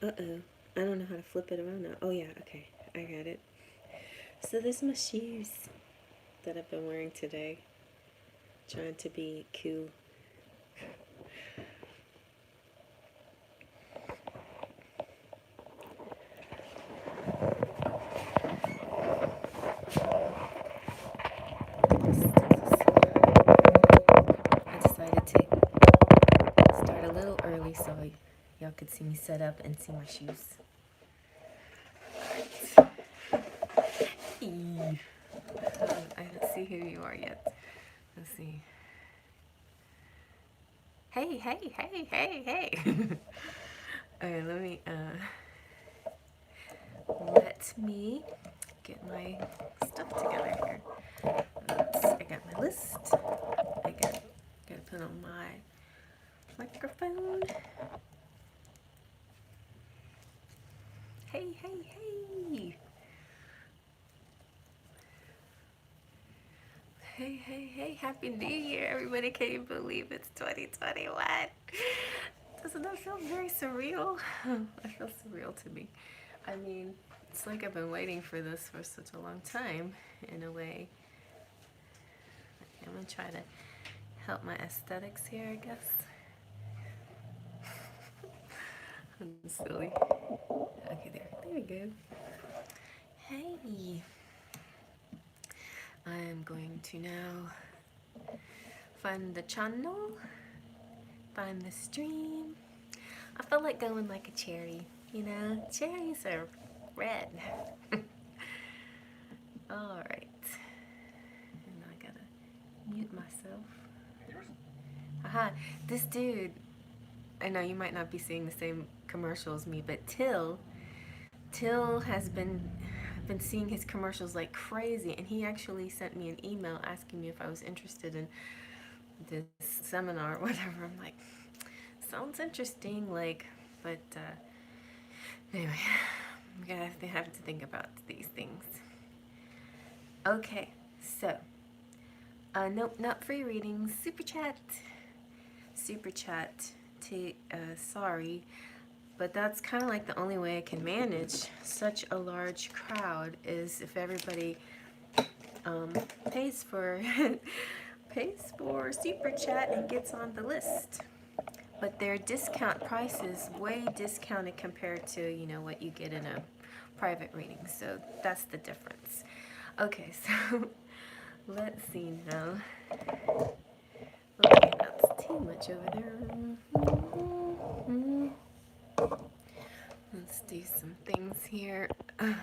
Uh-oh. I don't know how to flip it around now. Oh, yeah. Okay. I got it. So this is my shoes that I've been wearing today. Trying to be cool. I decided to start a little early so y'all could see me set up and see my shoes. I don't see who you are yet. Let's see. Hey, hey, hey, hey, hey. Okay, let me get my stuff together here. I got my list. I gotta put on my microphone. Hey, hey, hey. Hey, hey, hey, Happy New Year, everybody. Can you believe it's 2021? Doesn't that feel very surreal? It feels surreal to me. I mean, it's like I've been waiting for this for such a long time, in a way. Okay, I'm gonna try to help my aesthetics here, I guess. I'm silly. Okay, there we go. Hey. I am going to now find the channel, find the stream. I feel like going like a cherry, you know? Cherries are red. Alright. And I gotta mute myself. Aha, this dude, I know you might not be seeing the same commercial as me, but Till has been seeing his commercials like crazy, and he actually sent me an email asking me if I was interested in this seminar or whatever. I'm like, sounds interesting, like, but anyway, I'm gonna have to think about these things. Okay, so nope, not free readings, super chat to sorry, but that's kind of like the only way I can manage such a large crowd is if everybody pays for super chat and gets on the list. But their discount price is way discounted compared to, you know, what you get in a private reading. So that's the difference. Okay, so let's see now. Okay, that's too much over there. Let's do some things here. I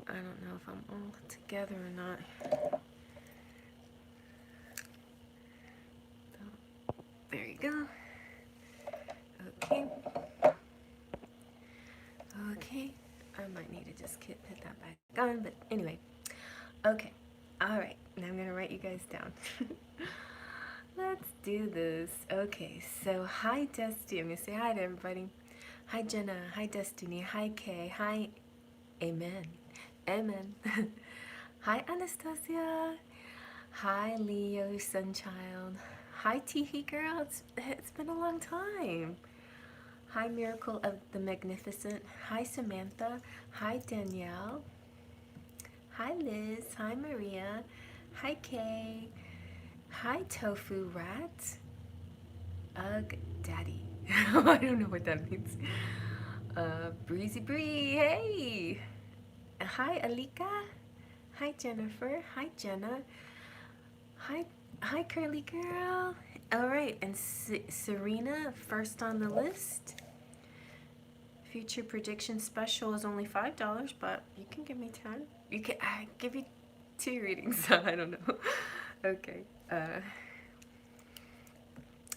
don't know if I'm all together or not. There you go. Okay. Okay. I might need to just put that back on, but anyway. Okay. Alright. Now I'm going to write you guys down. Let's do this. Okay. So, hi, Destiny. I'm going to say hi to everybody. Hi, Jenna. Hi, Destiny. Hi, Kay. Hi, Amen. Amen. Hi, Anastasia. Hi, Leo Sunchild. Hi, Teehee girl. It's been a long time. Hi, Miracle of the Magnificent. Hi, Samantha. Hi, Danielle. Hi, Liz. Hi, Maria. Hi, Kay. Hi, Tofu Rat. Ugh, Daddy. I don't know what that means. Breezy Bree. Hey. Hi, Alika. Hi, Jennifer. Hi, Jenna. Hi, Curly Girl. All right, and Serena, first on the list. Future prediction special is only $5, but you can give me 10. I give you 2 readings, so I don't know. Okay.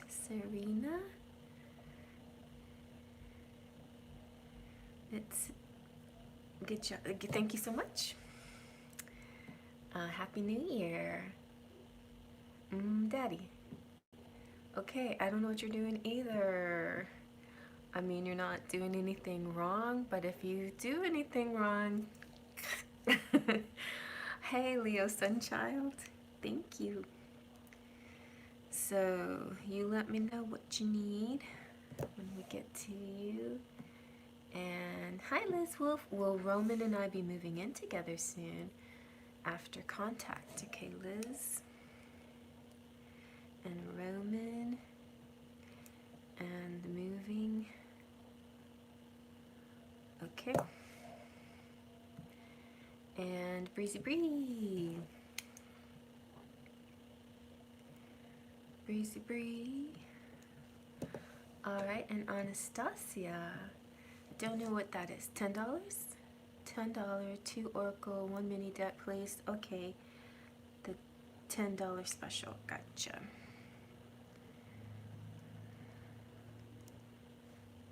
Serena. Let's get you. Thank you so much. Happy New Year. Daddy. Okay, I don't know what you're doing either. I mean, you're not doing anything wrong, but if you do anything wrong... Hey, Leo Sunchild. Thank you. So, you let me know what you need. when we get to you. And hi, Liz Wolf. Will Roman and I be moving in together soon after contact? Okay, Liz and Roman and moving. Okay. And Breezy Bree. Breezy Bree. Alright, and Anastasia. Don't know what that is. $10? $10, 2 Oracle, 1 mini deck placed. Okay. The $10 special. Gotcha.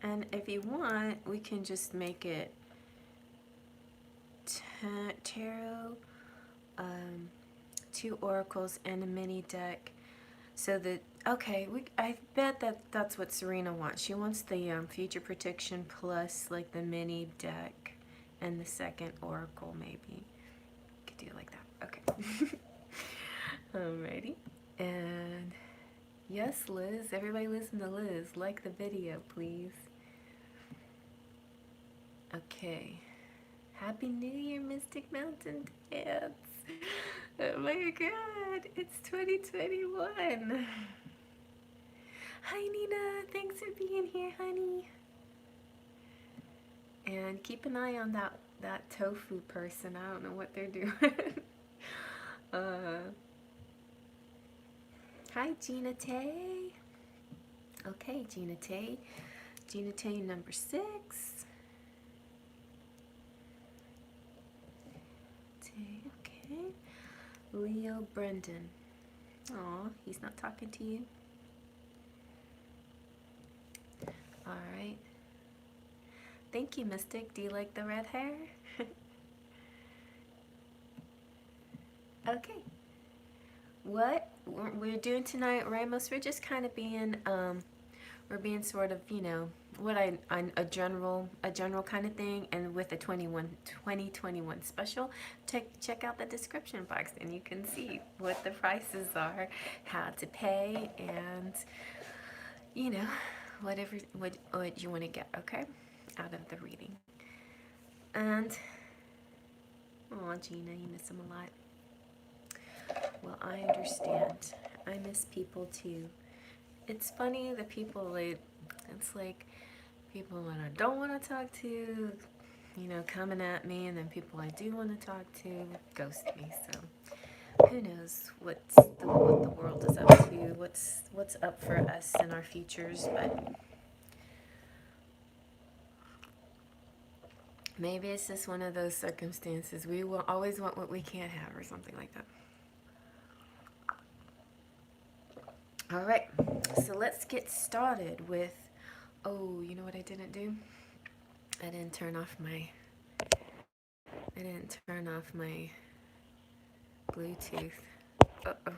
And if you want, we can just make it tarot, 2 oracles and a mini deck. So that, okay, I bet that's what Serena wants. She wants the future protection plus like the mini deck and the second oracle maybe. Could do it like that. Okay. Alrighty. And yes, Liz. Everybody listen to Liz. Like the video, please. Okay. Happy New Year, Mystic Mountain Dance. Oh my god, it's 2021. Hi Nina, thanks for being here, honey. And keep an eye on that tofu person. I don't know what they're doing. Hi Gina Tay. Okay, Gina Tay. Gina Tay number 6. Okay. Leo Brendan. Aw, he's not talking to you. Alright. Thank you, Mystic. Do you like the red hair? Okay. What we're doing tonight, Ramos, we're just kind of being, we're being sort of, you know, what a general kind of thing, and with the 2021 special, check out the description box and you can see what the prices are, how to pay, and you know, whatever what you want to get, okay, out of the reading. And oh, Gina, you miss him a lot. Well, I understand. I miss people too. It's funny, the people like, it's like people that I don't want to talk to, you know, coming at me, and then people I do want to talk to ghost me. So who knows what the world is up to, what's up for us and our futures, but maybe it's just one of those circumstances. We will always want what we can't have, or something like that. All right, so let's get started with, oh, you know what I didn't do? I didn't turn off my Bluetooth. Uh-oh.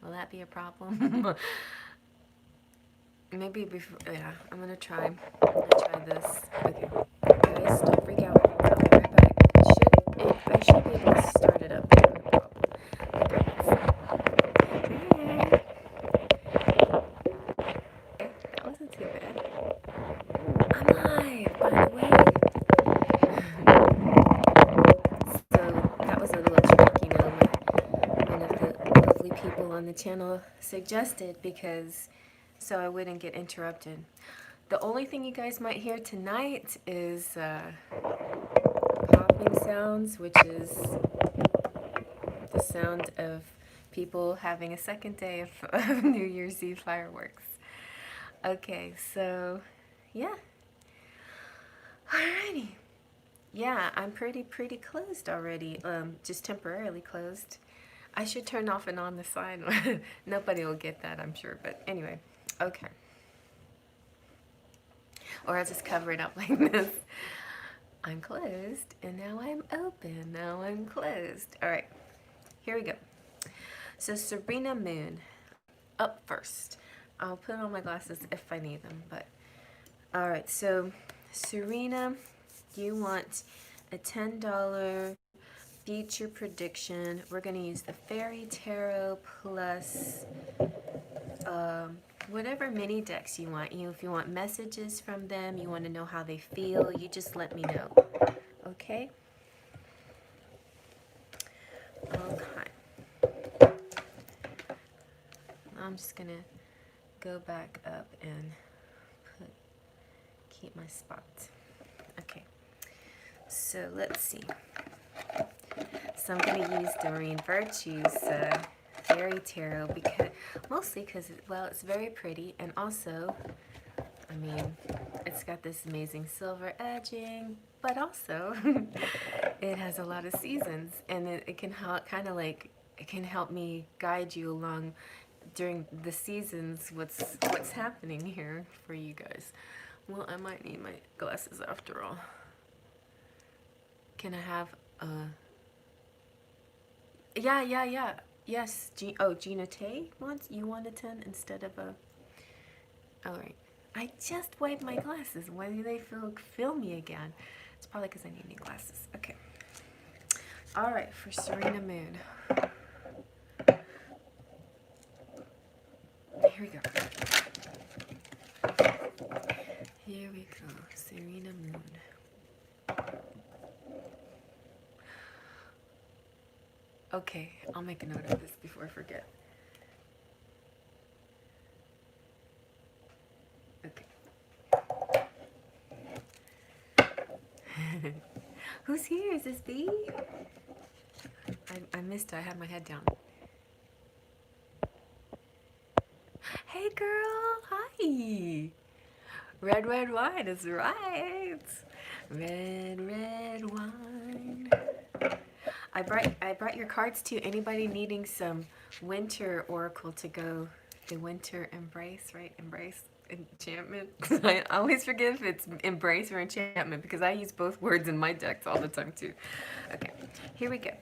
Will that be a problem? Maybe before, yeah, I'm gonna try this. Okay, guys, don't freak out. I'll be right back. I should be able to start it up without a problem. That wasn't too bad. I'm live, by the way. So that was a little trick, you know, one of the lovely people on the channel suggested, because so I wouldn't get interrupted. The only thing you guys might hear tonight is popping sounds, which is the sound of people having a second day of New Year's Eve fireworks. Okay, so yeah. Alrighty. Yeah, I'm pretty closed already. Just temporarily closed. I should turn off and on the sign. Nobody will get that, I'm sure. But anyway, okay. Or I'll just cover it up like this. I'm closed, and now I'm open. Now I'm closed. All right, here we go. So Serena Moon, up first. I'll put on my glasses if I need them, but all right. So Serena, you want a $10 future prediction. We're going to use the Faery Tarot plus whatever mini decks you want. If you want messages from them, you want to know how they feel, you just let me know. Okay? Okay. I'm just going to go back up and keep my spot. Okay. So let's see. So I'm going to use Doreen Virtue's Fairy Tarot, because mostly because, well, it's very pretty, and also, I mean, it's got this amazing silver edging, but also it has a lot of seasons, and it can help, kind of like, it can help me guide you along during the seasons, what's happening here for you guys. Well, I might need my glasses after all. Can I have yeah. Yes, Gina Tay wants, you want a 10 instead of a... Alright. I just wiped my glasses. Why do they feel me again? It's probably because I need new glasses. Okay. Alright, for Serena Moon. Here we go. Here we go. Serena Moon. Okay, I'll make a note of this before I forget. Okay. Who's here? Is this B? I missed it. I had my head down. Hey, girl. Hi. Red wine is right. Red wine. I brought your cards too. Anybody needing some winter oracle to go, the winter embrace, right? Embrace, enchantment. I always forget if it's embrace or enchantment, because I use both words in my decks all the time too. Okay, here we go.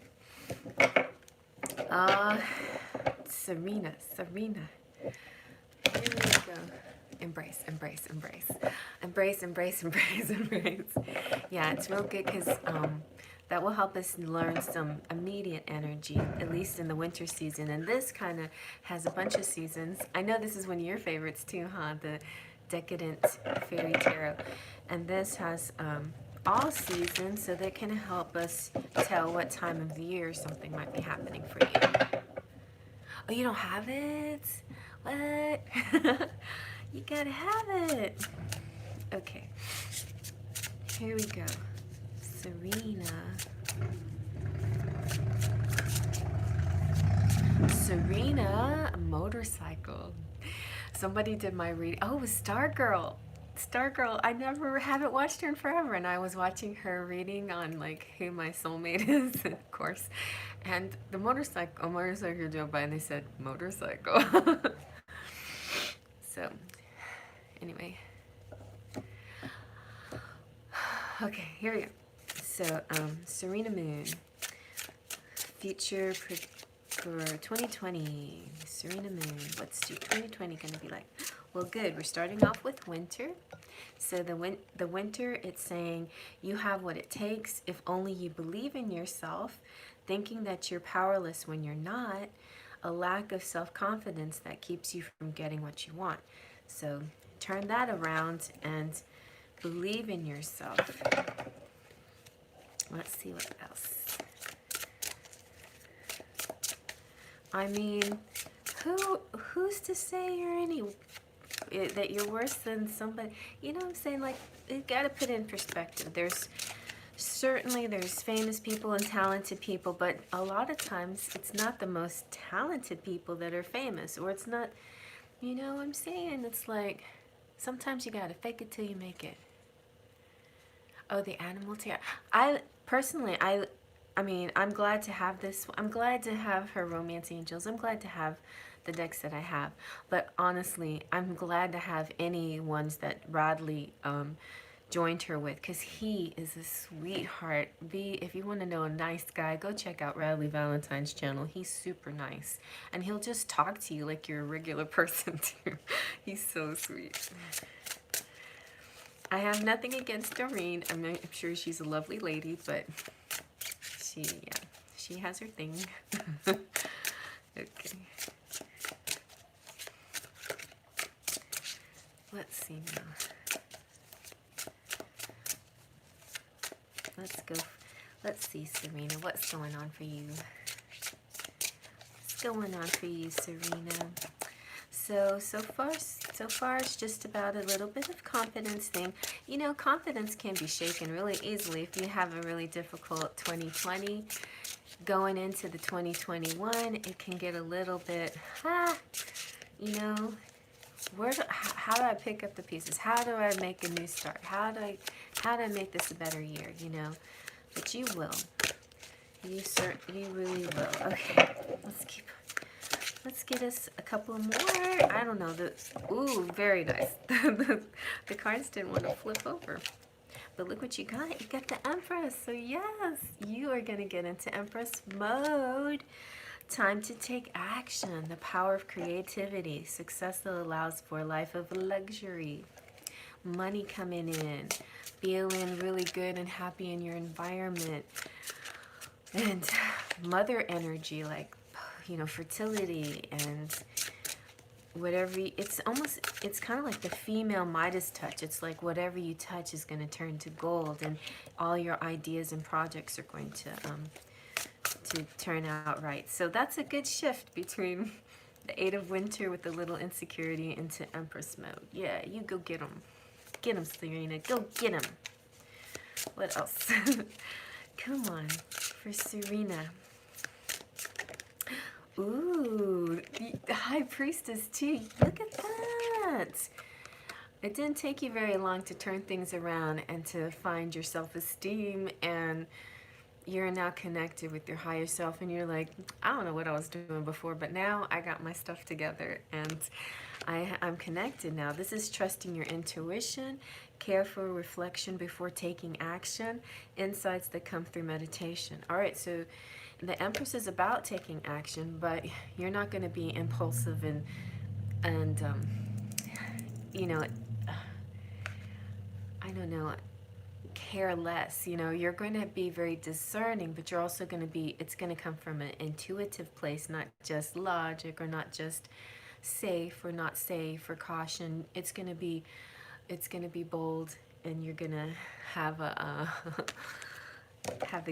Serena. Here we go. Embrace. Yeah, it's real good because that will help us learn some immediate energy, at least in the winter season. And this kind of has a bunch of seasons. I know this is one of your favorites too, huh? The Decadent Fairy Tarot. And this has all seasons, so they can help us tell what time of the year something might be happening for you. Oh, you don't have it? What? You gotta have it. Okay. Here we go. Serena, motorcycle. Somebody did my reading. Oh, Stargirl. I haven't watched her in forever, and I was watching her reading on like who my soulmate is, of course. And the motorcycle drove by, and they said motorcycle. So, anyway. Okay, here we go. So, Serena Moon, future for 2020. Serena Moon, what's 2020 going to be like? Well, good. We're starting off with winter. So the winter, it's saying you have what it takes if only you believe in yourself, thinking that you're powerless when you're not, a lack of self-confidence that keeps you from getting what you want. So turn that around and believe in yourself. Let's see what else. I mean, who's to say that you're worse than somebody? You know what I'm saying? Like, you gotta put it in perspective. There's famous people and talented people, but a lot of times it's not the most talented people that are famous, or it's not, you know what I'm saying? It's like, sometimes you gotta fake it till you make it. Oh, the animal tarot. Personally, I mean, I'm glad to have this. I'm glad to have her Romance Angels. I'm glad to have the decks that I have. But honestly, I'm glad to have any ones that Radley joined her with, because he is a sweetheart. If you want to know a nice guy, go check out Radley Valentine's channel. He's super nice. And he'll just talk to you like you're a regular person too. He's so sweet. I have nothing against Doreen. I'm sure she's a lovely lady, but she has her thing. Okay. see now. Let's see, Serena, what's going on for you? What's going on for you, Serena? So far it's just about a little bit of confidence thing. You know, confidence can be shaken really easily if you have a really difficult 2020. Going into the 2021, it can get a little bit, you know, how do I pick up the pieces? How do I make a new start? How do I make this a better year, you know? But you will. You really will. Okay, let's get us a couple more. I don't know. Ooh, very nice. The cards didn't want to flip over. But look what you got. You got the Empress. So yes, you are going to get into Empress mode. Time to take action. The power of creativity. Success that allows for a life of luxury. Money coming in. Feeling really good and happy in your environment. And mother energy, like, you know, fertility and whatever. It's kind of like the female Midas touch. It's like whatever you touch is going to turn to gold, and all your ideas and projects are going to turn out right. So that's a good shift between the Eight of Winter with a little insecurity into Empress mode. Yeah, you go get them. Get them, Serena. Go get them. What else? Come on, for Serena. Ooh, the High Priestess too. Look at that. It didn't take you very long to turn things around and to find your self-esteem, and you're now connected with your higher self, and you're like, I don't know what I was doing before, but now I got my stuff together and I'm connected now. This is trusting your intuition, careful reflection before taking action, insights that come through meditation. All right, so the Empress is about taking action, but you're not going to be impulsive and you know, I don't know, careless. You know, you're going to be very discerning, but you're also going to be, it's going to come from an intuitive place, not just logic or not just safe or not safe or caution. It's going to be bold, and you're going to have a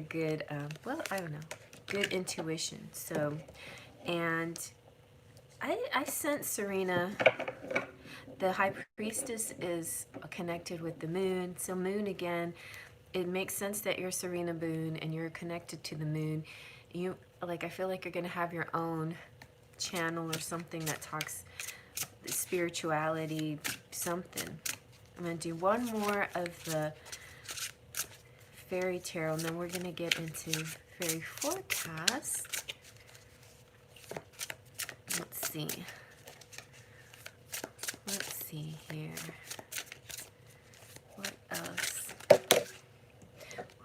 good, well, I don't know, good intuition. So, and I sense, Serena, the High Priestess is connected with the Moon. So Moon again, it makes sense that you're Serena Moon and you're connected to the Moon. You, like, I feel like you're going to have your own channel or something that talks spirituality, something. I'm going to do one more of the Fairy Tarot, and then we're going to get into Fairy Forecast. Let's see. Let's see here. What else?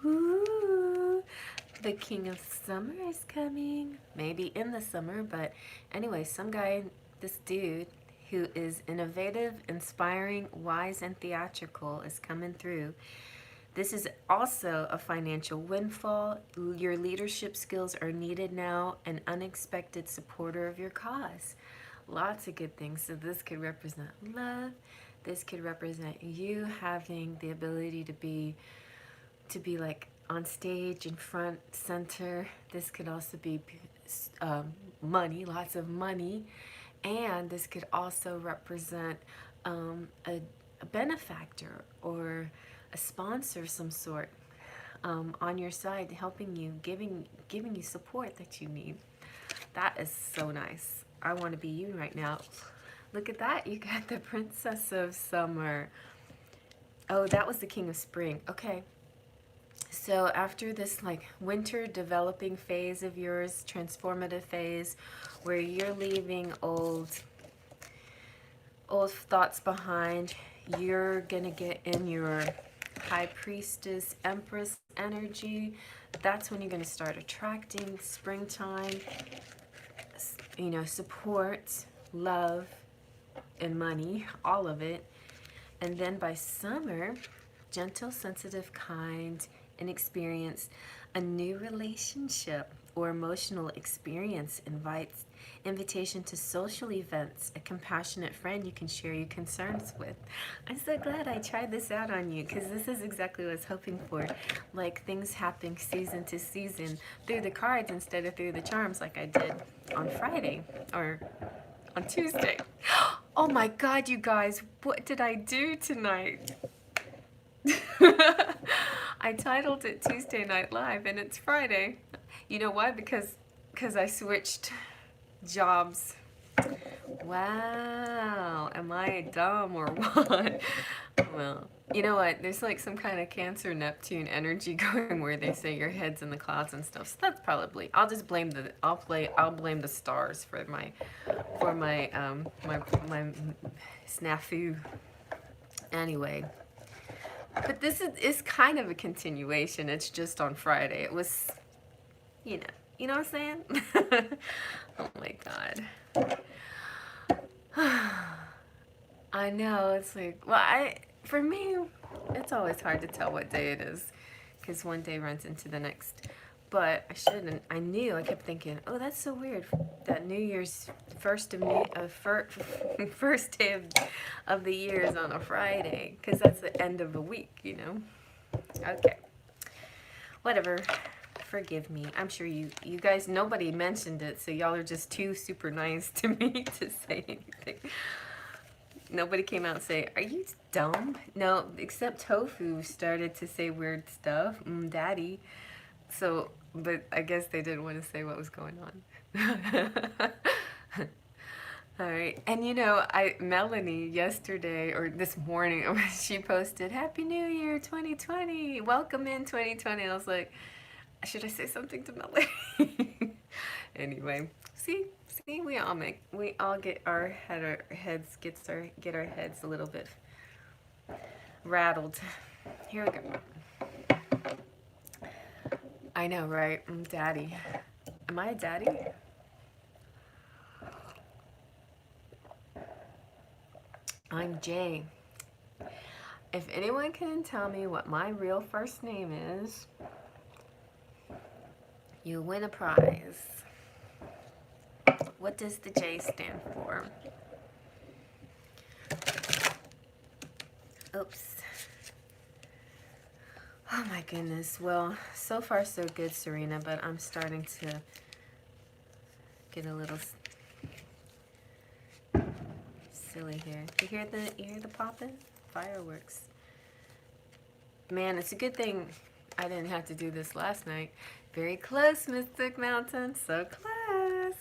Ooh, the King of Summer is coming. Maybe in the summer, but anyway, some guy, this dude who is innovative, inspiring, wise, and theatrical is coming through. This is also a financial windfall. Your leadership skills are needed now, an unexpected supporter of your cause. Lots of good things. So this could represent love. This could represent you having the ability to be like on stage, in front, center. This could also be money, lots of money. And this could also represent a benefactor or a sponsor of some sort on your side, helping you, giving you support that you need. That is so nice. I want to be you right now. Look at that. You got the Princess of Summer. Oh, that was the King of Spring. Okay. So after this like winter developing phase of yours, transformative phase, where you're leaving old thoughts behind, you're going to get in your High Priestess, Empress energy. That's when you're going to start attracting springtime, you know, support, love, and money, all of it. And then by summer, gentle, sensitive, kind, and experience a new relationship or emotional experience invitation to social events, a compassionate friend you can share your concerns with. I'm so glad I tried this out on you, because this is exactly what I was hoping for. Like things happening season to season through the cards instead of through the charms, like I did on Friday or on Tuesday. Oh my God, you guys, what did I do tonight? I titled it Tuesday Night Live and it's Friday. You know why? Because I switched jobs. Wow, am I dumb or what? Well, you know what? There's like some kind of Cancer Neptune energy going where they say your head's in the clouds and stuff. So that's probably. I'll just blame the. I'll blame the stars for my snafu. Anyway. But this is kind of a continuation. It's just on Friday. It was, you know what I'm saying? Oh my God. I know, it's like, well, for me, it's always hard to tell what day it is, because one day runs into the next. But I knew, I kept thinking, oh, that's so weird, that New Year's first day of the year is on a Friday, because that's the end of the week, you know? Okay. Whatever. Forgive me. I'm sure you guys, nobody mentioned it, so y'all are just too super nice to me to say anything. Nobody came out and say, are you dumb? No, except Tofu started to say weird stuff. Daddy. So, but I guess they didn't want to say what was going on. All right. And you know, Melanie yesterday or this morning, she posted, Happy New Year 2020. Welcome in 2020. I was like, should I say something to Melanie? Anyway, see, we all get our heads a little bit rattled. Here we go. I know, right? Daddy. Am I a daddy? I'm Jay. If anyone can tell me what my real first name is, you win a prize. What does the J stand for? Oops. Oh my goodness. Well, so far so good, Serena, but I'm starting to get a little silly here. You hear the popping? Fireworks. Man, it's a good thing I didn't have to do this last night. Very close, Mystic Mountain. So close.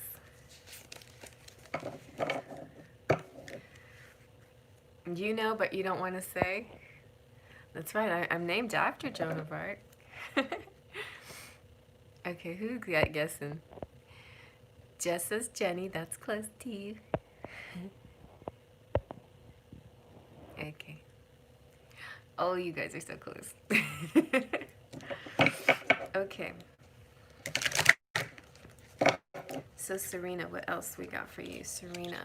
You know, but you don't want to say? That's right. I'm named after Joan of Arc. Okay, who's guessing? Just as Jenny. That's close to you. Okay. Oh, you guys are so close. Okay. So Serena, what else we got for you? Serena.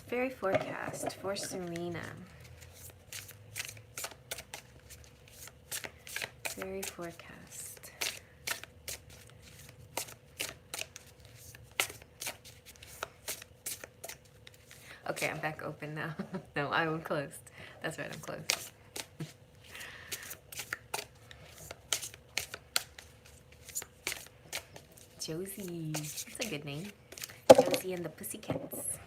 Fairy forecast for Serena. Fairy forecast. Okay, I'm back open now. No, I'm closed. That's right, I'm closed. Josie. That's a good name. Josie and the Pussycats.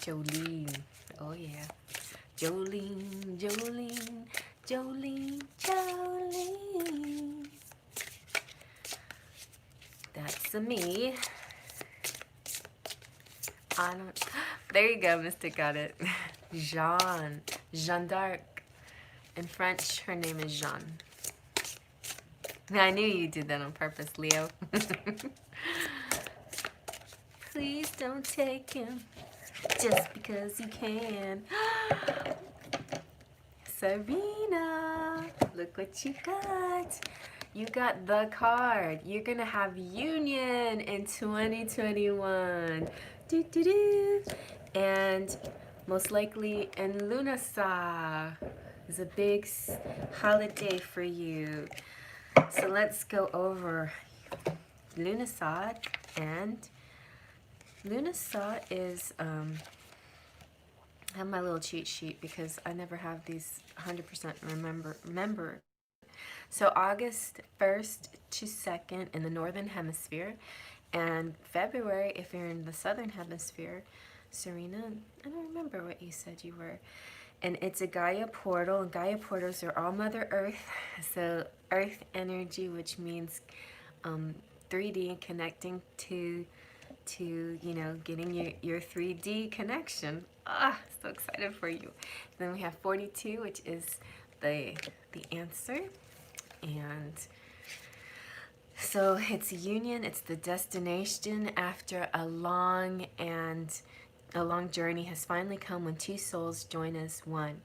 Jolene. Oh yeah. Jolene, Jolene, Jolene, Jolene. That's a me. I don't. There you go, Mystic got it. Jeanne. Jeanne d'Arc. In French, her name is Jeanne. I knew you did that on purpose, Leo. Please don't take him just because you can. Serena, look what you got. You got the card. You're gonna have union in 2021. Do, do, do. And most likely in Lunasa. It's a big holiday for you. So let's go over Lunasa. And Lunasa is, I have my little cheat sheet because I never have these 100% remember. So August 1st to 2nd in the Northern Hemisphere, and February if you're in the Southern Hemisphere. Serena, I don't remember what you said you were. And it's a Gaia portal, and Gaia portals are all Mother Earth, so Earth energy, which means 3D, connecting to you know, getting your 3D connection. Ah, so excited for you. Then we have 42, which is the answer. And so it's union, it's the destination after a long journey has finally come when two souls join as one.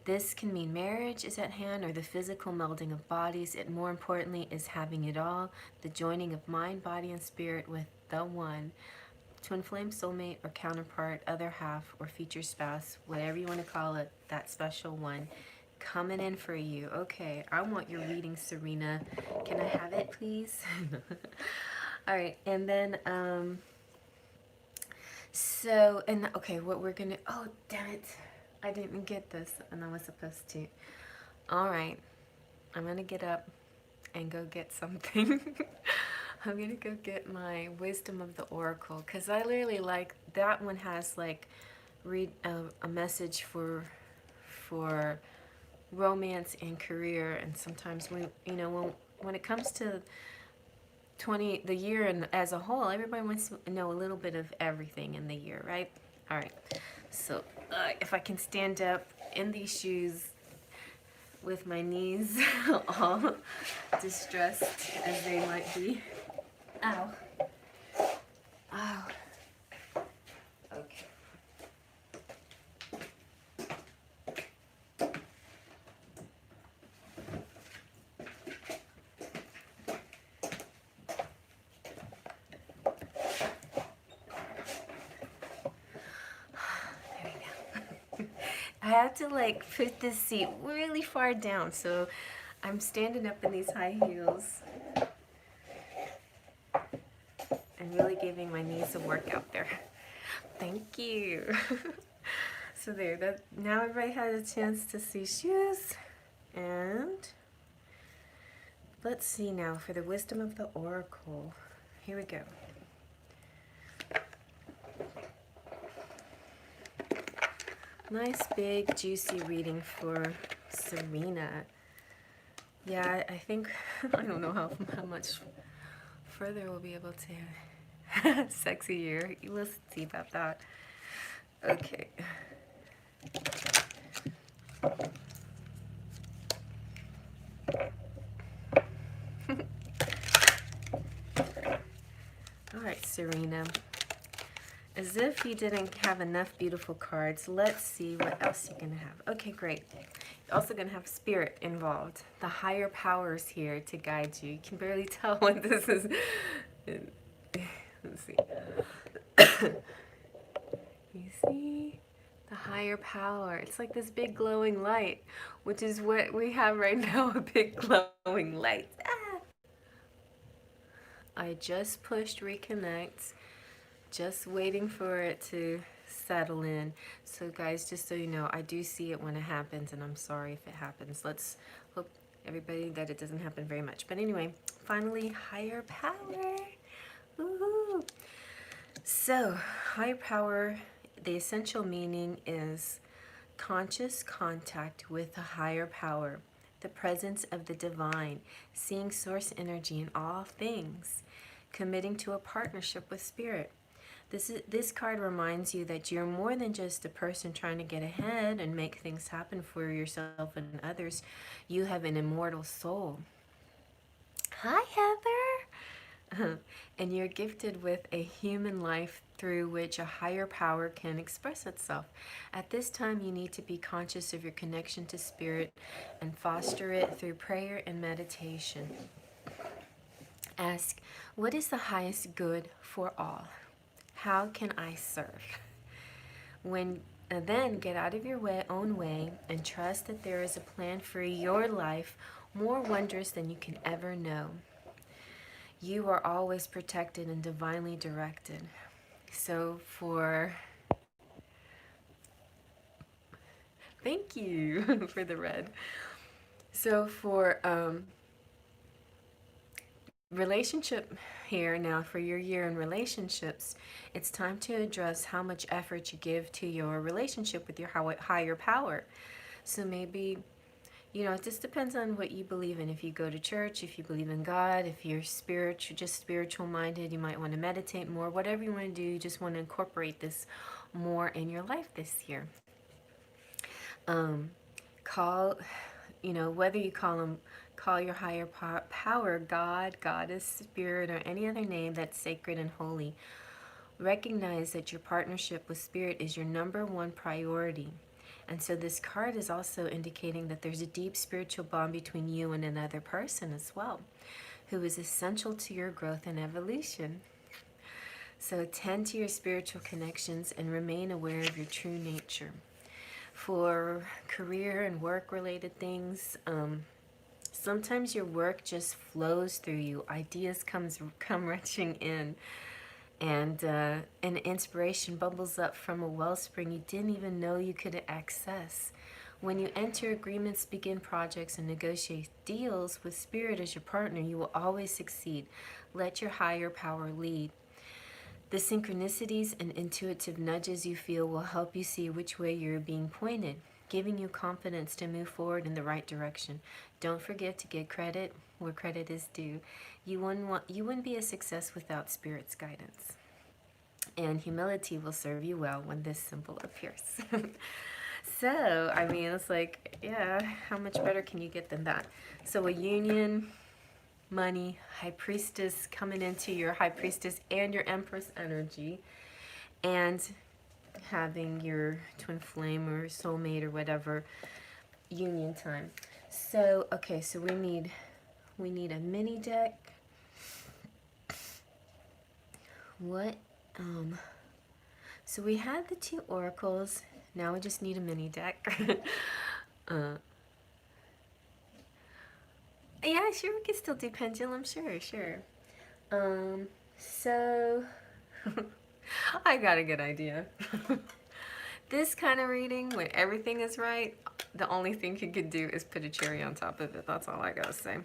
This can mean marriage is at hand or the physical melding of bodies. It more importantly is having it all, the joining of mind, body, and spirit with the one. Twin flame, soulmate, or counterpart, other half, or future spouse, whatever you want to call it, that special one, coming in for you. Okay, I want your reading, Serena. Can I have it, please? All right, and then, okay, what we're gonna, oh, damn it. I didn't get this, and I was supposed to. All right, I'm gonna get up and go get something. I'm gonna go get my Wisdom of the Oracle, because I really like, that one has like, read a message for romance and career, and sometimes when it comes to the year and as a whole, everybody wants to know a little bit of everything in the year, right? All right, so if I can stand up in these shoes with my knees all distressed as they might be. Ow. Ow. Okay. I have to like put this seat really far down, so I'm standing up in these high heels and really giving my knees a workout there. Thank you. So there, now everybody has a chance to see shoes. And let's see now for the Wisdom of the Oracle. Here we go. Nice, big, juicy reading for Serena. Yeah, I think, I don't know how much further we'll be able to. Sexy year. We'll see about that. Okay. All right, Serena. As if you didn't have enough beautiful cards, let's see what else you're going to have. Okay, great. You're also going to have spirit involved. The higher powers here to guide you. You can barely tell what this is. Let's see. You see? The higher power. It's like this big glowing light, which is what we have right now, a big glowing light. Ah! I just pushed reconnect. Just waiting for it to settle in. So guys, just so you know, I do see it when it happens, and I'm sorry if it happens. Let's hope everybody that it doesn't happen very much. But anyway, finally, higher power. Woohoo! So, higher power, the essential meaning is conscious contact with a higher power, the presence of the divine, seeing source energy in all things, committing to a partnership with spirit. This card reminds you that you're more than just a person trying to get ahead and make things happen for yourself and others. You have an immortal soul. Hi, Heather! And you're gifted with a human life through which a higher power can express itself. At this time, you need to be conscious of your connection to spirit and foster it through prayer and meditation. Ask, what is the highest good for all? How can I serve? When And then get out of your own way and trust that there is a plan for your life more wondrous than you can ever know. You are always protected and divinely directed. So for, thank you for the red. So for relationship here now, for your year in relationships, it's time to address how much effort you give to your relationship with your higher power. So maybe, you know, it just depends on what you believe in. If you go to church, if you believe in God, if you're spiritual, just spiritual minded, you might want to meditate more. Whatever you want to do, you just want to incorporate this more in your life this year. Call, you know, whether you call your higher power God, Goddess, Spirit, or any other name that's sacred and holy. Recognize that your partnership with Spirit is your #1 priority. And so this card is also indicating that there's a deep spiritual bond between you and another person as well, who is essential to your growth and evolution. So attend to your spiritual connections and remain aware of your true nature. For career and work-related things, sometimes your work just flows through you. Ideas come rushing in. And an inspiration bubbles up from a wellspring you didn't even know you could access. When you enter agreements, begin projects, and negotiate deals with Spirit as your partner, you will always succeed. Let your higher power lead. The synchronicities and intuitive nudges you feel will help you see which way you're being pointed, giving you confidence to move forward in the right direction. Don't forget to give credit where credit is due. You wouldn't be a success without Spirit's guidance. And humility will serve you well when this symbol appears. So, I mean, it's like, yeah, how much better can you get than that? So a union, money, High Priestess coming into your High Priestess and your Empress energy, and having your twin flame or soulmate or whatever union time. So, okay, so we need a mini deck. What? So we had the 2 oracles. Now we just need a mini deck. Yeah, sure, we can still do pendulum. Sure. So I got a good idea. This kind of reading, when everything is right, the only thing you could do is put a cherry on top of it. That's all I gotta say.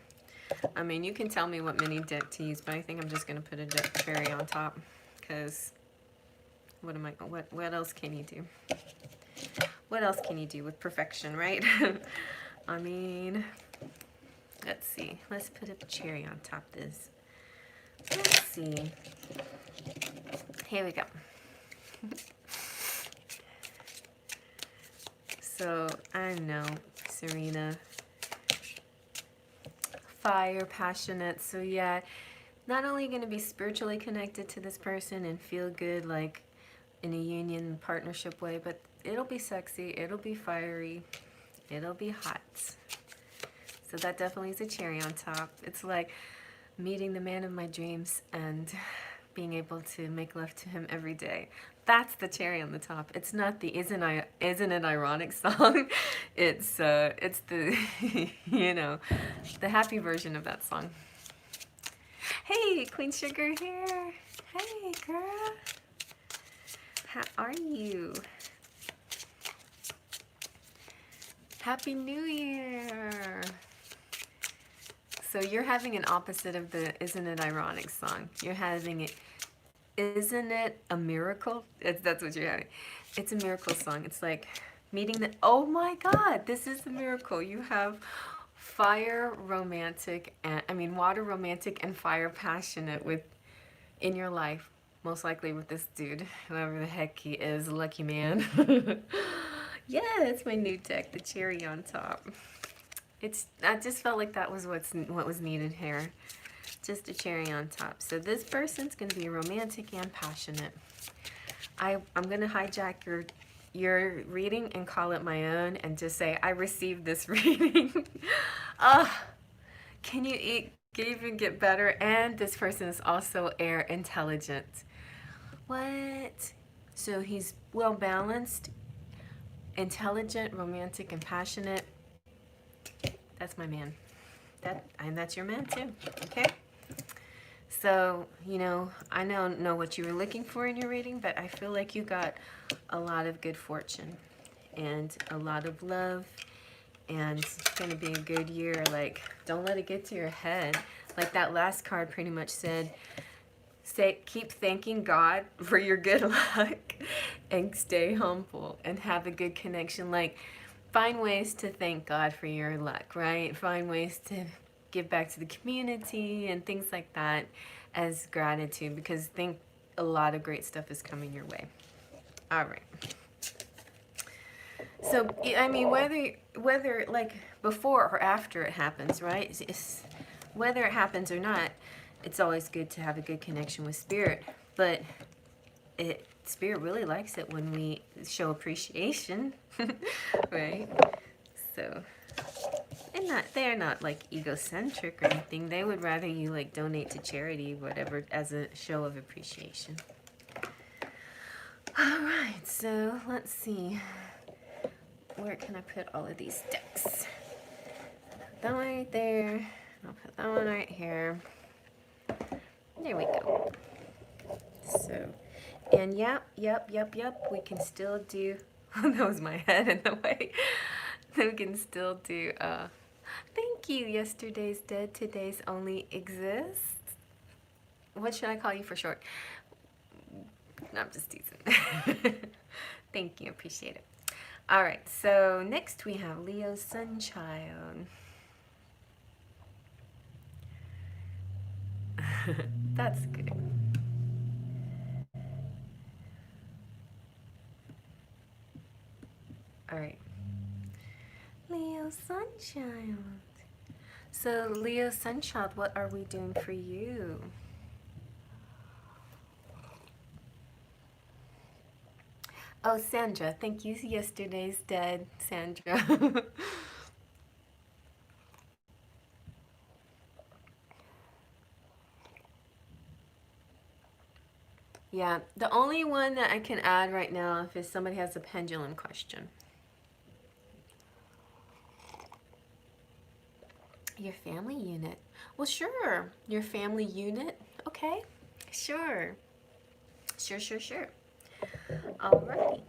I mean, you can tell me what mini deck to use, but I think I'm just gonna put a cherry on top, because what else can you do? What else can you do with perfection, right? I mean, let's see. Let's put a cherry on top of this. Let's see. Here we go. So, I know, Serena. Fire, passionate. So yeah, not only going to be spiritually connected to this person and feel good, like in a union partnership way, but it'll be sexy, it'll be fiery, it'll be hot. So that definitely is a cherry on top. It's like meeting the man of my dreams and being able to make love to him every day. That's the cherry on the top. It's not the isn't it ironic song. It's the you know, the happy version of that song. Hey, Queen Sugar here. Hey, girl. How are you? Happy New Year. So you're having an opposite of the Isn't It Ironic song. You're having it, Isn't It a Miracle? That's what you're having. It's a miracle song. It's like meeting the, oh my God, this is the miracle. You have fire romantic, and water romantic and fire passionate in your life. Most likely with this dude, whoever the heck he is, lucky man. Yeah, it's my new deck, the cherry on top. I just felt like that was what was needed here. Just a cherry on top. So this person's going to be romantic and passionate. I'm going to hijack your reading and call it my own and just say, I received this reading. Can you even get better? And this person is also air intelligent. What? So he's well balanced. intelligent, romantic, and passionate. That's my man. And that's your man too. Okay. So, you know, I don't know what you were looking for in your reading, but I feel like you got a lot of good fortune and a lot of love, and it's going to be a good year. Like, don't let it get to your head. Like that last card pretty much said, keep thanking God for your good luck and stay humble and have a good connection. Like, find ways to thank God for your luck, right? Find ways to give back to the community and things like that as gratitude, because I think a lot of great stuff is coming your way. All right. So, I mean, whether like before or after it happens, right? Whether it happens or not, it's always good to have a good connection with Spirit. But Spirit really likes it when we show appreciation, right? So, and they're not like egocentric or anything. They would rather you like donate to charity, whatever, as a show of appreciation. All right, so let's see. Where can I put all of these decks? That one right there. I'll put that one right here. There we go. So, and yep, we can still do, that was my head in the way. We can still do, thank you, yesterday's dead, today's only exists. What should I call you for short? No, I'm just teasing. Thank you, appreciate it. All right, so next we have Leo Sunchild. That's good. All right. Leo Sunchild. So Leo Sunchild, what are we doing for you? Oh, Sandra, thank you. Yesterday's dead, Sandra. Yeah, the only one that I can add right now if somebody has a pendulum question. Your family unit. Well, sure. Your family unit. Okay. Sure. Sure. Alrighty.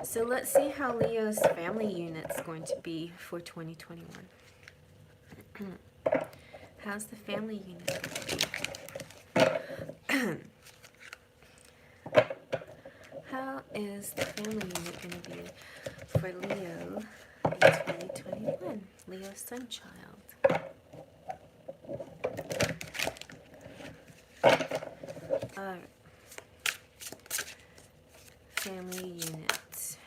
So let's see how Leo's family unit's going to be for 2021. How's the family unit going to be? How is the family unit going to be for Leo in 2021? Leo Sunchild. Alright. Family unit.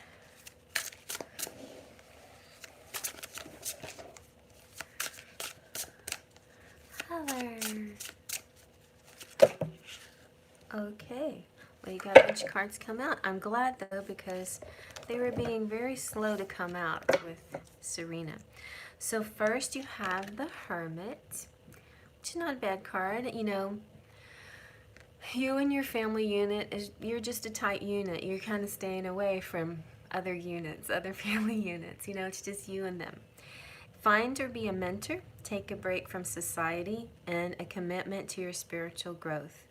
Color. Okay. Well, you got which cards come out. I'm glad though, because they were being very slow to come out with Serena. So first you have the Hermit, which is not a bad card. You know, you and your family unit, you're just a tight unit. You're kind of staying away from other units, other family units. You know, it's just you and them. Find or be a mentor. Take a break from society and a commitment to your spiritual growth.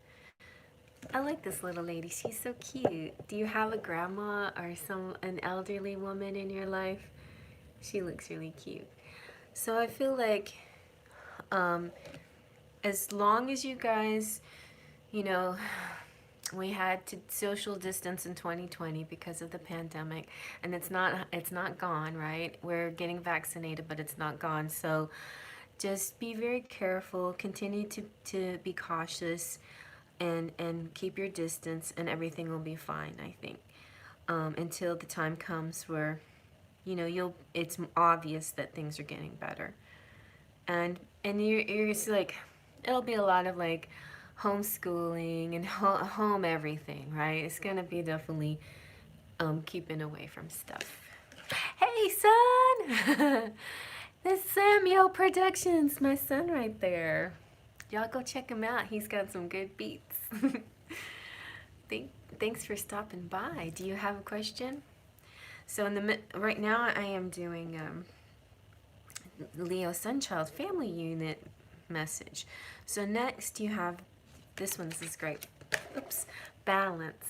I like this little lady. She's so cute. Do you have a grandma or an elderly woman in your life? She looks really cute. So I feel like as long as you guys, you know, we had to social distance in 2020 because of the pandemic, and it's not gone, right? We're getting vaccinated, but it's not gone. So just be very careful. Continue to be cautious. And keep your distance, and everything will be fine, I think, until the time comes where, you know, it's obvious that things are getting better, and you're just like, it'll be a lot of like homeschooling and home everything, right? It's gonna be definitely keeping away from stuff. Hey, son. This Samuel Productions, my son right there. Y'all go check him out. He's got some good beats. Thanks for stopping by. Do you have a question? So right now I am doing Leo Sunchild Family Unit message. So next you have this one. This is great. Oops. Balance.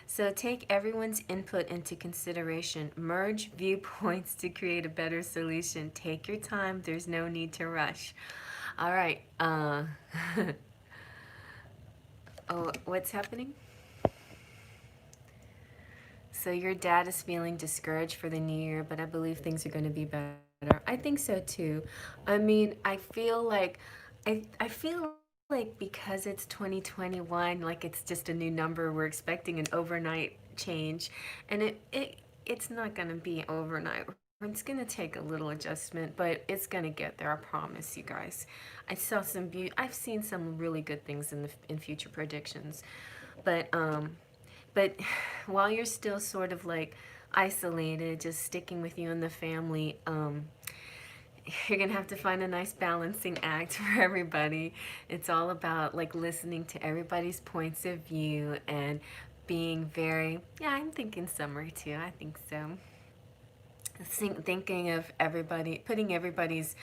So take everyone's input into consideration. Merge viewpoints to create a better solution. Take your time. There's no need to rush. All right. Oh, what's happening? So your dad is feeling discouraged for the new year, but I believe things are going to be better. I think so too. I mean, I feel like because it's 2021, like it's just a new number, we're expecting an overnight change, and it's not going to be overnight. It's going to take a little adjustment, but it's going to get there, I promise you guys. I've seen some really good things in future predictions. But while you're still sort of like isolated, just sticking with you and the family, you're gonna have to find a nice balancing act for everybody. It's all about like listening to everybody's points of view and being very, yeah, I'm thinking summer too, I think so. Thinking of everybody, putting everybody's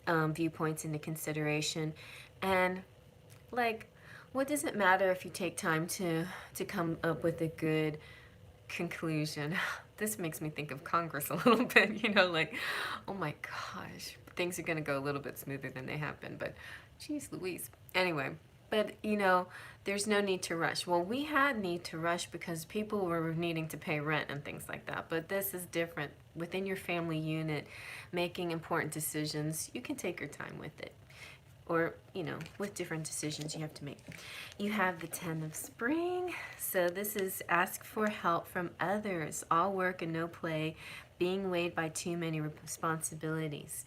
viewpoints into consideration, and like, what does it matter if you take time to come up with a good conclusion? This makes me think of Congress a little bit, you know, like, oh my gosh, things are going to go a little bit smoother than they have been, but geez Louise. Anyway, but you know, there's no need to rush. Well, we had need to rush because people were needing to pay rent and things like that, but this is different. Within your family unit, making important decisions, you can take your time with it. Or, you know, with different decisions you have to make. You have the 10 of Spring. So this is ask for help from others. All work and no play. Being weighed by too many responsibilities.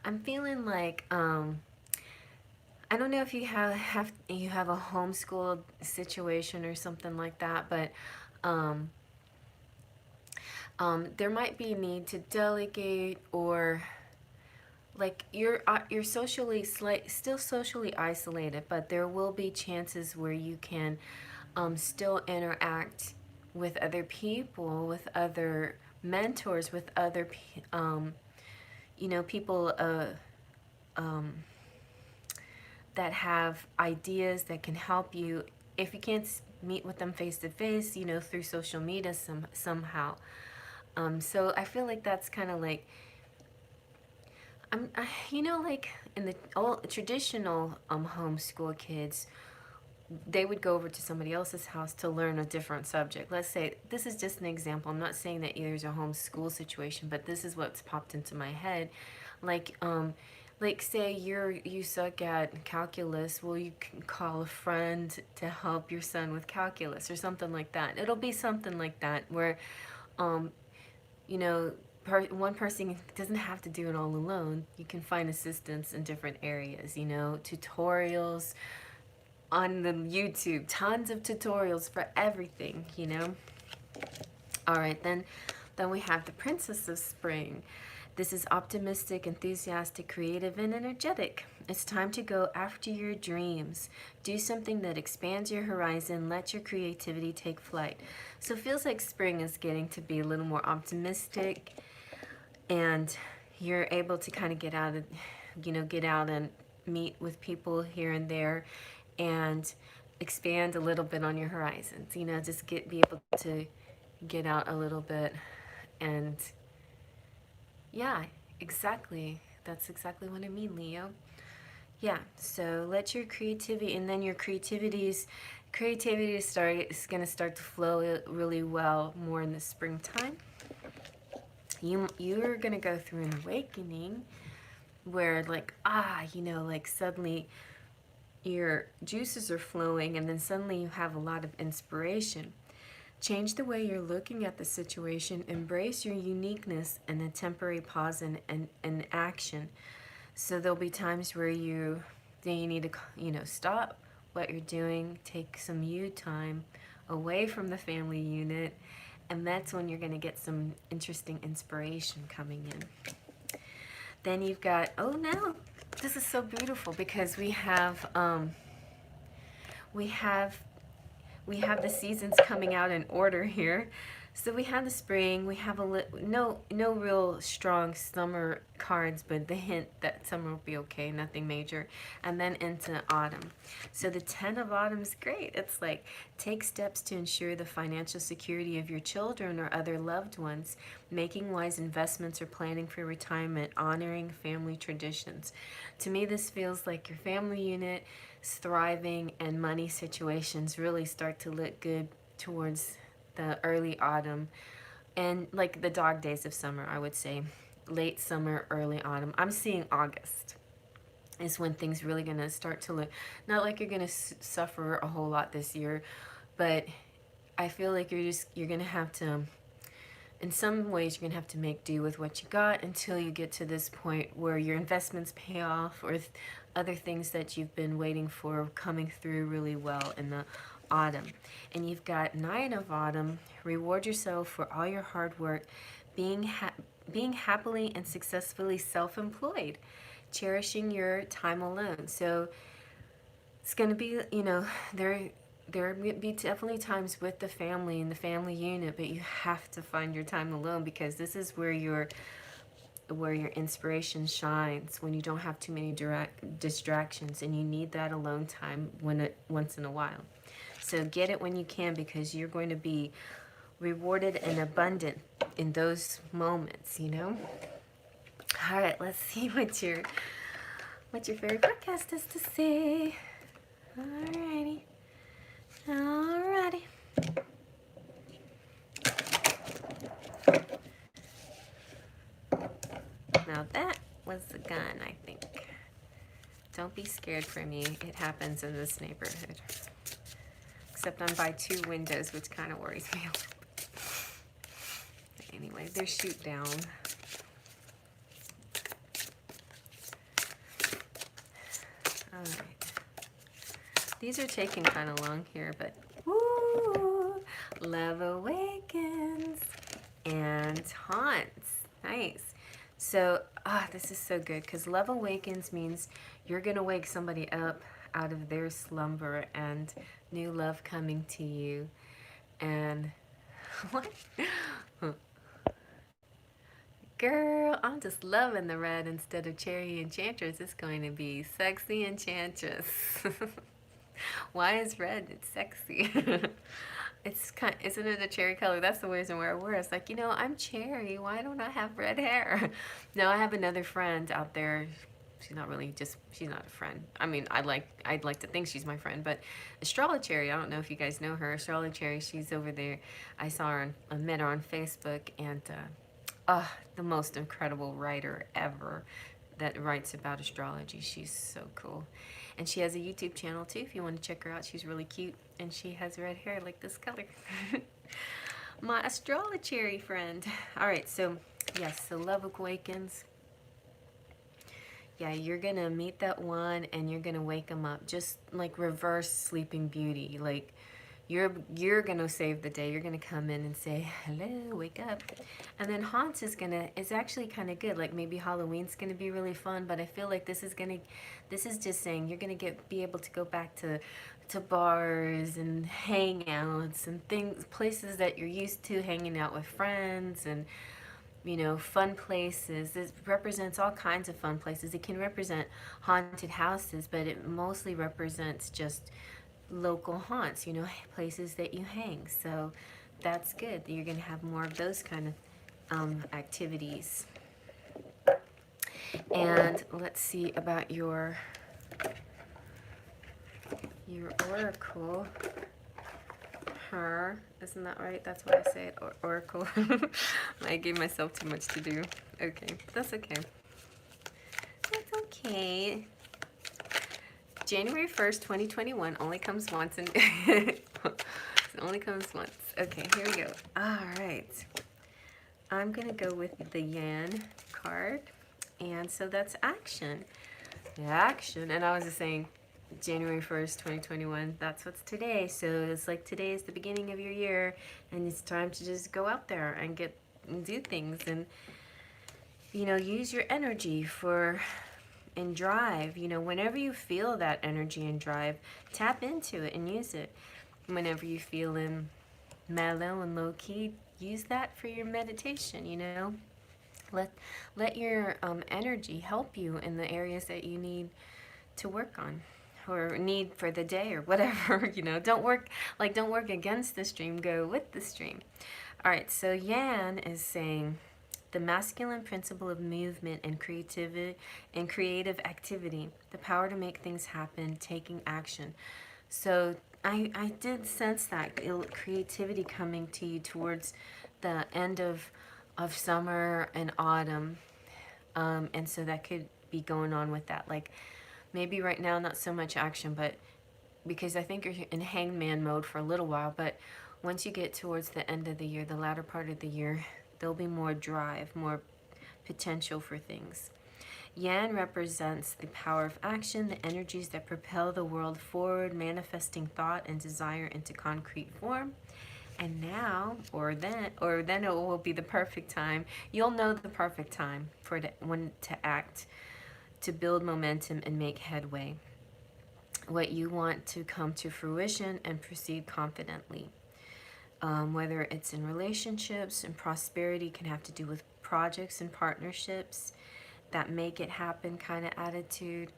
I'm feeling like, I don't know if you have a homeschool situation or something like that, but there might be a need to delegate, or like you're socially still socially isolated, but there will be chances where you can still interact with other people, with other mentors, with other you know, people that have ideas that can help you. If you can't meet with them face to face, you know, through social media somehow. So I feel like that's kind of like, you know, like in the old traditional homeschool kids, they would go over to somebody else's house to learn a different subject. Let's say, this is just an example. I'm not saying that there's a homeschool situation, but this is what's popped into my head. Like say you suck at calculus, well, you can call a friend to help your son with calculus or something like that. It'll be something like that where, you know, one person doesn't have to do it all alone. You can find assistance in different areas, you know, tutorials on the YouTube, tons of tutorials for everything, you know. All right, then we have the Princess of Spring. This is optimistic, enthusiastic, creative, and energetic. It's time to go after your dreams. Do something that expands your horizon. Let your creativity take flight. So it feels like spring is getting to be a little more optimistic, and you're able to kind of get out and meet with people here and there and expand a little bit on your horizons. You know, just be able to get out a little bit. And yeah, exactly. That's exactly what I mean, Leo. Yeah, so let your creativity, and then your creativity is going to start to flow really well more in the springtime. You're going to go through an awakening where like, you know, like suddenly your juices are flowing, and then suddenly you have a lot of inspiration. Change the way you're looking at the situation. Embrace your uniqueness and a temporary pause in action. So there'll be times where you need to, you know, stop what you're doing, take some you time away from the family unit, and that's when you're going to get some interesting inspiration coming in. Then you've got, oh, now this is so beautiful because we have we have the seasons coming out in order here. So we have the spring, we have no real strong summer cards, but the hint that summer will be okay, nothing major. And then into autumn. So the 10 of autumn is great. It's like, take steps to ensure the financial security of your children or other loved ones, making wise investments or planning for retirement, honoring family traditions. To me, this feels like your family unit is thriving and money situations really start to look good towards the early autumn and like the dog days of summer, I would say. Late summer, early autumn. I'm seeing August is when things really going to start to look, not like you're going to suffer a whole lot this year, but I feel like you're going to have to, in some ways, you're going to have to make do with what you got until you get to this point where your investments pay off or other things that you've been waiting for coming through really well in the autumn. And you've got Knight of Autumn. Reward yourself for all your hard work, being happily and successfully self-employed, cherishing your time alone. So it's going to be, you know, there will be definitely times with the family and the family unit, but you have to find your time alone, because this is where your inspiration shines, when you don't have too many distractions, and you need that alone time once in a while. So get it when you can, because you're going to be rewarded and abundant in those moments, you know? All right, let's see what your fairy forecast has to say. Alrighty. Alrighty. Now that was the gun, I think. Don't be scared for me. It happens in this neighborhood. Except I'm by 2 windows, which kind of worries me a little bit. Anyway, they're shoot down. Alright. These are taking kind of long here, but woo! Love awakens and haunts. Nice. So, this is so good, because love awakens means you're going to wake somebody up out of their slumber and new love coming to you. And what? Girl, I'm just loving the red instead of cherry enchantress. It's going to be sexy enchantress. Why is red? It's sexy. It's kind of, isn't it a cherry color? That's the reason why I wear it. It's like, you know, I'm cherry. Why don't I have red hair? No, I have another friend out there. She's not really she's not a friend. I mean, I'd like to think she's my friend, but Astrology, I don't know if you guys know her. Astrology, she's over there. I saw her, I met her on Facebook, and the most incredible writer ever that writes about astrology. She's so cool. And she has a YouTube channel too, if you want to check her out. She's really cute, and she has red hair like this color. My Astrology friend. All right, so yes, so love awakens. Yeah, you're going to meet that one, and you're going to wake them up. Just like reverse Sleeping Beauty. Like, you're going to save the day. You're going to come in and say, hello, wake up. And then haunts is actually kind of good. Like, maybe Halloween's going to be really fun, but I feel like this is just saying you're going to be able to go back to bars and hangouts and places that you're used to hanging out with friends, and you know, fun places. This represents all kinds of fun places. It can represent haunted houses, but it mostly represents just local haunts, you know, places that you hang. So that's good. You're going to have more of those kind of activities. And let's see about your oracle. Her, isn't that right? That's why I say it, oracle. I gave myself too much to do. Okay, that's okay. That's okay. January 1st, 2021 only comes once, and it only comes once. Okay, here we go. All right. I'm going to go with the Yan card, and so that's action. Action, and I was just saying, January 1st, 2021, that's what's today. So it's like today is the beginning of your year, and it's time to just go out there and do things, and, you know, use your energy and drive. You know, whenever you feel that energy and drive, tap into it and use it. whenever you feeling mellow and low-key, use that for your meditation, you know? Let your energy help you in the areas that you need to work on or need for the day or whatever. You know, don't work against the stream, go with the stream. All right, so Yan is saying the masculine principle of movement and creativity and creative activity, the power to make things happen, taking action. So I did sense that creativity coming to you towards the end of summer and autumn. And so that could be going on with that. Like maybe right now, not so much action, but because I think you're in hangman mode for a little while, but once you get towards the end of the year, the latter part of the year, there'll be more drive, more potential for things. Yan represents the power of action, the energies that propel the world forward, manifesting thought and desire into concrete form. And now, or then it will be the perfect time. You'll know the perfect time for when to act, to build momentum and make headway. What you want to come to fruition and proceed confidently. Whether it's in relationships and prosperity, can have to do with projects and partnerships, that make it happen kind of attitude.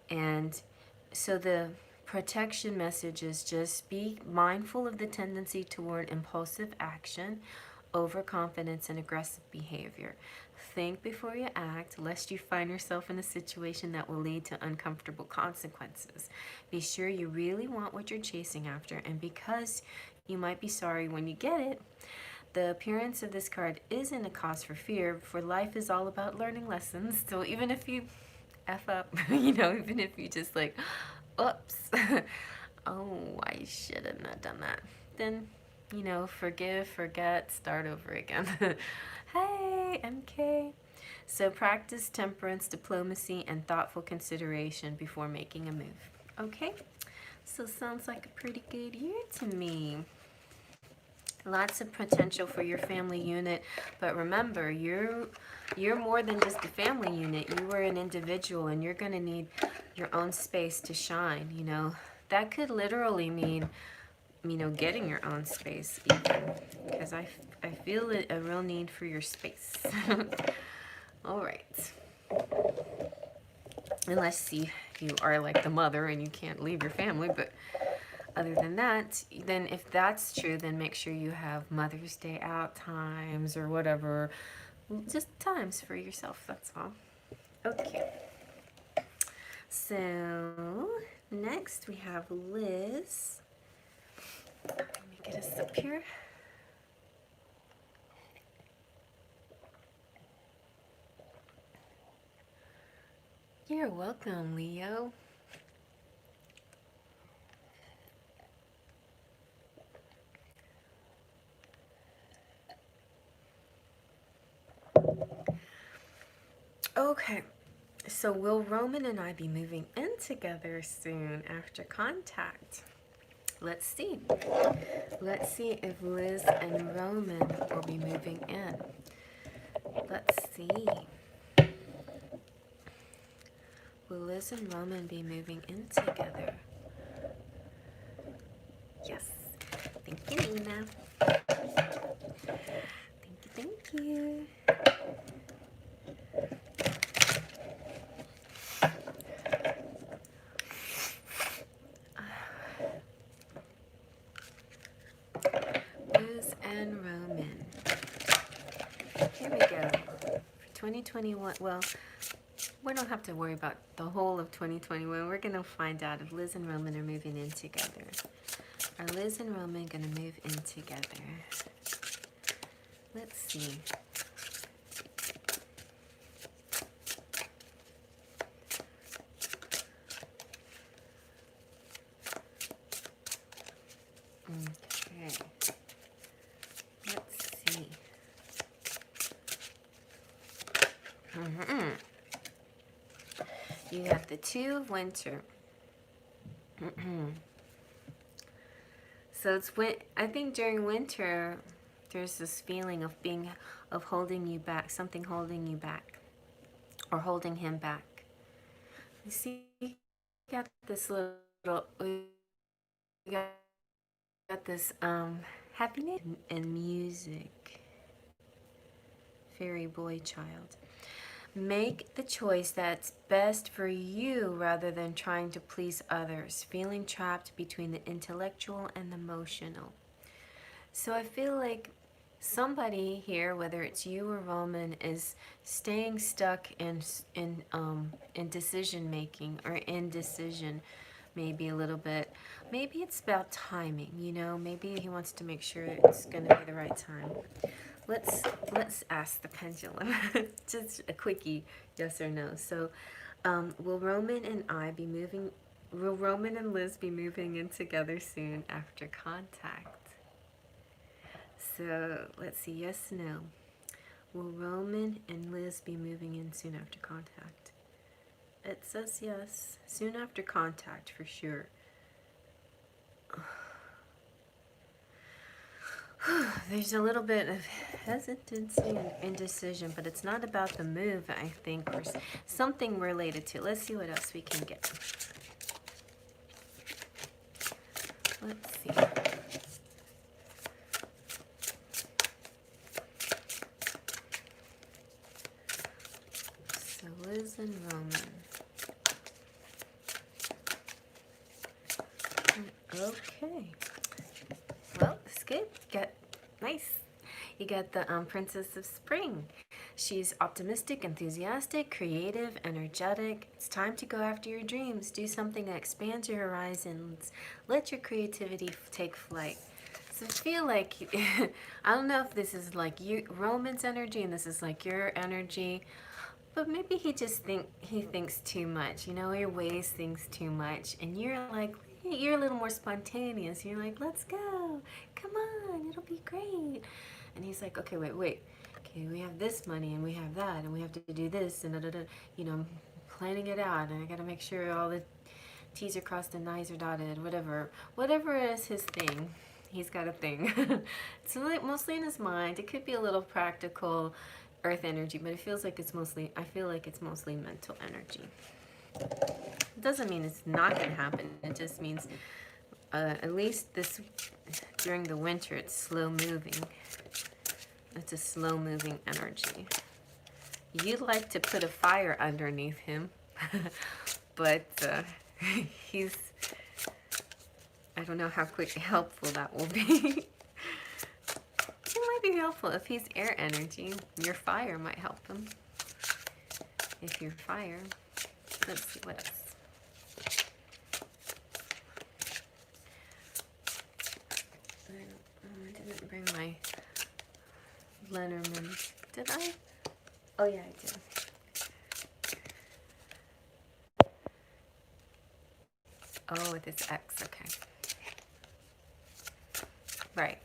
And so the protection message is just be mindful of the tendency toward impulsive action, overconfidence, and aggressive behavior. Think before you act, lest you find yourself in a situation that will lead to uncomfortable consequences. Be sure you really want what you're chasing after, and because you might be sorry when you get it, the appearance of this card isn't a cause for fear, for life is all about learning lessons. So even if you F up, you know, even if you just like, oops, oh, I shouldn't have done that, then, you know, forgive, forget, start over again. Hey, MK. So practice temperance, diplomacy, and thoughtful consideration before making a move. Okay? So sounds like a pretty good year to me. Lots of potential for your family unit, but remember, you're more than just a family unit. You are an individual, and you're going to need your own space to shine. You know, that could literally mean, you know, getting your own space, even, because I feel a real need for your space. All right. Unless you are like the mother and you can't leave your family, but other than that, then if that's true, then make sure you have Mother's Day out times or whatever. Just times for yourself, that's all. Okay. So, next we have Liz. Let me get us up here. You're welcome, Leo. Okay, so will Roman and I be moving in together soon after contact? Let's see. Let's see if Liz and Roman will be moving in. Let's see. Will Liz and Roman be moving in together? Yes. Thank you, Nina. Thank you. Liz and Roman. Here we go. For 2021, well, we don't have to worry about the whole of 2021. We're going to find out if Liz and Roman are moving in together. Are Liz and Roman going to move in together? Let's see. Okay. Let's see. You got the Two of Winter. So it's when I think during winter there's this feeling of holding you back, something holding you back or holding him back. You see, you got this little, you got got this happiness and music. Fairy boy child. Make the choice that's best for you rather than trying to please others, feeling trapped between the intellectual and the emotional. So I feel like somebody here, whether it's you or Roman, is staying stuck in decision making or indecision, maybe a little bit. Maybe it's about timing, you know. Maybe he wants to make sure it's going to be the right time. Let's ask the pendulum. Just a quickie, yes or no. So, will Roman and I be moving? Will Roman and Liz be moving in together soon after contact? So let's see, yes, no. Will Roman and Liz be moving in soon after contact? It says yes, soon after contact for sure. There's a little bit of hesitancy and indecision, but it's not about the move, I think, or something related to. Let's see what else we can get. Let's see. So Liz and Roman. Okay. Well, it's good. Nice. You got the Princess of Spring. She's optimistic, enthusiastic, creative, energetic. It's time to go after your dreams. Do something that expands your horizons. Let your creativity take flight. So I feel like, I don't know if this is like Roman's energy and this is like your energy, but maybe he just thinks too much. You know, he weighs things too much, and you're a little more spontaneous. You're like, let's go, come on, it'll be great. And he's like, okay, wait. Okay, we have this money and we have that and we have to do this and you know, planning it out, and I gotta make sure all the T's are crossed and I's are dotted, whatever is his thing. He's got a thing. It's like mostly in his mind. It could be a little practical earth energy, but I feel like it's mostly mental energy. It doesn't mean it's not going to happen. It just means at least during the winter, it's slow moving. It's a slow moving energy. You'd like to put a fire underneath him, but I don't know how helpful that will be. It might be helpful if he's air energy. Your fire might help him. If you're fire. Let's see what else. I didn't bring my Lenormand. Did I? Oh yeah, I did. Oh, with this X, okay. Right.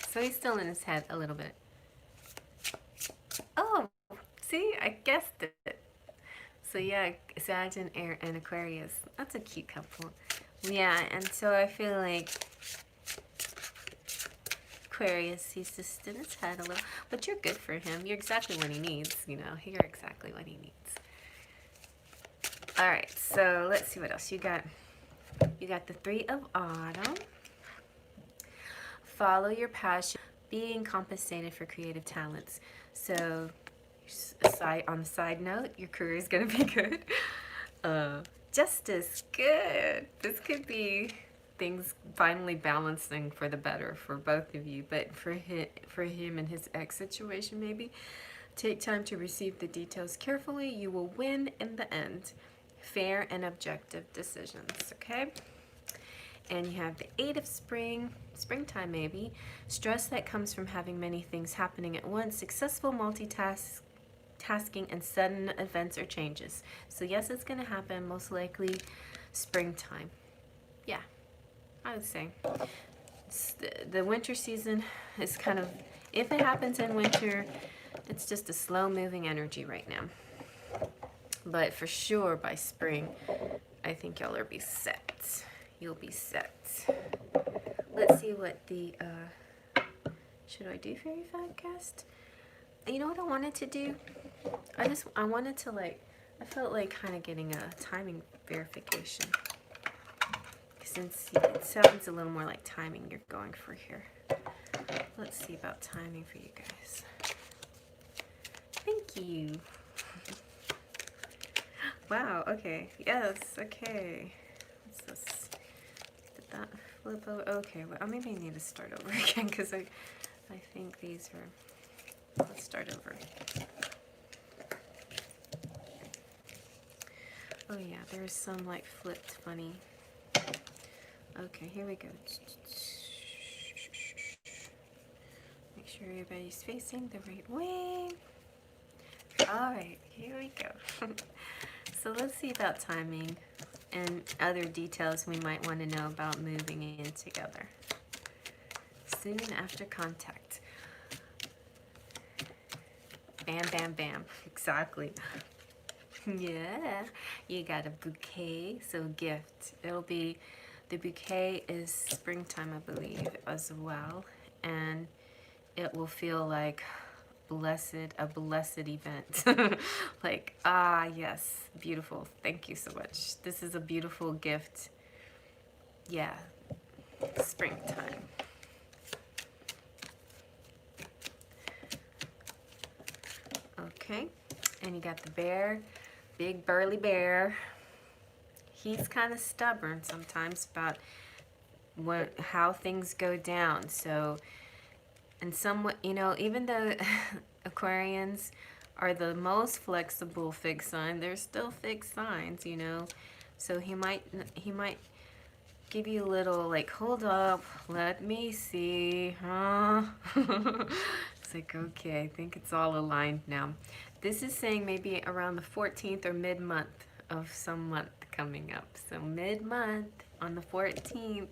So he's still in his head a little bit. Oh, see, I guessed it. So yeah, Sag and Air and Aquarius. That's a cute couple. Yeah, and so I feel like Aquarius, he's just in his head a little. But you're good for him. You're exactly what he needs, you know. You're exactly what he needs. All right, so let's see what else you got. You got the Three of Autumn. Follow your passion. Being compensated for creative talents. So, on the side note, your career is going to be good. Justice, good. This could be things finally balancing for the better for both of you. But for him and his ex situation, maybe take time to receive the details carefully. You will win in the end. Fair and objective decisions, okay? And you have the Eight of springtime maybe. Stress that comes from having many things happening at once. Successful multitasking and sudden events or changes. So yes, it's going to happen, most likely springtime. Yeah, I would say. The winter season is kind of, if it happens in winter, it's just a slow moving energy right now. But for sure by spring, I think y'all will be set. You'll be set. Let's see what the, should I do Fairy Forecast? You know what I wanted to do? I wanted to I felt like kind of getting a timing verification. since it sounds a little more like timing you're going for here. Let's see about timing for you guys. Thank you. Wow, okay. Yes, okay. What's this? Did that flip over? Okay, well, maybe I need to start over again because I think these are... Let's start over. Oh yeah, there's some like flipped funny. Okay, here we go. Make sure everybody's facing the right way. Alright, here we go. So let's see about timing and other details we might want to know about moving in together. Soon after contact. Bam, bam, bam. Exactly. Yeah, you got a bouquet, so gift. It'll be, the bouquet is springtime, I believe, as well. And it will feel like a blessed event. Like, ah, yes, beautiful. Thank you so much. This is a beautiful gift. Yeah, springtime. Okay, and you got the bear, big burly bear. He's kind of stubborn sometimes about how things go down. So, and somewhat, you know, even though Aquarians are the most flexible fixed sign, they're still fixed signs, you know. So he might give you a little like, hold up, let me see, huh? It's like, okay, I think it's all aligned now. This is saying maybe around the 14th or mid-month of some month coming up. So mid-month on the 14th.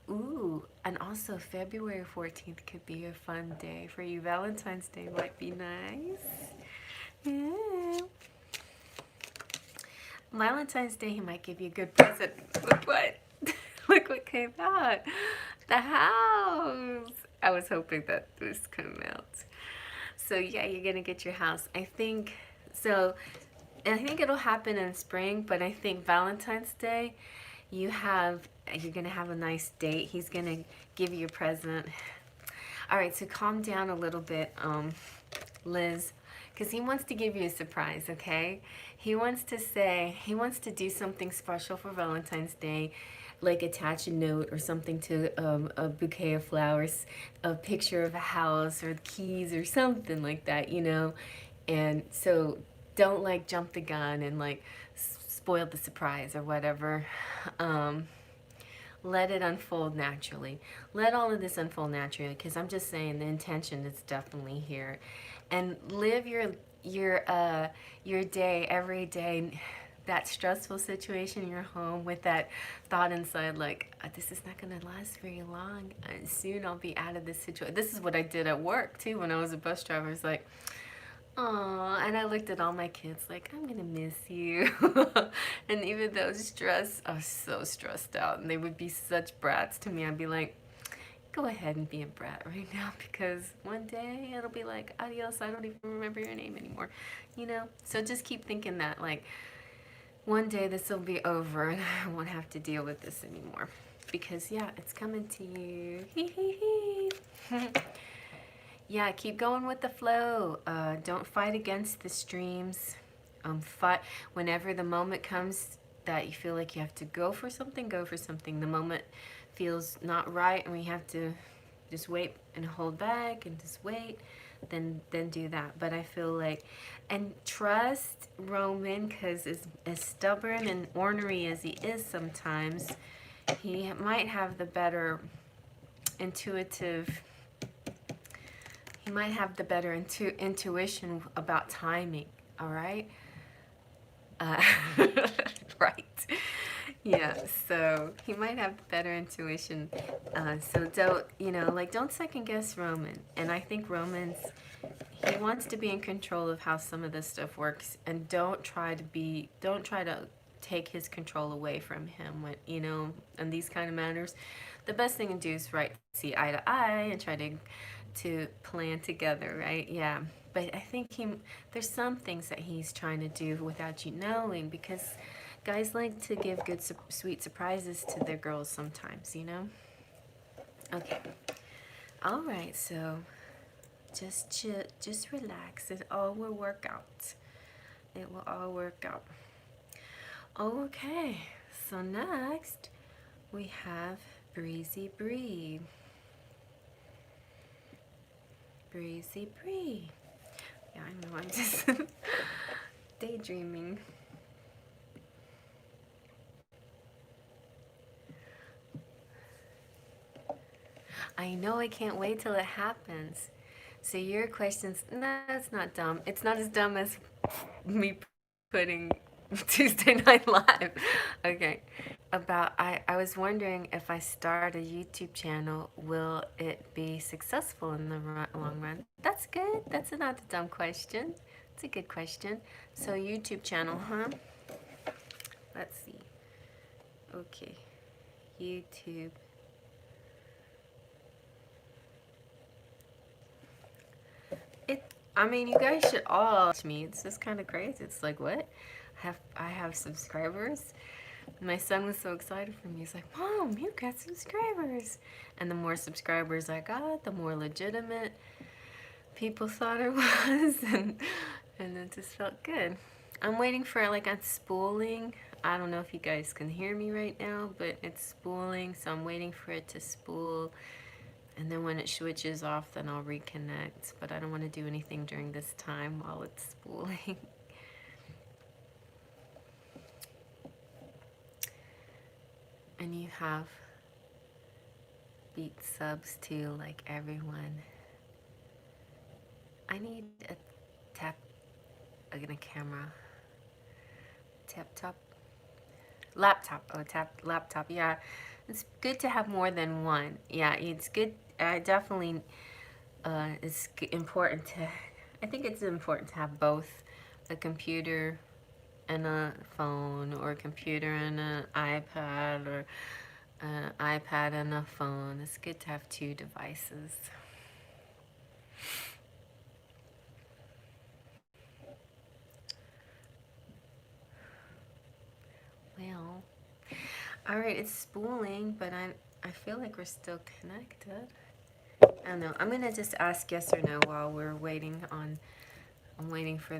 Ooh, and also February 14th could be a fun day for you. Valentine's Day might be nice. Yeah. Valentine's Day, he might give you a good present. Look what? Look what came out. The house. I was hoping that this would come out. So yeah, you're gonna get your house. I think so. I think it'll happen in spring, but I think Valentine's Day, you're gonna have a nice date. He's gonna give you a present. All right, so calm down a little bit, Liz, because he wants to give you a surprise. Okay, he wants to do something special for Valentine's Day, like attach a note or something to a bouquet of flowers, a picture of a house or keys or something like that, you know. And so don't like jump the gun and like spoil the surprise or whatever. Let it unfold naturally. Let all of this unfold naturally, because I'm just saying the intention is definitely here. And live your day every day, that stressful situation in your home with that thought inside like, this is not going to last very long. Soon I'll be out of this situation. This is what I did at work too when I was a bus driver. It's like, aw, and I looked at all my kids like, I'm gonna miss you. And even though stressed, I was so stressed out, and they would be such brats to me. I'd be like, go ahead and be a brat right now, because one day it'll be like, adios, I don't even remember your name anymore, you know? So just keep thinking that, like, one day this will be over, and I won't have to deal with this anymore. Because, yeah, it's coming to you. Hee hee hee. Yeah, keep going with the flow. Don't fight against the streams. Fight whenever the moment comes that you feel like you have to go for something, go for something. The moment feels not right and we have to just wait and hold back and just wait, then do that. But I feel like, and trust Roman, because as stubborn and ornery as he is sometimes, he might have the better intuitive... He might have the better intuition about timing, all right? Right. Yeah, so he might have better intuition. So don't, you know, like, don't second guess Roman. And I think he wants to be in control of how some of this stuff works. And don't try to take his control away from him, when, you know, in these kind of matters. The best thing to do is see eye to eye and try to plan together, right? Yeah. But I think there's some things that he's trying to do without you knowing, because Guys like to give good, sweet surprises to their girls sometimes, you know? Okay. All right, so just chill, just relax. It all will work out. It will all work out. Okay, so next we have Breezy Bree. Breezy Bree. Yeah, I know, I'm just daydreaming. I know, I can't wait till it happens. So your question's, no, it's not dumb. It's not as dumb as me putting Tuesday Night Live. Okay. I was wondering if I start a YouTube channel, will it be successful in the long run? That's good. That's not a dumb question. It's a good question. So YouTube channel, huh? Let's see. Okay. YouTube. I mean, you guys should all watch me. It's just kind of crazy. It's like, what? I have subscribers? My son was so excited for me. He's like, Mom, you got subscribers. And the more subscribers I got, the more legitimate people thought it was. And it just felt good. I'm waiting for, like, on spooling. I don't know if you guys can hear me right now, but it's spooling. So I'm waiting for it to spool. And then when it switches off, then I'll reconnect. But I don't want to do anything during this time while it's spooling. And you have beat subs too, like everyone. I need a tap, again, a camera. Laptop. Oh, laptop. Yeah, it's good to have more than one. Yeah, it's good. I definitely, it's important to, I think it's important to have both a computer and a phone, or a computer and an iPad, or an iPad and a phone. It's good to have two devices. Well, all right, it's spooling, but I feel like we're still connected. I don't know. I'm gonna just ask yes or no while we're waiting on. I'm waiting for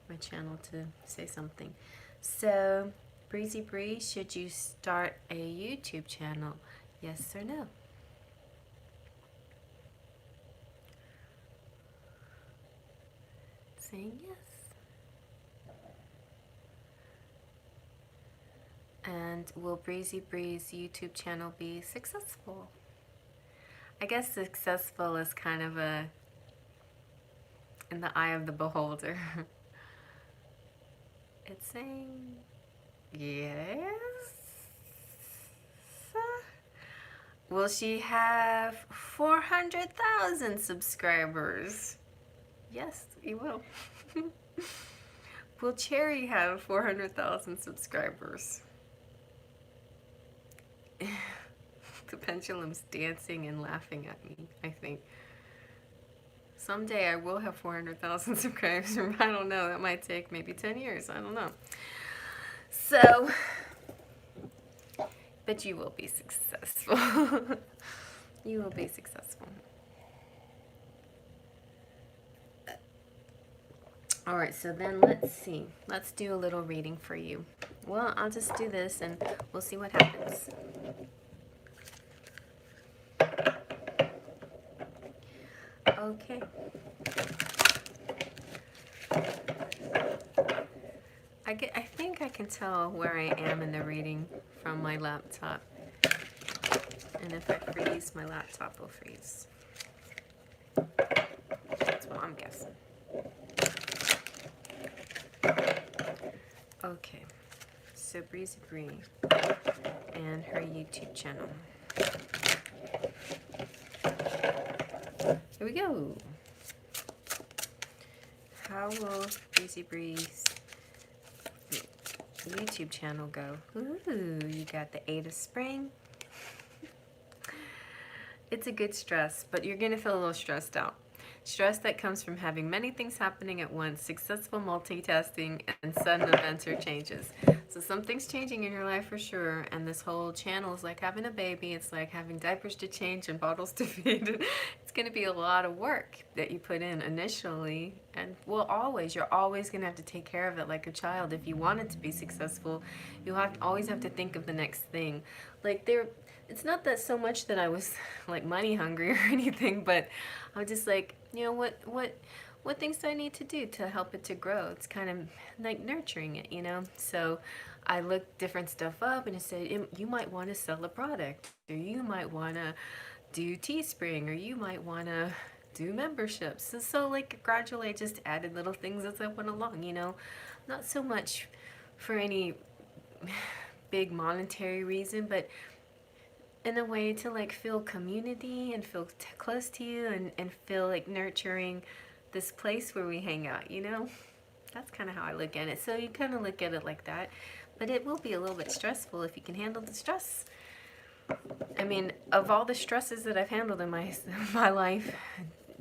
my channel to say something. So, Breezy Bree, should you start a YouTube channel? Yes or no? Saying yes. And will Breezy Bree's YouTube channel be successful? I guess successful is kind of in the eye of the beholder. It's saying yes. Will she have 400,000 subscribers? Yes, he will. Will Cherry have 400,000 subscribers? The pendulum's dancing and laughing at me, I think. Someday I will have 400,000 subscribers. I don't know. That might take maybe 10 years. I don't know. So, but you will be successful. You will be successful. All right, so then let's see. Let's do a little reading for you. Well, I'll just do this and we'll see what happens. Okay. I think I can tell where I am in the reading from my laptop. And if I freeze, my laptop will freeze. That's what I'm guessing. Okay. So Breezy Bree and her YouTube channel. Here we go. How will Breezy Bree's YouTube channel go? Ooh, you got the 8 of Spring. It's a good stress, but you're going to feel a little stressed out. Stress that comes from having many things happening at once, successful multitasking, and sudden events or changes. So something's changing in your life for sure, and this whole channel is like having a baby. It's like having diapers to change and bottles to feed. It's going to be a lot of work that you put in initially, and you're always going to have to take care of it like a child. If you want it to be successful, you always have to think of the next thing. Like it's not that so much that I was like money hungry or anything, but I was just like, what things do I need to do to help it to grow? It's kind of like nurturing it, So I looked different stuff up, and it said you might want to sell a product, or you might want to do Teespring, or you might want to do memberships. And so like gradually I just added little things as I went along, not so much for any big monetary reason, but in a way to like feel community and feel close to you, and feel like nurturing this place where we hang out, That's kind of how I look at it. So you kind of look at it like that, but it will be a little bit stressful if you can handle the stress. I mean, of all the stresses that I've handled in my life,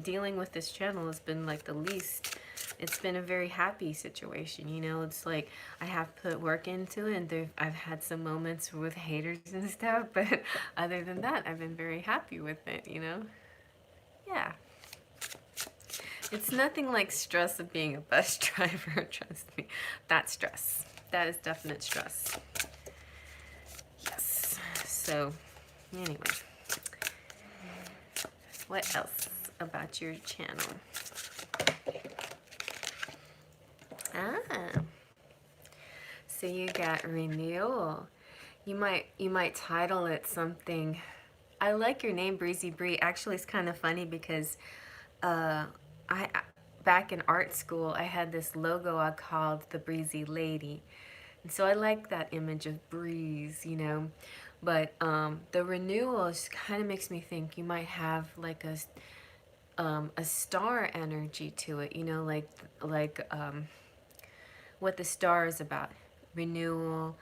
dealing with this channel has been like the least. It's been a very happy situation, It's like I have put work into it, and I've had some moments with haters and stuff, but other than that, I've been very happy with it, Yeah. It's nothing like stress of being a bus driver, trust me. That's stress. That is definite stress. Yes. So, anyway. What else about your channel? So you got renewal. You might title it something. I like your name, Breezy Bree. Actually, it's kind of funny because I back in art school, I had this logo I called the Breezy Lady. And so I like that image of breeze, But the renewal kind of makes me think you might have like a star energy to it, like what the star is about. Renewal,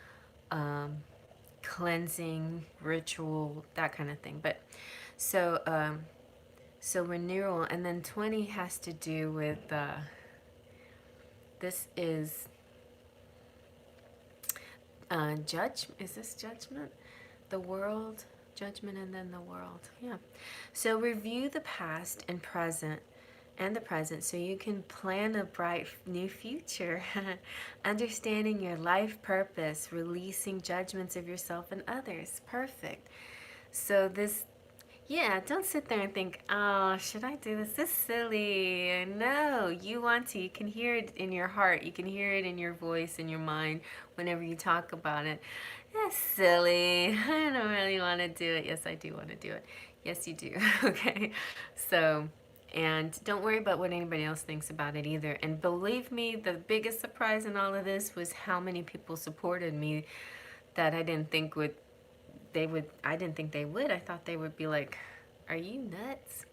cleansing, ritual, that kind of thing. But so renewal, and then 20 has to do with this is is this judgment? The world, judgment, and then the world. Yeah. So review the past and the present so you can plan a bright new future. Understanding your life purpose, releasing judgments of yourself and others. Perfect. So don't sit there and think, oh, should I do this? This is silly. No, you want to. You can hear it in your heart. You can hear it in your voice, in your mind, whenever you talk about it. That's silly. I don't really want to do it. Yes, I do want to do it. Yes, you do. Okay. So, and don't worry about what anybody else thinks about it either. And believe me, the biggest surprise in all of this was how many people supported me that I didn't think I didn't think they would. I thought they would be like, are you nuts?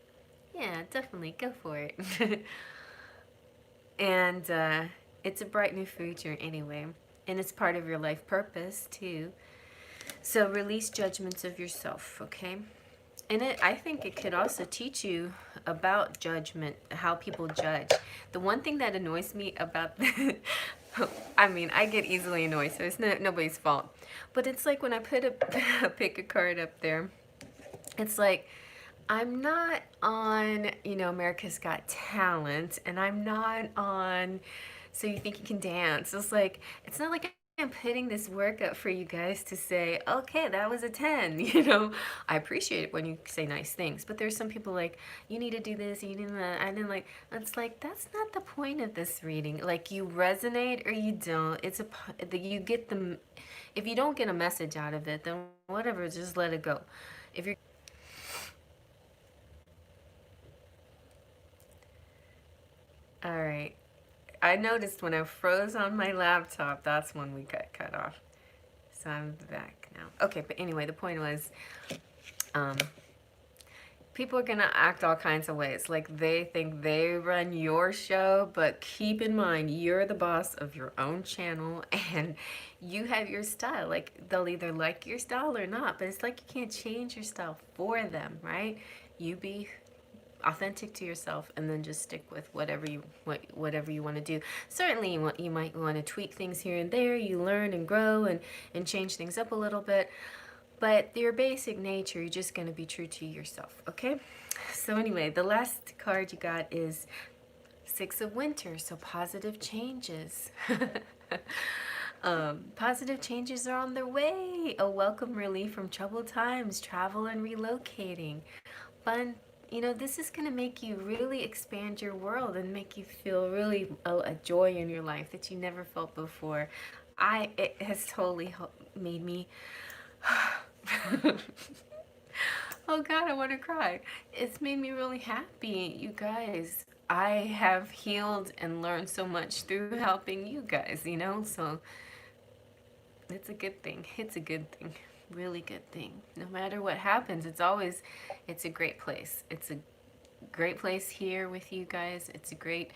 Yeah, definitely, go for it. And it's a bright new future anyway. And it's part of your life purpose too. So release judgments of yourself, okay? And I think it could also teach you about judgment, how people judge. The one thing that annoys me about I mean, I get easily annoyed, so it's nobody's fault. But it's like when I put pick a card up there, it's like, I'm not on, America's Got Talent, and I'm not on So You Think You Can Dance. It's not like I'm putting this work up for you guys to say, okay, that was a 10, I appreciate it when you say nice things, but there's some people like, you need to do this, you need that, and then it's like, that's not the point of this reading. Like, you resonate or you don't. You get the, if you don't get a message out of it, then whatever, just let it go. If you're all right. I noticed when I froze on my laptop, that's when we got cut off. So I'm back now. Okay, but anyway, the point was, people are gonna act all kinds of ways. Like, they think they run your show, but keep in mind, you're the boss of your own channel, and you have your style. Like, they'll either like your style or not, but it's like you can't change your style for them, right? You be authentic to yourself, and then just stick with whatever you want to do. Certainly you might want to tweak things here and there. You learn and grow and change things up a little bit, but your basic nature, you're just going to be true to yourself. Okay, so anyway, the last card you got is Six of Winter, so positive changes. Positive changes are on their way. A welcome relief from troubled times, travel and relocating. Fun, this is going to make you really expand your world and make you feel really a joy in your life that you never felt before. It has totally made me... Oh God, I want to cry. It's made me really happy, you guys. I have healed and learned so much through helping you guys, so it's a good thing. It's a good thing. Really good thing. No matter what happens, it's a great place. It's a great place here with you guys. It's a great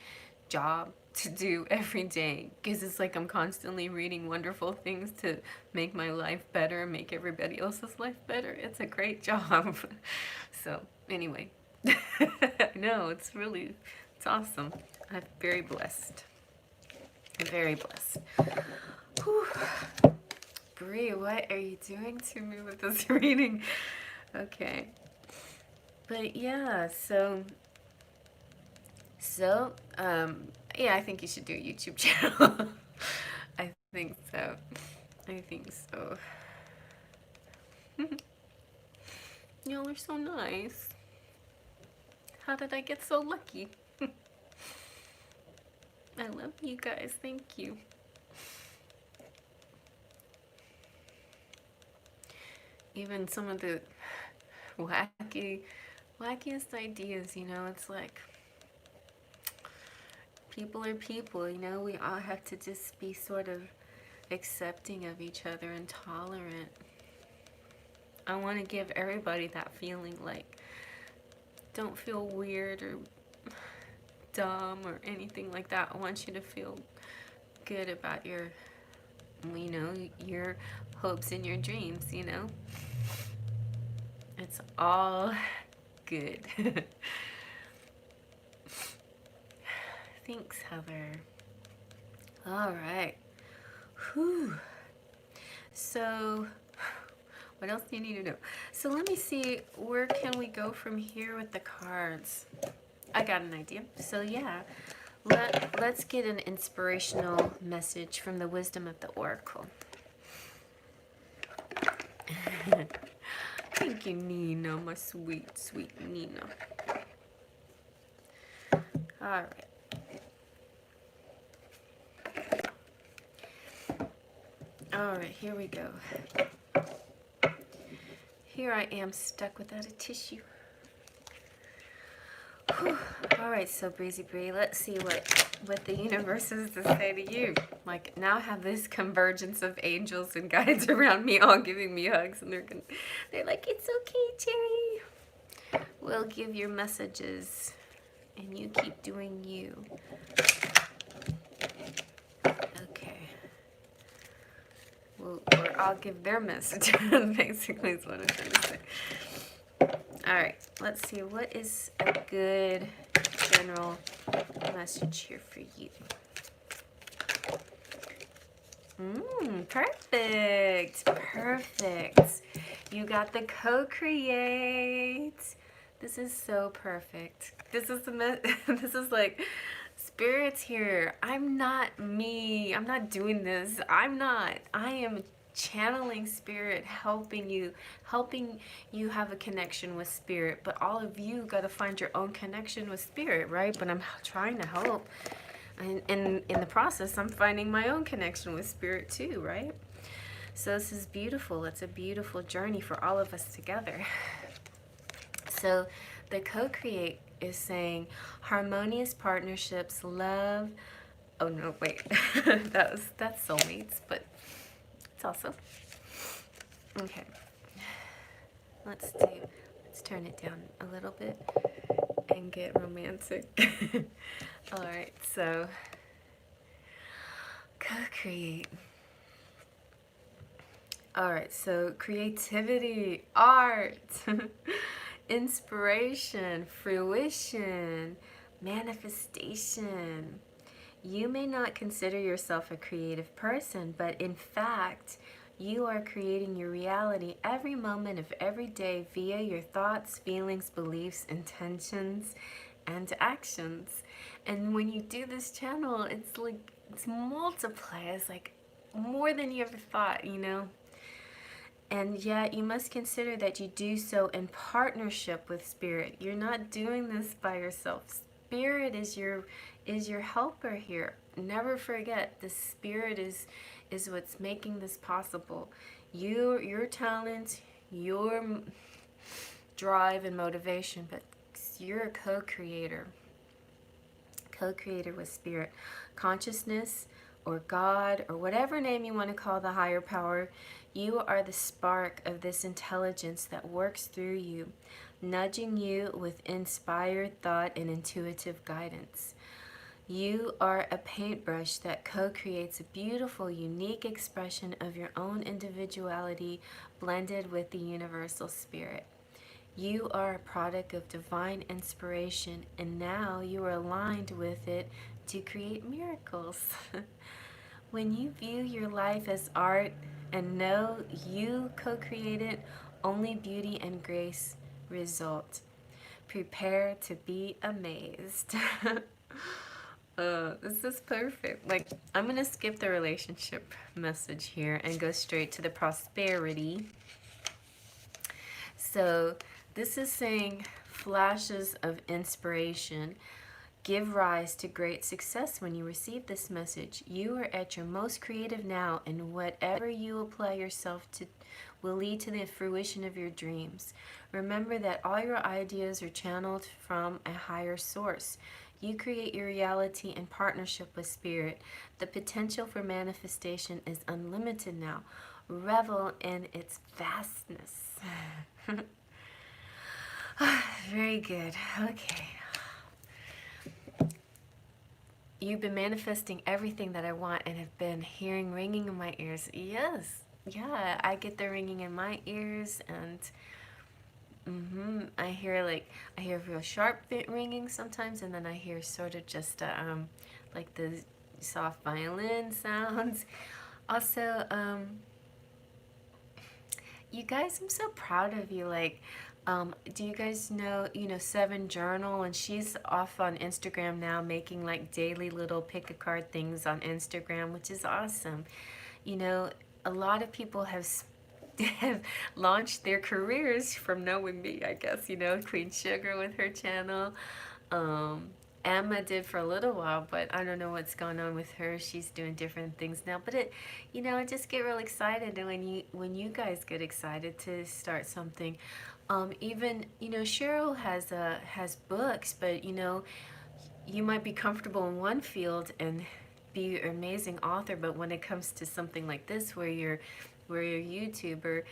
job to do every day, because it's like I'm constantly reading wonderful things to make my life better, make everybody else's life better. It's a great job. So anyway, no, it's awesome. I'm very blessed. I'm very blessed. Whew. Bree, what are you doing to me with this reading? Okay. But yeah, yeah, I think you should do a YouTube channel. I think so. Y'all are so nice. How did I get so lucky? I love you guys. Thank you. Even some of the wackiest ideas, it's like people are people, we all have to just be sort of accepting of each other and tolerant. I want to give everybody that feeling, like, don't feel weird or dumb or anything like that. I want you to feel good about your hopes and your dreams, It's all good. Thanks, Heather. All right. Whew. So, what else do you need to know? So let me see, where can we go from here with the cards? I got an idea. So yeah, let's get an inspirational message from the wisdom of the Oracle. Thank you, Nina, my sweet, sweet Nina. All right. All right, here we go. Here I am, stuck without a tissue. Whew. All right, so Breezy Bree, let's see what the universe has to say to you. Like, now I have this convergence of angels and guides around me, all giving me hugs, and they're like, it's okay, Terry. We'll give your messages, and you keep doing you. Okay. Well, or I'll give their messages, basically is what I'm trying to say. Alright, let's see, what is a good general message here for you? Perfect. Perfect. You got the co-create. This is so perfect. This is this is like spirits here. I'm not me. I'm not doing this. I am channeling spirit, helping you have a connection with spirit. But all of you got to find your own connection with spirit, right? But I'm trying to help. And in the process, I'm finding my own connection with spirit too, right? So this is beautiful. It's a beautiful journey for all of us together. So the co-create is saying harmonious partnerships, love. Oh no, wait. that's soulmates, but it's also. Okay. Let's turn it down a little bit and get romantic. All right, so co-create. All right, so creativity, art. inspiration, fruition, manifestation. You may not consider yourself a creative person, but in fact, you are creating your reality every moment of every day via your thoughts, feelings, beliefs, intentions, and actions. And when you do this channel, it's like, it's multiplies, like more than you ever thought, you know? And yet you must consider that you do so in partnership with Spirit. You're not doing this by yourself. Spirit is your helper here. Never forget, the Spirit is what's making this possible. Your talent, your drive and motivation, but you're a co-creator. Co-creator with Spirit. Consciousness or God or whatever name you want to call the higher power, you are the spark of this intelligence that works through you, nudging you with inspired thought and intuitive guidance. You are a paintbrush that co-creates a beautiful, unique expression of your own individuality blended with the universal spirit. You are a product of divine inspiration, and now you are aligned with it to create miracles. When you view your life as art and know you co-created, only beauty and grace result. Prepare to be amazed. This is perfect. Like, I'm going to skip the relationship message here and go straight to the prosperity. So, this is saying flashes of inspiration give rise to great success when you receive this message. You are at your most creative now, and whatever you apply yourself to will lead to the fruition of your dreams. Remember that all your ideas are channeled from a higher source. You create your reality in partnership with Spirit. The potential for manifestation is unlimited now. Revel in its vastness. Very good. Okay. You've been manifesting everything that I want and have been hearing ringing in my ears. Yes. Yeah, I get the ringing in my ears, and I hear real sharp ringing sometimes, and then I hear sort of just like the soft violin sounds. Also, you guys, I'm so proud of you. Like, do you guys know, Seven Journal? And she's off on Instagram now making like daily little pick a card things on Instagram, which is awesome. A lot of people have launched their careers from knowing me, I guess. Queen Sugar with her channel. Emma did for a little while, but I don't know what's going on with her. She's doing different things now. But I just get real excited, and when you guys get excited to start something. Even Cheryl has books, but you might be comfortable in one field and be an amazing author, but when it comes to something like this where you're a YouTuber,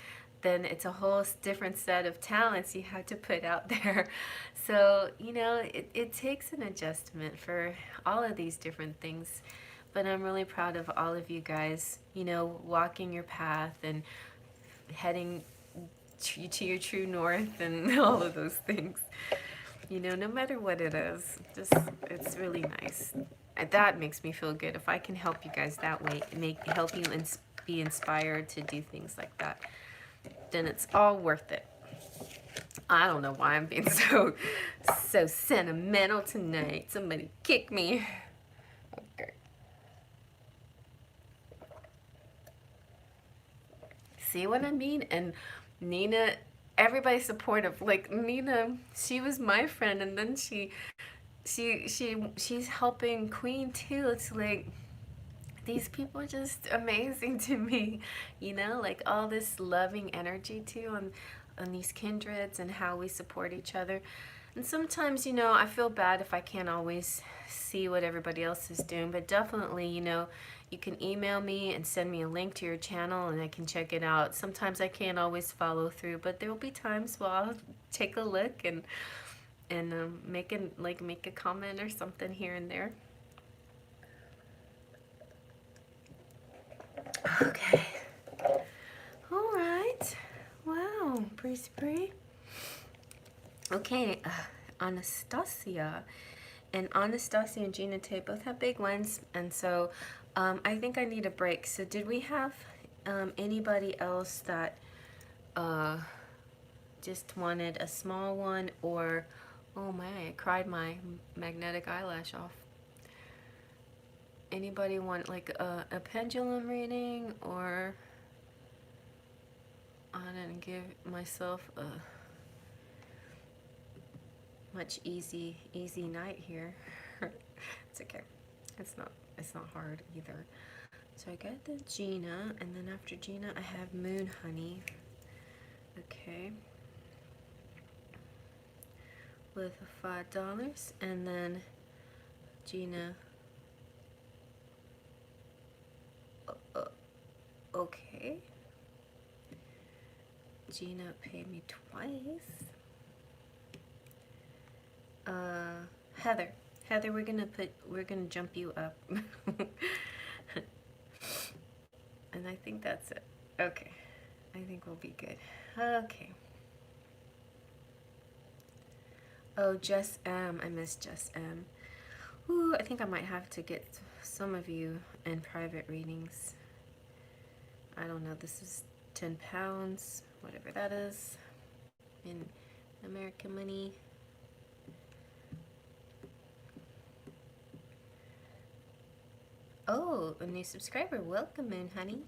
then it's a whole different set of talents you have to put out there. So it takes an adjustment for all of these different things, but I'm really proud of all of you guys, walking your path and heading to your true north and all of those things. No matter what it is, it's really nice. That makes me feel good. If I can help you guys that way, help you be inspired to do things like that, then it's all worth it. I don't know why I'm being so sentimental tonight. Somebody kick me. Okay. See what I mean? And Nina, everybody's supportive. Like Nina, she was my friend, and then she's helping Queen too. It's like these people are just amazing to me, like all this loving energy too on these kindreds and how we support each other. And sometimes, I feel bad if I can't always see what everybody else is doing, but definitely, you can email me and send me a link to your channel and I can check it out. Sometimes I can't always follow through, but there will be times where I'll take a look and make a comment or something here and there. Okay. All right. Wow, pretty spree. Okay, Anastasia. And Anastasia and Gina Tay both have big ones. And so I think I need a break. So did we have anybody else that just wanted a small one? Or, oh my, I cried my magnetic eyelash off. Anybody want like a pendulum reading? Or I didn't give myself a much easy night here. It's okay. It's not hard either. So I got the Gina, and then after Gina I have Moon Honey. Okay. With $5, and then Gina. Okay. Gina paid me twice. Heather, we're gonna jump you up. And I think that's it. Okay. I think we'll be good. Okay. Oh, Jess M. I miss Jess M. Ooh, I think I might have to get some of you in private readings. I don't know. This is £10, whatever that is, in American money. Oh, a new subscriber. Welcome, Moon Honey.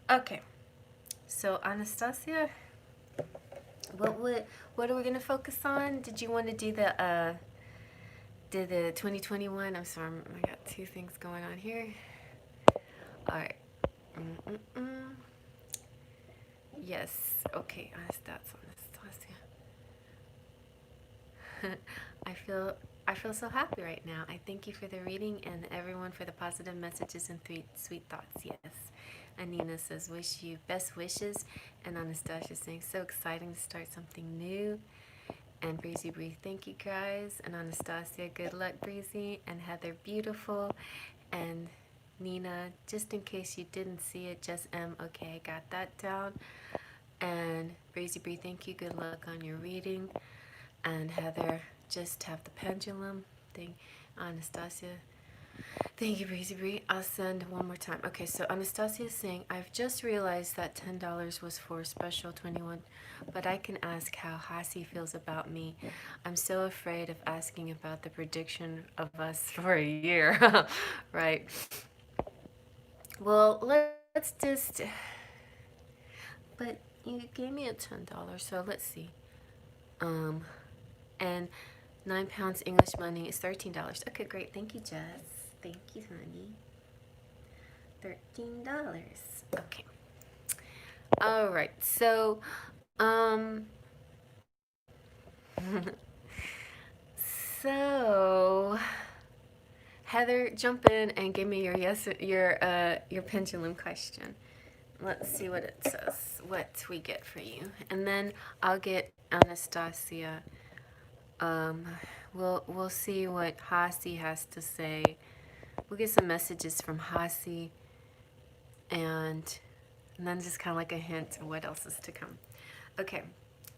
Okay. So, Anastasia, what are we gonna focus on? Did you want to do the 2021? I'm sorry, I got two things going on here. All right. Yes. Okay. That's Anastasia. I feel so happy right now. I thank you for the reading and everyone for the positive messages and sweet thoughts. Yes. Anina says, wish you best wishes. And Anastasia saying, so exciting to start something new. And Breezy Bree, thank you guys. And Anastasia, good luck, Breezy. And Heather, beautiful. And Nina, just in case you didn't see it, just okay, I got that down. And Breezy Bree, thank you, good luck on your reading. And Heather, just have the pendulum thing. Anastasia, thank you, Breezy Bree. I'll send one more time. Okay, so Anastasia is saying, I've just realized that $10 was for special 21, but I can ask how Hasi feels about me. I'm so afraid of asking about the prediction of us for a year. Right. Well, let's just, but you gave me a $10, so let's see. And £9 English money is $13. Okay, great. Thank you, Jess. Thank you, honey. $13. Okay. All right. So, so Heather, jump in and give me your pendulum question. Let's see what it says. What we get for you, and then I'll get Anastasia. We'll see what Hasi has to say. We'll get some messages from Hasi, and then just kind of like a hint of what else is to come. Okay.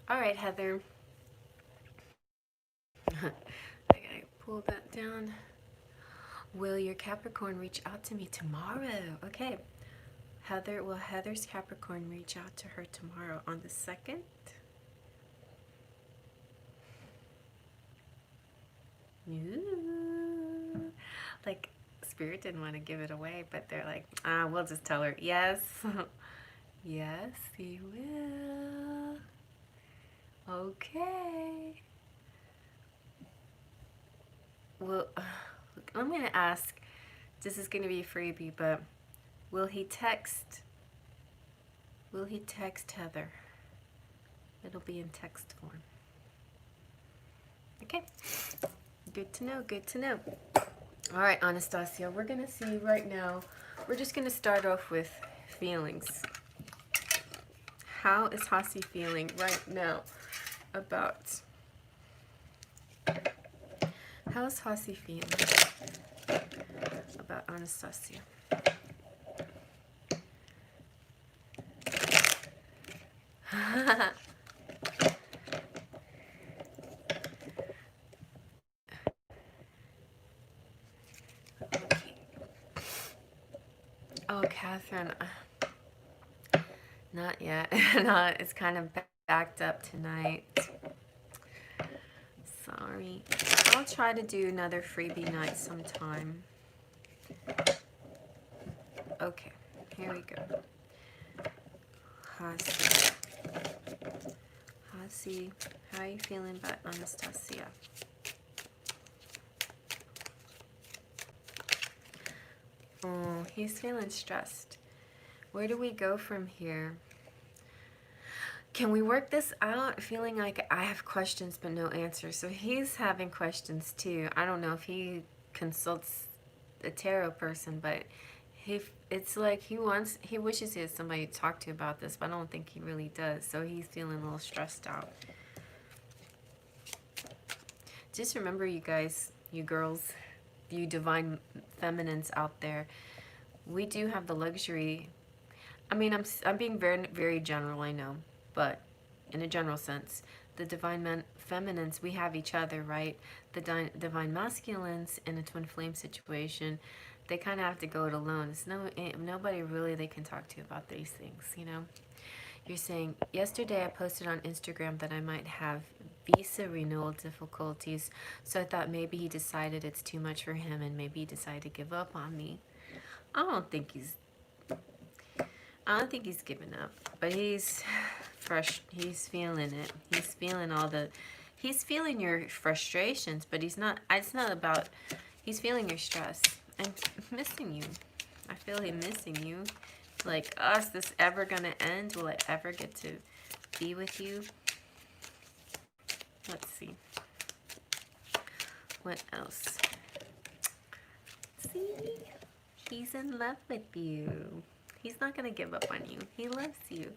All right, Heather. I gotta pull that down. Will your Capricorn reach out to me tomorrow? Okay. Heather, will Heather's Capricorn reach out to her tomorrow on the 2nd? Ooh. Like, Spirit didn't want to give it away, but they're like, we'll just tell her. Yes. Yes, he will. Okay. Well, I'm going to ask, this is going to be a freebie, but will he text Heather? It'll be in text form. Okay. Good to know, good to know. All right, Anastasia, we're going to see right now. We're just going to start off with feelings. How is Hasi feeling right now about... How is Hasi feeling about Anastasia? Oh, Catherine. Not yet. No, it's kind of backed up tonight. Sorry. I'll try to do another freebie night sometime. Okay, here we go. Hasi. Hasi, how are you feeling about Anastasia? Oh, he's feeling stressed. Where do we go from here? Can we work this out? Feeling like I have questions but no answers. So he's having questions too. I don't know if he consults a tarot person, but it's like he wishes he had somebody to talk to about this, but I don't think he really does. So he's feeling a little stressed out. Just remember, you guys, you girls, you divine feminines out there, we do have the luxury. I mean, I'm being very, very general, I know, but in a general sense, the divine feminines, we have each other, right? The divine masculines in a twin flame situation, they kind of have to go it alone. It's nobody really they can talk to about these things, you know? You're saying, yesterday I posted on Instagram that I might have visa renewal difficulties, so I thought maybe he decided it's too much for him and maybe he decided to give up on me. I don't think he's giving up, but he's fresh. He's feeling it. He's feeling your frustrations, but it's not about, he's feeling your stress and missing you. I feel him missing you. Like, is this ever gonna end? Will I ever get to be with you? Let's see. What else? See? He's in love with you. He's not going to give up on you. He loves you.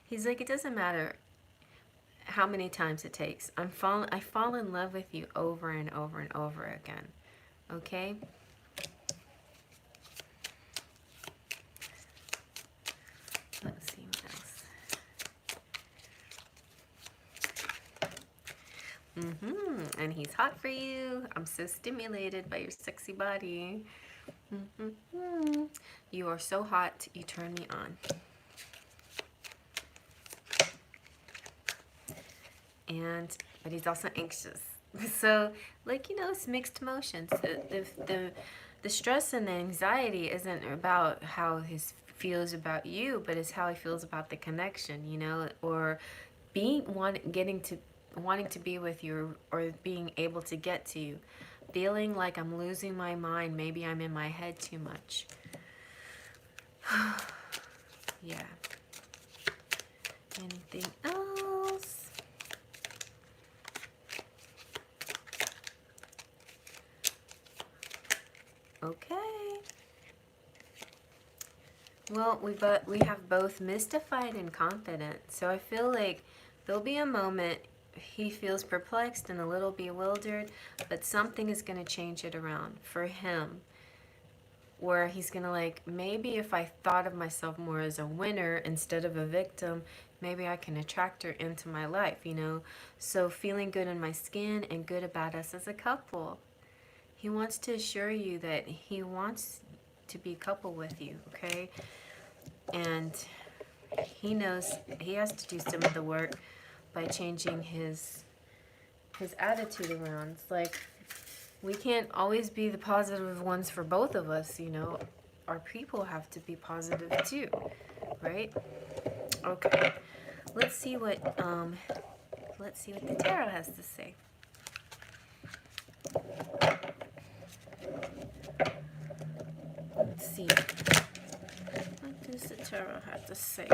He's like, it doesn't matter how many times it takes. I fall in love with you over and over and over again. Okay? Let's see what else. And he's hot for you. I'm so stimulated by your sexy body. You are so hot, you turn me on. But he's also anxious. So, like, you know, it's mixed emotions. The stress and the anxiety isn't about how he feels about you, but it's how he feels about the connection, you know, or wanting to be with you, or being able to get to you. Feeling like I'm losing my mind. Maybe I'm in my head too much. Yeah. Anything else? Okay. Well, we have both mystified and confident. So I feel like there'll be a moment he feels perplexed and a little bewildered, but something is going to change it around for him, where he's going to, like, maybe if I thought of myself more as a winner instead of a victim, maybe I can attract her into my life, you know? So feeling good in my skin and good about us as a couple. He wants to assure you that he wants to be a couple with you, okay? And he knows he has to do some of the work by changing his attitude around. It's like, we can't always be the positive ones for both of us, you know. Our people have to be positive too, right? Okay. Let's see what the tarot has to say. Let's see. What does the tarot have to say?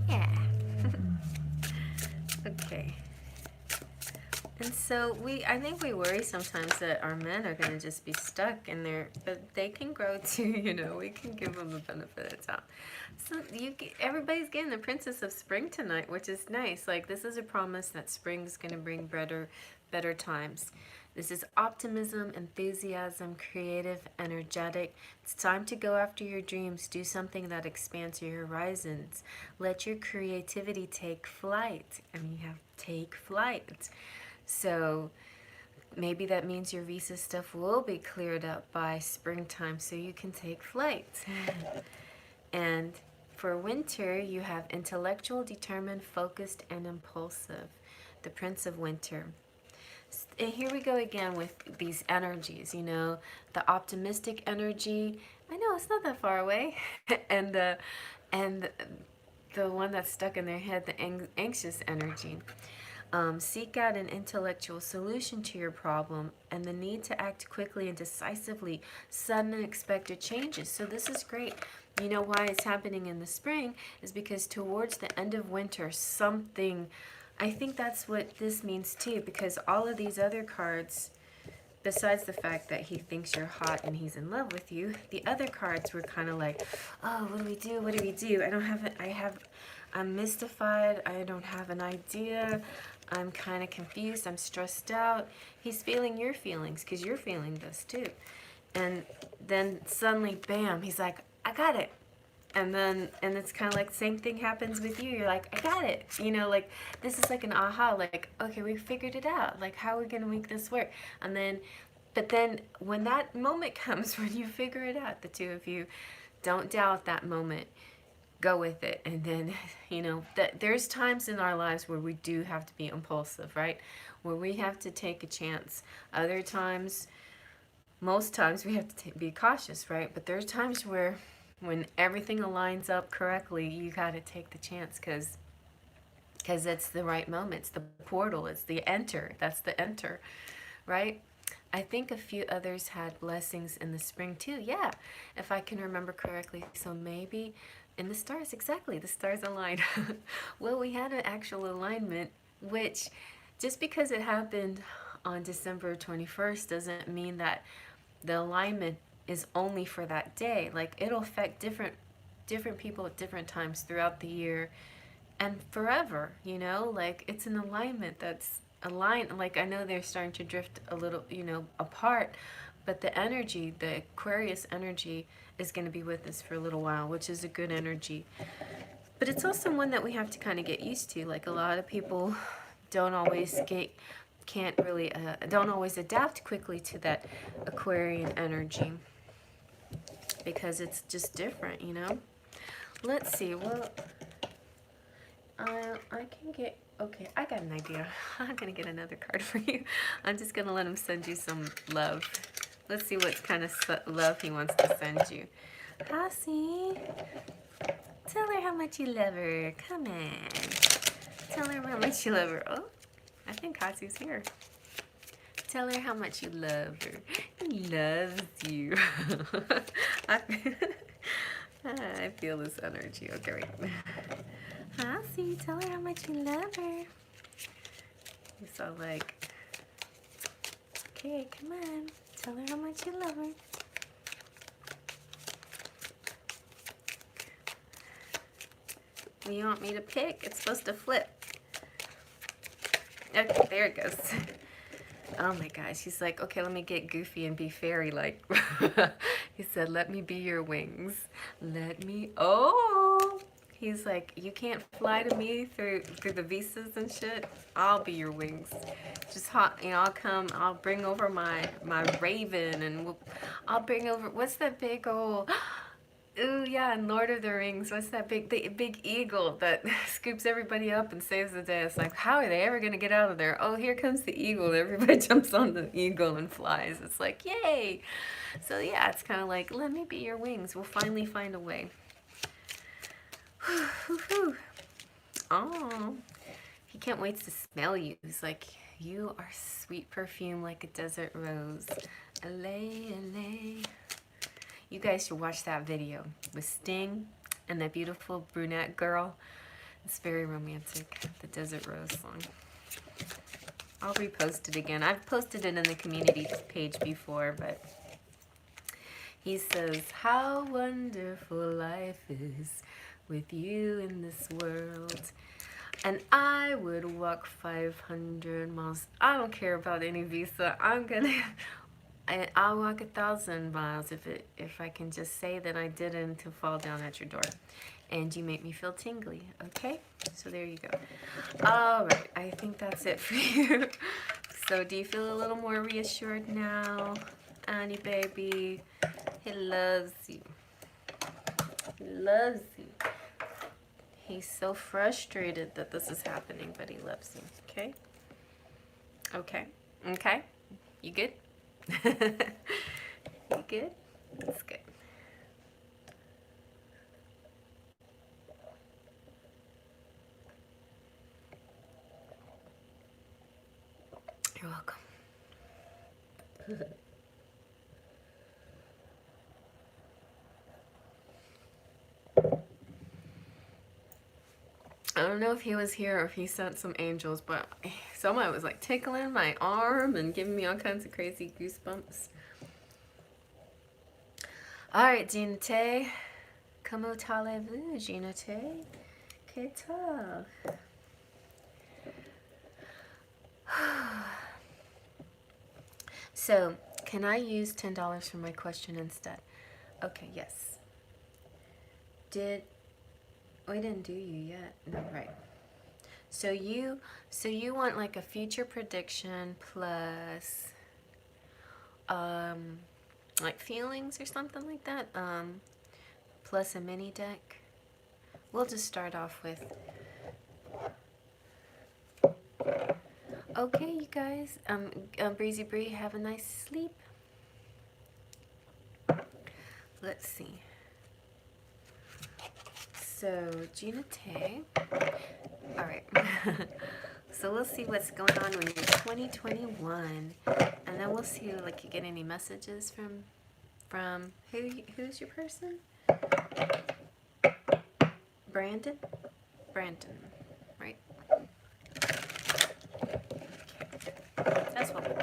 Yeah. Okay. And so I think we worry sometimes that our men are going to just be stuck in there, but they can grow too, you know. We can give them the benefit of the doubt. So everybody's getting the Princess of Spring tonight, which is nice. Like, this is a promise that spring's going to bring better times. This is optimism, enthusiasm, creative, energetic. It's time to go after your dreams. Do something that expands your horizons. Let your creativity take flight. I mean, you have take flight. So maybe that means your visa stuff will be cleared up by springtime so you can take flights. And for winter, you have intellectual, determined, focused, and impulsive. The Prince of Winter. And here we go again with these energies, you know, the optimistic energy. I know it's not that far away. and the one that's stuck in their head, the anxious energy. Seek out an intellectual solution to your problem and the need to act quickly and decisively, sudden and unexpected changes. So this is great. You know why it's happening in the spring is because towards the end of winter, something, I think that's what this means too, because all of these other cards, besides the fact that he thinks you're hot and he's in love with you, the other cards were kind of like, oh, what do we do? What do we do? I'm mystified. I don't have an idea. I'm kind of confused. I'm stressed out. He's feeling your feelings because you're feeling this too. And then suddenly, bam, he's like, I got it. And it's kind of like the same thing happens with you. You're like, I got it. You know, like, this is like an aha, like, okay, we figured it out. Like, how are we going to make this work? But then when that moment comes, when you figure it out, the two of you, don't doubt that moment. Go with it. And then, you know, there's times in our lives where we do have to be impulsive, right? Where we have to take a chance. Other times, most times we have to be cautious, right? But there's times where when everything aligns up correctly, you got to take the chance because it's the right moment. It's the portal. It's the enter. That's the enter, right? I think a few others had blessings in the spring too. Yeah, if I can remember correctly. So maybe in the stars, exactly, the stars aligned. Well, we had an actual alignment, which just because it happened on December 21st doesn't mean that the alignment is only for that day. Like, it'll affect different people at different times throughout the year and forever, you know? Like, it's an alignment that's aligned. Like, I know they're starting to drift a little, you know, apart, but the energy, the Aquarius energy, is going to be with us for a little while, which is a good energy. But it's also one that we have to kind of get used to. Like, a lot of people don't always don't always adapt quickly to that Aquarian energy because it's just different, you know? Let's see. Well, I can get... Okay, I got an idea. I'm going to get another card for you. I'm just going to let him send you some love. Let's see what kind of love he wants to send you. Cassie, tell her how much you love her. Come on. Tell her how much you love her. Oh, I think Cassie's here. Tell her how much you love her. He loves you. I feel this energy. Okay, wait. Cassie, tell her how much you love her. He's all like, okay, come on. Tell her how much you love her. You want me to pick? It's supposed to flip. Okay, there it goes. Oh my gosh, he's like, okay, let me get goofy and be fairy-like. He said, let me be your wings. Let me, oh! He's like, you can't fly to me through the visas and shit. I'll be your wings. Just hot, you know, I'll bring over my raven and I'll bring over, what's that big old, ooh, yeah, in Lord of the Rings, what's that big eagle that scoops everybody up and saves the day? It's like, how are they ever going to get out of there? Oh, here comes the eagle. Everybody jumps on the eagle and flies. It's like, yay. So yeah, it's kind of like, let me be your wings. We'll finally find a way. Oh, he can't wait to smell you. He's like, you are sweet perfume like a desert rose. Allay, allay. You guys should watch that video with Sting and that beautiful brunette girl. It's very romantic, the Desert Rose song. I'll repost it again. I've posted it in the community page before, but he says, how wonderful life is with you in this world. And I would walk 500 miles. I don't care about any visa. I'll walk 1,000 miles if I can just say that I didn't to fall down at your door. And you make me feel tingly, okay? So there you go. All right, I think that's it for you So do you feel a little more reassured now, Annie baby? He loves you. He loves you. He's so frustrated that this is happening, but he loves you. Okay? Okay. Okay? You good? You good? That's good. You're welcome. I don't know if he was here or if he sent some angels, but someone was like tickling my arm and giving me all kinds of crazy goosebumps. Alright, Gina Tay. Comment allez-vous, Gina Tay? Que tal? So, can I use $10 for my question instead? Okay, yes. We didn't do you yet. No, right. So you want like a future prediction plus like feelings or something like that, plus a mini deck. We'll just start off with, okay, you guys, Breezy Bree, have a nice sleep. Let's see. So Gina Tay, all right. So we'll see what's going on when you're 2021, and then we'll see like you get any messages from who's your person? Brandon, right? Okay, that's what we'll do.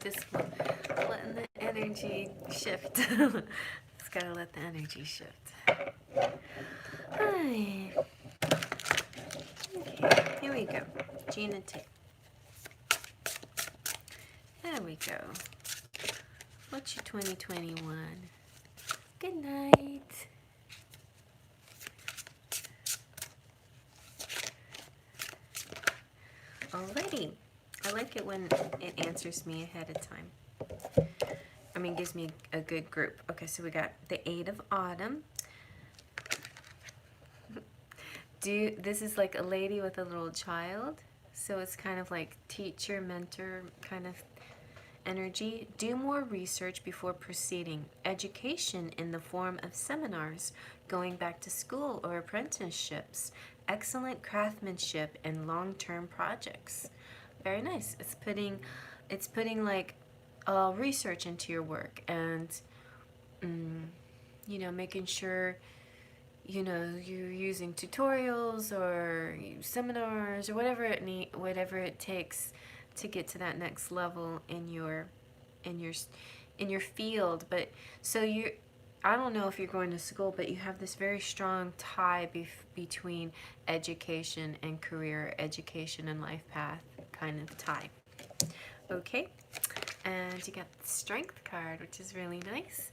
Just letting the energy shift. Just gotta let the energy shift. Hi. Okay, here we go. Gina T. There we go. What's your 2021? Good night. Alrighty. I like it when it answers me ahead of time. I mean, gives me a good group. Okay, so we got the 8 of Autumn. This is like a lady with a little child. So it's kind of like teacher, mentor kind of energy. Do more research before proceeding. Education in the form of seminars, going back to school or apprenticeships. Excellent craftsmanship and long-term projects. Very nice. It's putting like research into your work and you know, making sure you know you're using tutorials or seminars or whatever it takes to get to that next level in your field. But so I don't know if you're going to school, but you have this very strong tie between education and career, education and life path kind of tie. Okay, and you got the Strength card, which is really nice.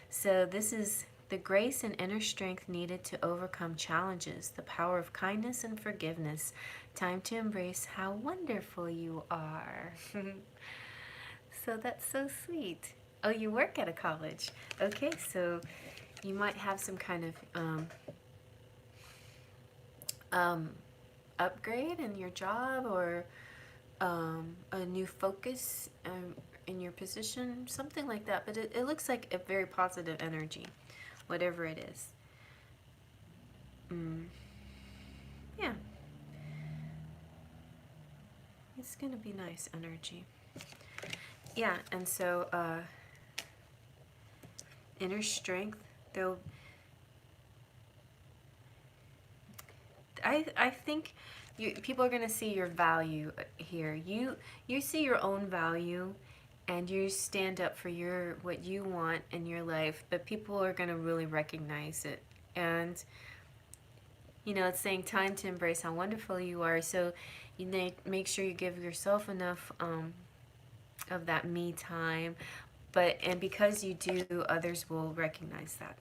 So this is the grace and inner strength needed to overcome challenges, the power of kindness and forgiveness. Time to embrace how wonderful you are. So that's so sweet. Oh, you work at a college. Okay, so you might have some kind of upgrade in your job or a new focus in your position, something like that. But it looks like a very positive energy, whatever it is. Yeah. It's going to be nice energy. Yeah, and so inner strength, though, I think people are going to see your value here. You see your own value and you stand up for what you want in your life, but people are going to really recognize it. And you know, it's saying time to embrace how wonderful you are. So you make sure you give yourself enough of that me time. And because you do, others will recognize that.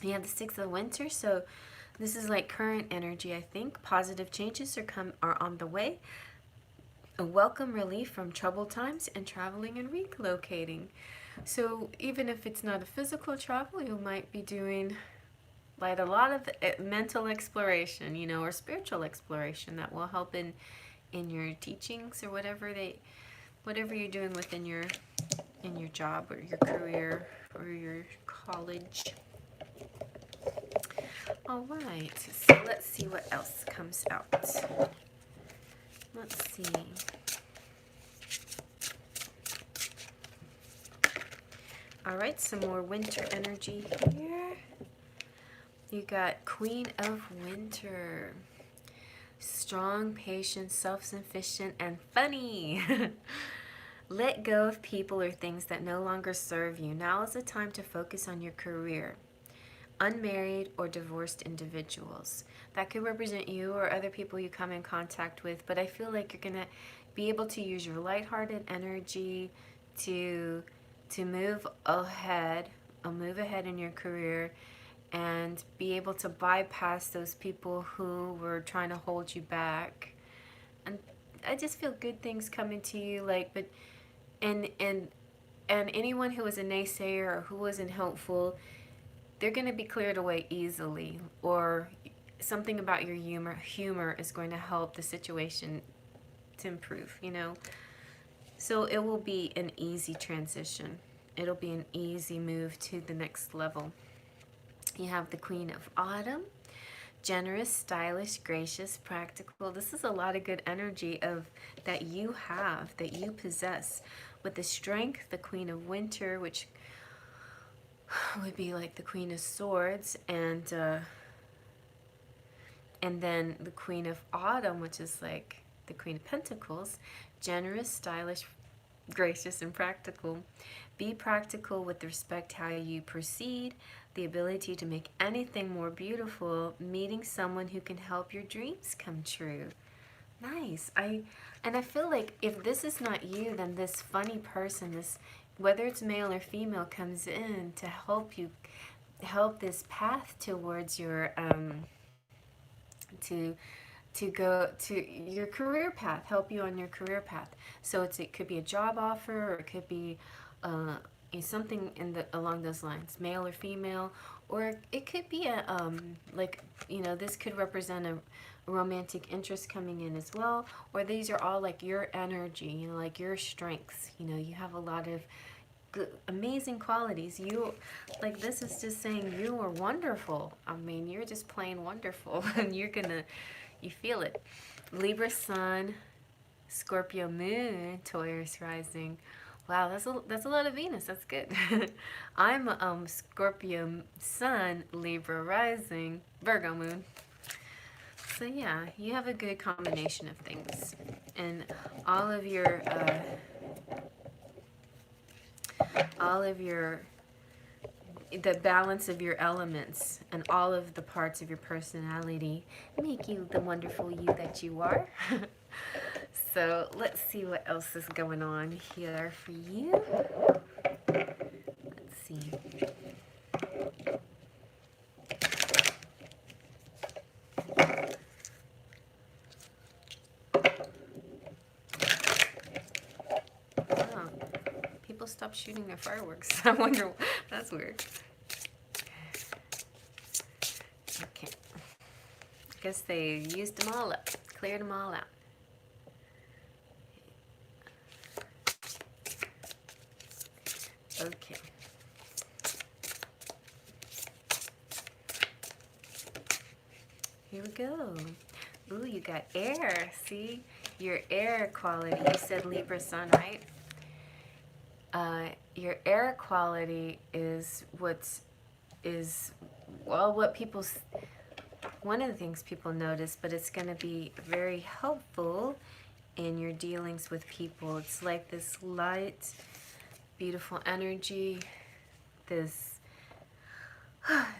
You have the Six of Winter, so this is like current energy, I think. Positive changes are on the way. A welcome relief from troubled times and traveling and relocating. So even if it's not a physical travel, you might be doing like a lot of mental exploration, you know, or spiritual exploration that will help in your teachings or whatever you're doing within your job or your career or your college. All right, so let's see what else comes out. Let's see. All right, some more winter energy here. You got Queen of Winter. Strong, patient, self-sufficient, and funny. Let go of people or things that no longer serve you. Now is the time to focus on your career. Unmarried or divorced individuals. That could represent you or other people you come in contact with, but I feel like you're going to be able to use your lighthearted energy to move ahead in your career and be able to bypass those people who were trying to hold you back. And I just feel good things coming to you, like, but and anyone who was a naysayer or who wasn't helpful, they're going to be cleared away easily, or something about your humor is going to help the situation to improve, you know. So it will be an easy transition. It'll be an easy move to the next level. You have the Queen of Autumn. Generous, stylish, gracious, practical. This is a lot of good energy that you have, that you possess. With the Strength, the Queen of Winter, which would be like the Queen of Swords, and then the Queen of Autumn, which is like the Queen of Pentacles. Generous, stylish, gracious, and practical. Be practical with respect how you proceed, the ability to make anything more beautiful, meeting someone who can help your dreams come true. Nice. I feel like if this is not you, then this funny person, this, whether it's male or female, comes in to help this path towards your to go to your career path, help you on your career path. So it could be a job offer, or it could be something along those lines, male or female, or it could be a like, you know, this could represent a romantic interest coming in as well, or these are all like your energy, you know, like your strengths. You know, you have a lot of good, amazing qualities. You, like, this is just saying you are wonderful. I mean, you're just plain wonderful, and you feel it. Libra Sun, Scorpio Moon, Taurus Rising. Wow, that's a lot of Venus. That's good. I'm Scorpio Sun, Libra Rising, Virgo Moon. So yeah, you have a good combination of things, and all of your the balance of your elements and all of the parts of your personality make you the wonderful you that you are. So let's see what else is going on here for you. Let's see. Oh, people stopped shooting their fireworks. I wonder, that's weird. Okay. I guess they used them all up, cleared them all out. Okay. Here we go. Ooh, you got air. See? Your air quality. You said Libra Sun, right? Your air quality is what people, one of the things people notice, but it's going to be very helpful in your dealings with people. It's like this light, beautiful energy, this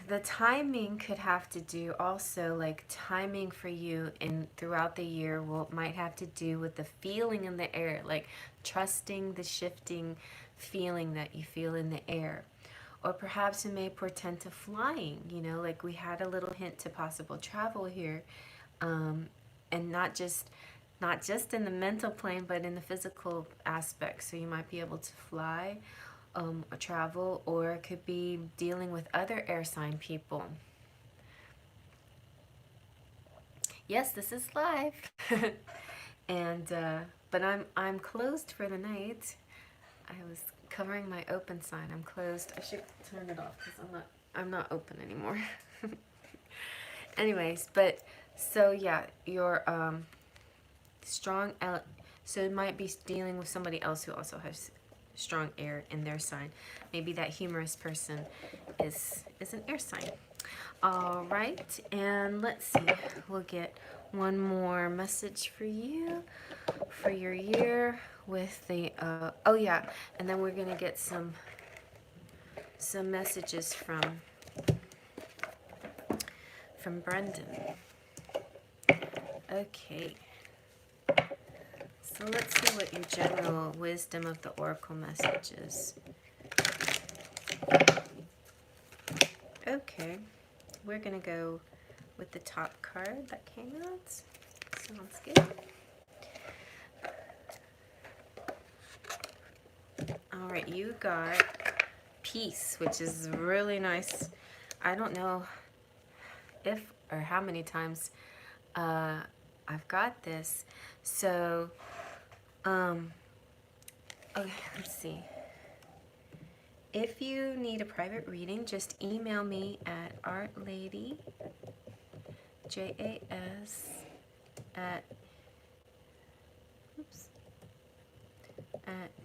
The timing could have to do also, like timing for you in throughout the year might have to do with the feeling in the air, like trusting the shifting feeling that you feel in the air. Or perhaps it may portend to flying, you know, like we had a little hint to possible travel here. And not just in the mental plane, but in the physical aspect. So you might be able to fly, or travel, or it could be dealing with other air sign people. Yes, this is live. And but I'm closed for the night. I was covering my open sign. I'm closed. I should turn it off because I'm not open anymore. Anyways, but so yeah, your strong so it might be dealing with somebody else who also has strong air in their sign. Maybe that humorous person is an air sign. All right, and let's see, we'll get one more message for you for your year with the oh yeah, and then we're gonna get some messages from Brendan. Okay, so let's see what your general wisdom of the oracle message is. Okay, we're gonna go with the top card that came out. Sounds good. All right, you got peace, which is really nice. I don't know if or how many times I've got this. So, okay, let's see. If you need a private reading, just email me at artladyjas at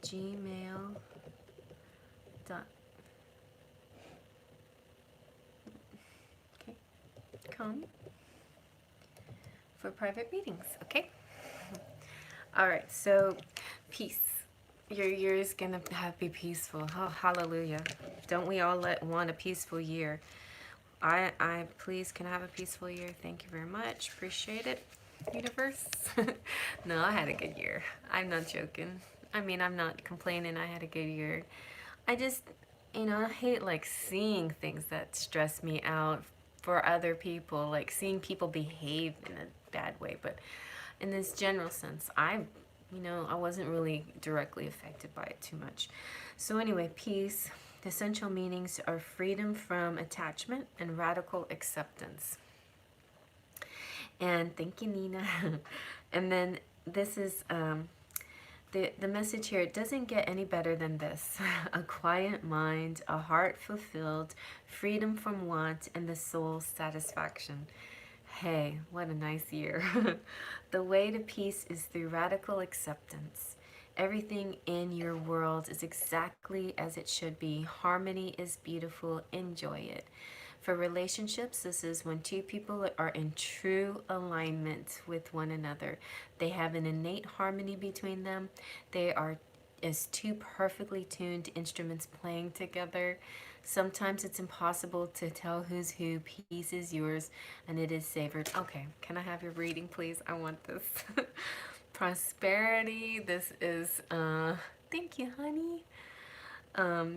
gmail.com for private readings, okay? All right, so peace. Your year is gonna be peaceful. Oh, hallelujah! Don't we all want a peaceful year? I please can I have a peaceful year. Thank you very much. Appreciate it, universe. No, I had a good year. I'm not joking. I mean, I'm not complaining. I had a good year. I just, I hate like seeing things that stress me out for other people, like seeing people behave in a bad way. But in this general sense, I wasn't really directly affected by it too much. So anyway, peace. The essential meanings are freedom from attachment and radical acceptance. And thank you, Nina. And then this is the message here. It doesn't get any better than this. A quiet mind, a heart fulfilled, freedom from want, and the soul's satisfaction. Hey, what a nice year. The way to peace is through radical acceptance. Everything in your world is exactly as it should be. Harmony is beautiful. Enjoy it. For relationships, this is when two people are in true alignment with one another. They have an innate harmony between them. They are as two perfectly tuned instruments playing together. Sometimes it's impossible to tell who's who. Peace is yours, and it is savored. Okay, can I have your reading, please? I want this. Prosperity. This is, thank you, honey.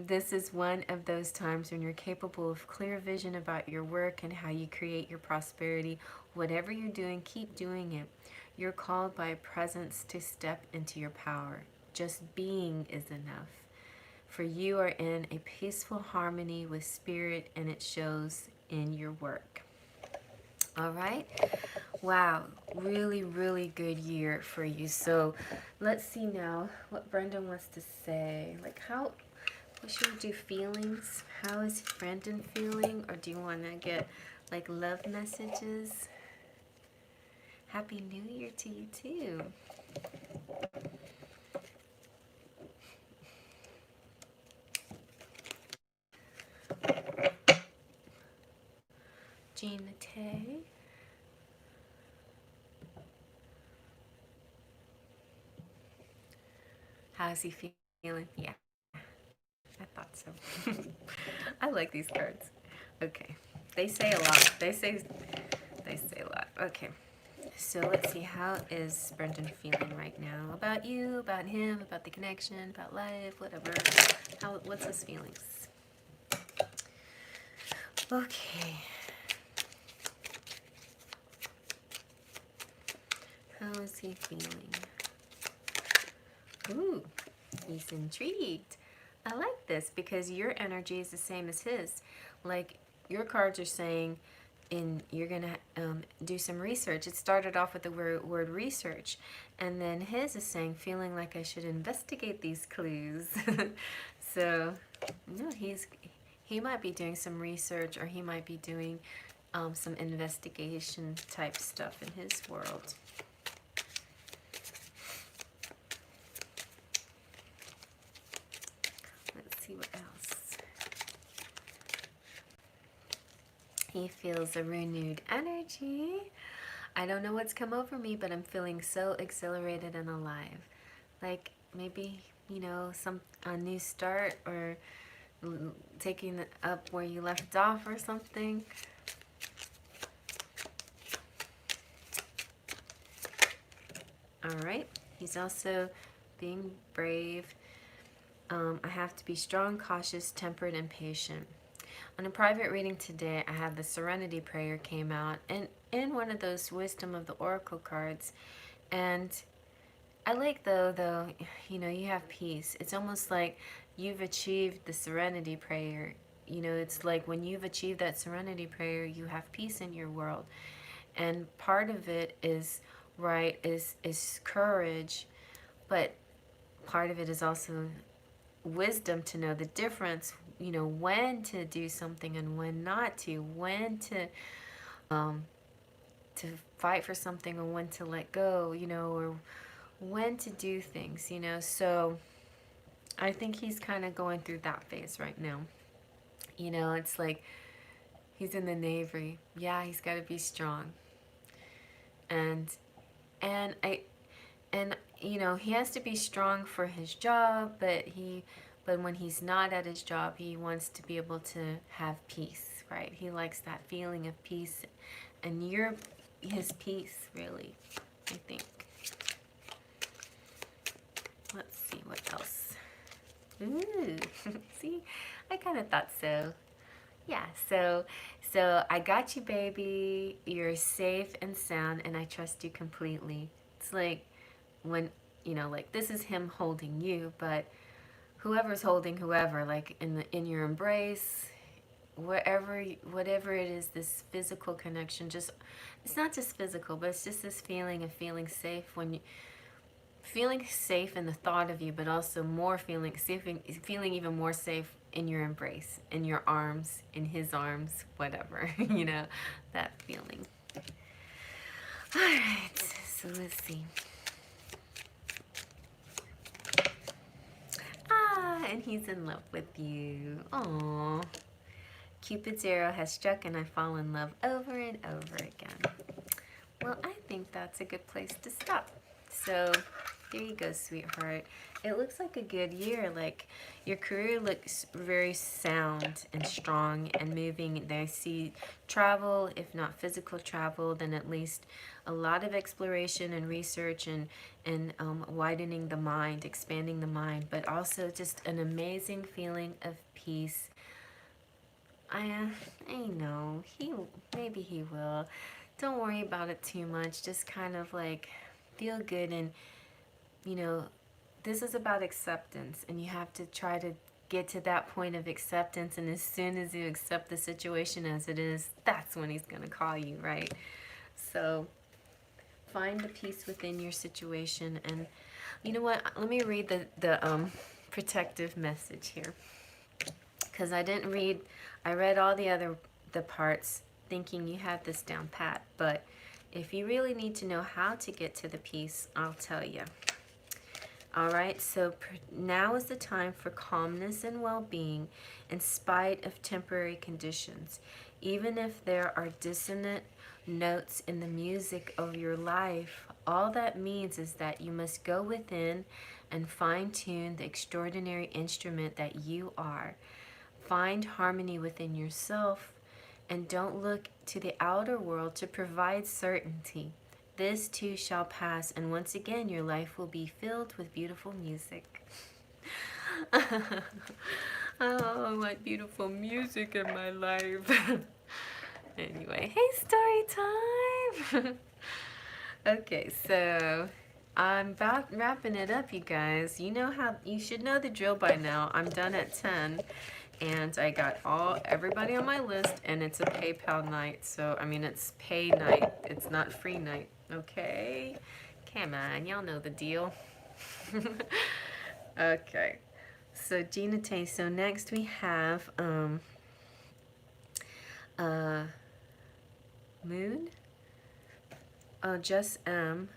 This is one of those times when you're capable of clear vision about your work and how you create your prosperity. Whatever you're doing, keep doing it. You're called by a presence to step into your power. Just being is enough. For you are in a peaceful harmony with spirit, and it shows in your work. All right. Wow. Really, really good year for you. So let's see now what Brendan wants to say. Like what should we do? Feelings? How is Brendan feeling? Or do you want to get like love messages? Happy New Year to you too. Jean Mattei. How's he feeling? Yeah, I thought so. I like these cards. Okay. They say a lot. They say a lot. Okay. So let's see, how is Brendan feeling right now? About you, about him, about the connection, about life, whatever. What's his feelings? Okay. How is he feeling? Ooh, he's intrigued. I like this because your energy is the same as his. Like, your cards are saying you're going to do some research. It started off with the word research. And then his is saying, feeling like I should investigate these clues. So, no, he might be doing some research, or he might be doing some investigation type stuff in his world. Let's see what else. He feels a renewed energy. I don't know what's come over me, but I'm feeling so exhilarated and alive. Like maybe, you know, a new start, or taking it up where you left off or something. All right. He's also being brave. I have to be strong, cautious, tempered, and patient. On a private reading today, I had the Serenity prayer came out, and in one of those Wisdom of the Oracle cards. And I like, though, you know, you have peace. It's almost like you've achieved the Serenity prayer. You know, it's like when you've achieved that Serenity prayer, you have peace in your world. And part of it is, right, is courage, but part of it is also wisdom to know the difference, you know, when to do something and when not to, when to fight for something and when to let go, you know, or when to do things, you know. So I think he's kind of going through that phase right now. You know, it's like he's in the Navy. Yeah, he's got to be strong. And you know, he has to be strong for his job, but when he's not at his job, he wants to be able to have peace, right? He likes that feeling of peace, and you're his peace, really, I think. Let's see what else. Ooh, see, I kind of thought so. Yeah, so I got you, baby. You're safe and sound, and I trust you completely. It's like when, you know, like this is him holding you, but whoever's holding whoever, like in your embrace, whatever it is, this physical connection, just, it's not just physical, but it's just this feeling of feeling safe, when you feeling safe in the thought of you, but also more feeling even more safe in your embrace, in your arms, in his arms, whatever, you know, that feeling. All right, so let's see. And he's in love with you. Aww. Cupid's arrow has struck and I fall in love over and over again. Well, I think that's a good place to stop. So, there you go, sweetheart. It looks like a good year. Like, your career looks very sound and strong and moving. I see travel, if not physical travel, then at least a lot of exploration and research and widening the mind, expanding the mind, but also just an amazing feeling of peace. I know, maybe he will. Don't worry about it too much. Just kind of like feel good, and you know, this is about acceptance, and you have to try to get to that point of acceptance, and as soon as you accept the situation as it is, that's when he's gonna call you, right? So find the peace within your situation. And you know what, let me read the protective message here, because I read all the parts thinking you had this down pat, but if you really need to know how to get to the peace, I'll tell you. All right, so now is the time for calmness and well-being in spite of temporary conditions. Even if there are dissonant notes in the music of your life, all that means is that you must go within and fine-tune the extraordinary instrument that you are. Find harmony within yourself and don't look to the outer world to provide certainty. This too shall pass, and once again your life will be filled with beautiful music. Oh, I want beautiful music in my life. Anyway, hey, story time! Okay, so I'm about wrapping it up, you guys. You know how, you should know the drill by now. I'm done at 10, and I got everybody on my list, and it's a PayPal night. So, I mean, it's pay night. It's not free night, okay? Come on, y'all know the deal. Okay, so Gina Tay. So next we have, Moon? Oh, just M.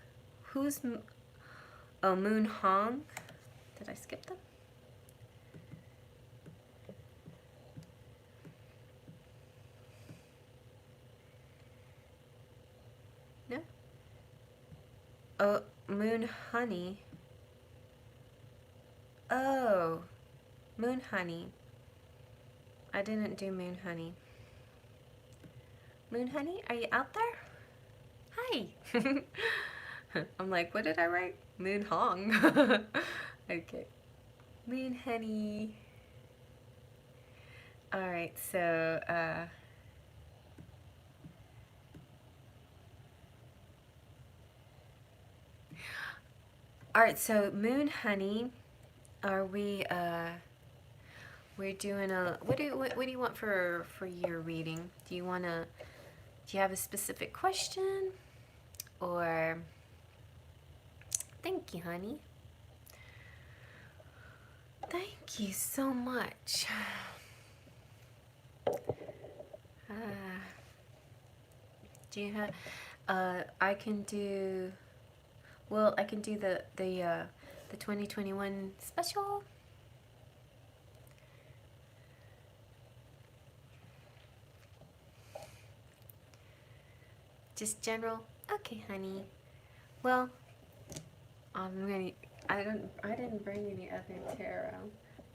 Who's Moon Hong? Did I skip them? No? Oh, Moon Honey. Oh, Moon Honey. I didn't do Moon Honey. Moon Honey, are you out there? Hi. I'm like, what did I write? Moon Hong. Okay. Moon Honey. Alright, so, alright, so Moon Honey, are we, we're doing a, what do you want for your reading? Do you have a specific question? Or, thank you, honey. Thank you so much. Do you have, I can do, well, I can do the 2021 special. Just general? Okay, honey. Well, I didn't bring any other tarot,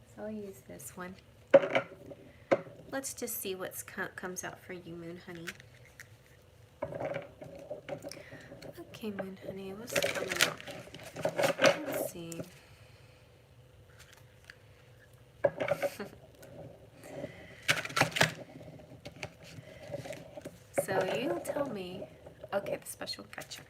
so I'll use this one. Let's just see what comes out for you, Moon Honey. Okay, Moon Honey, what's coming out? Let's see. So you tell me. Okay, the special, gotcha.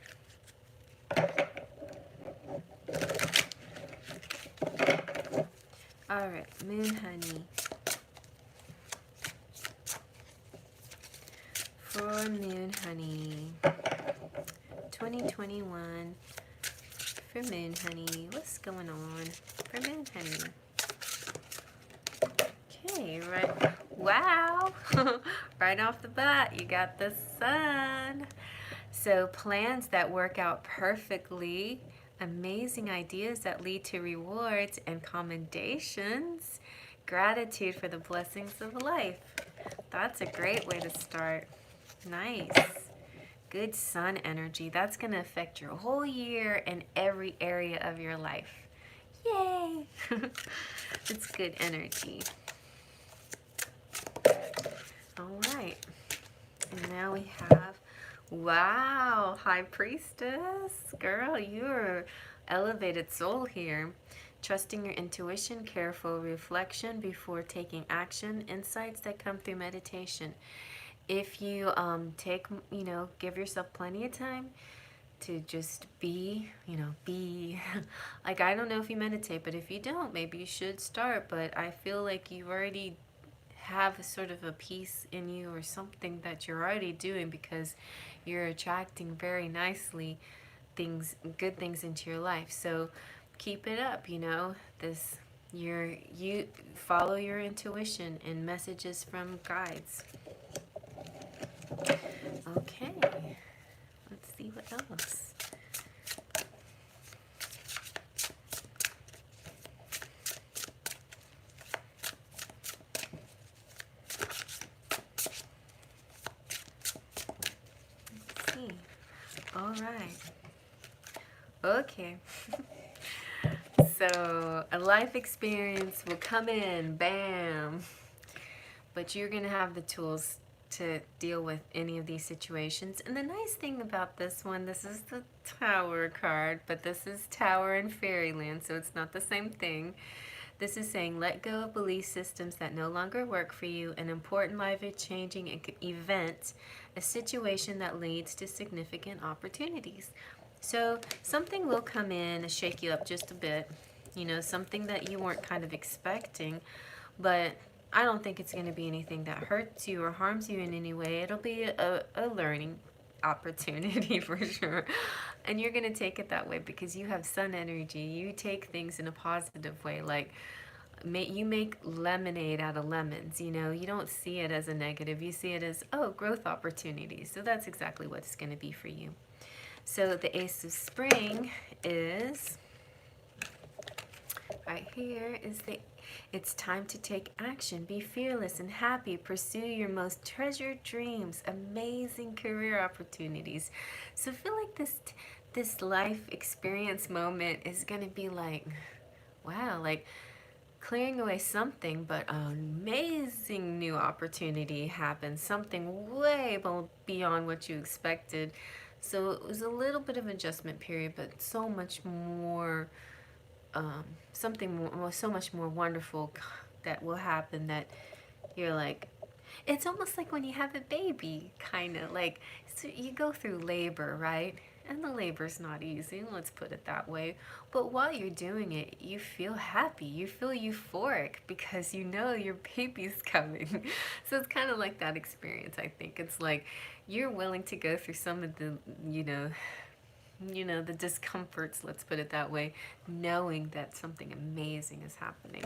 Alright, Moon Honey. For Moon Honey. 2021. For Moon Honey. What's going on for Moon Honey? Okay, right. Wow. Right off the bat, you got the Sun. So plans that work out perfectly, amazing ideas that lead to rewards and commendations, gratitude for the blessings of life. That's a great way to start. Nice. Good Sun energy. That's going to affect your whole year and every area of your life. Yay! It's good energy. All right. And now we have, wow, High Priestess. Girl, you're elevated soul here. Trusting your intuition, careful reflection before taking action, insights that come through meditation. If you give yourself plenty of time to just be, like, I don't know if you meditate, but if you don't, maybe you should start. But I feel like you already have a sort of a peace in you or something that you're already doing, because you're attracting very nicely good things into your life. So keep it up, you follow your intuition and messages from guides. Okay, let's see what else. Let's see. All right. Okay. So a life experience will come in, bam. But you're going to have the tools to deal with any of these situations. And the nice thing about this one, this is the Tower card, but this is Tower in Fairyland, so it's not the same thing. This is saying, let go of belief systems that no longer work for you, an important life-changing event, a situation that leads to significant opportunities. So something will come in and shake you up just a bit, you know, something that you weren't kind of expecting, but I don't think it's going to be anything that hurts you or harms you in any way. It'll be a learning opportunity for sure. And you're going to take it that way because you have sun energy. You take things in a positive way. Like, you make lemonade out of lemons, you know. You don't see it as a negative. You see it as, oh, growth opportunities. So that's exactly what it's going to be for you. So the Ace of Spring is, right here, is it's time to take action. Be fearless and happy. Pursue your most treasured dreams. Amazing career opportunities. So I feel like this life experience moment is going to be like, wow, like clearing away something, but an amazing new opportunity happened. Something way beyond what you expected. So it was a little bit of an adjustment period, but so much more, so much more wonderful that will happen that you're like, it's almost like when you have a baby, kind of like, so you go through labor, right? And the labor's not easy, let's put it that way. But while you're doing it, you feel happy, you feel euphoric because you know your baby's coming. So it's kind of like that experience, I think. It's like you're willing to go through some of the, you know, the discomforts, let's put it that way, knowing that something amazing is happening.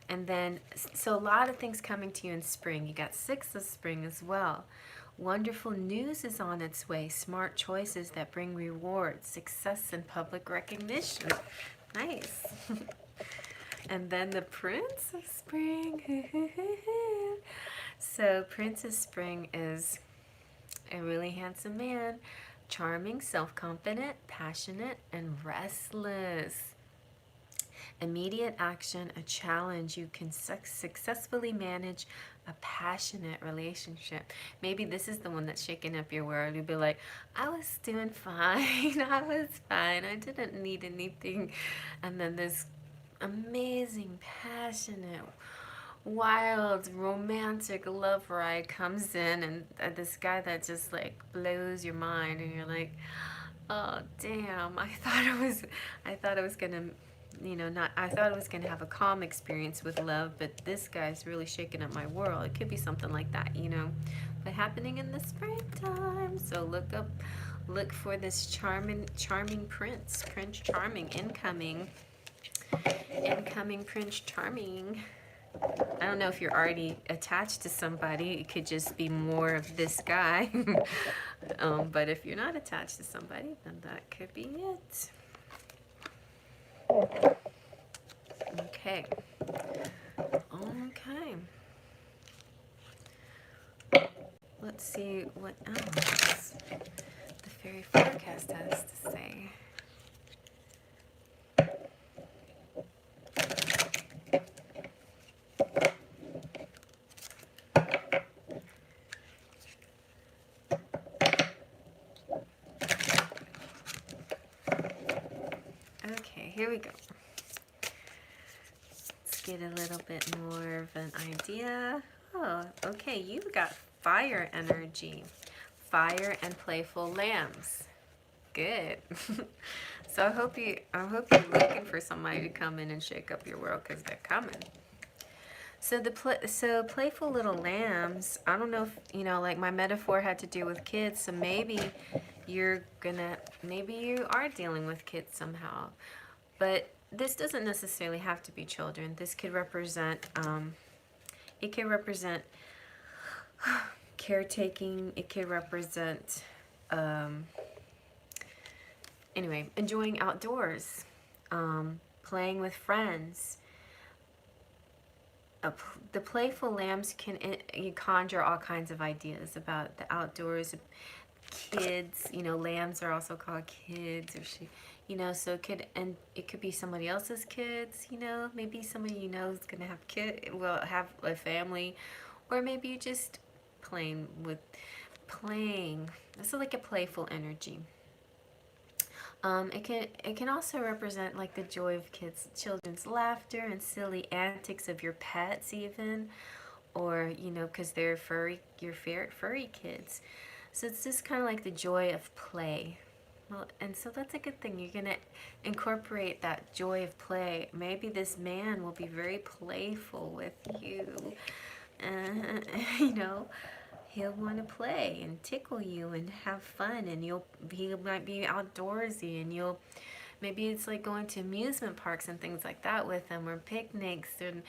And then, so a lot of things coming to you in spring. You got 6 of spring as well. Wonderful news is on its way. Smart choices that bring rewards, success and public recognition. Nice. And then the Prince of Spring. So Prince of Spring is a really handsome man, charming, self-confident, passionate, and restless. Immediate action, a challenge. You can successfully manage a passionate relationship. Maybe this is the one that's shaking up your world. You'll be like, I was doing fine. I was fine. I didn't need anything. And then this amazing, passionate, wild, romantic love ride comes in, and this guy that just like blows your mind, and you're like, oh damn, I thought I was gonna, I thought I was gonna have a calm experience with love, but this guy's really shaking up my world. It could be something like that, but happening in the springtime. So look for this charming Prince Charming, incoming Prince Charming. I don't know if you're already attached to somebody. It could just be more of this guy. But if you're not attached to somebody, then that could be it. Okay. Okay. Let's see what else the fairy forecast has to say. Okay, here we go. Let's get a little bit more of an idea. Oh, okay, you've got fire energy. Fire and playful lambs. Good. So I hope you're looking for somebody to come in and shake up your world, because they're coming. So playful little lambs, I don't know if, like my metaphor had to do with kids, so maybe you are dealing with kids somehow. But this doesn't necessarily have to be children. This could represent, caretaking. It could represent, anyway, enjoying outdoors, playing with friends. The playful lambs can conjure all kinds of ideas about the outdoors. Kids, lambs are also called kids, or so it could be somebody else's kids, maybe somebody is gonna have have a family, or maybe you just playing. This is like a playful energy. It can also represent like the joy of children's laughter and silly antics of your pets even, or you know, because they're furry kids. So it's just kind of like the joy of play. Well, and so that's a good thing. You're gonna incorporate that joy of play. Maybe this man will be very playful with you. You know, he'll want to play and tickle you and have fun, and he might be outdoorsy, and maybe it's like going to amusement parks and things like that with him, or picnics, and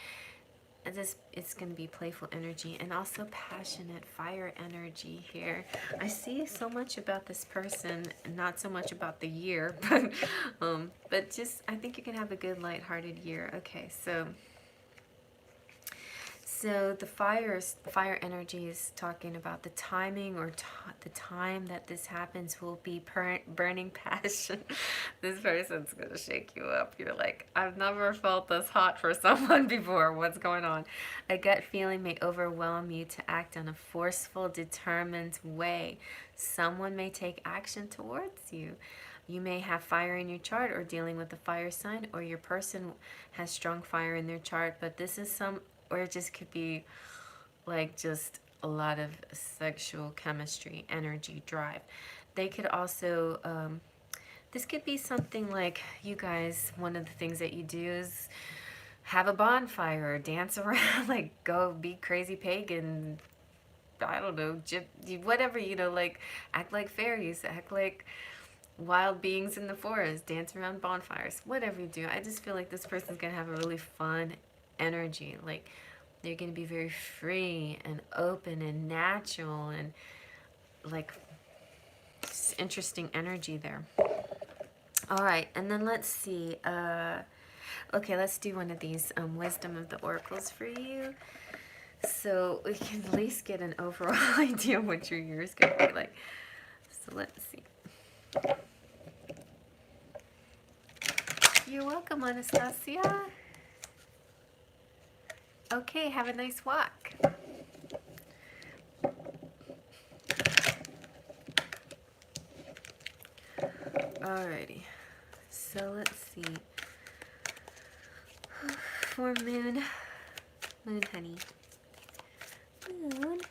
it's going to be playful energy, and also passionate fire energy here. I see so much about this person, not so much about the year, but just I think you can have a good lighthearted year. Okay, so the fire energy is talking about the timing, or the time that this happens will be burning passion. This person's going to shake you up. You're like, I've never felt this hot for someone before. What's going on? A gut feeling may overwhelm you to act in a forceful, determined way. Someone may take action towards you. You may have fire in your chart, or dealing with a fire sign, or your person has strong fire in their chart, but this is or it just could be like just a lot of sexual chemistry, energy, drive. They could also, this could be something like you guys, one of the things that you do is have a bonfire, or dance around, like go be crazy pagan, I don't know, whatever, you know, like act like fairies, act like wild beings in the forest, dance around bonfires, whatever you do. I just feel like this person's gonna have a really fun energy. Like they're going to be very free and open and natural, and like interesting energy there. All right, and then let's see. Okay, let's do one of these wisdom of the oracles for you, so we can at least get an overall idea of what your year is going to be like. So let's see. You're welcome, Anastasia. Okay, have a nice walk. Alrighty, so let's see. For Moon honey. Moon,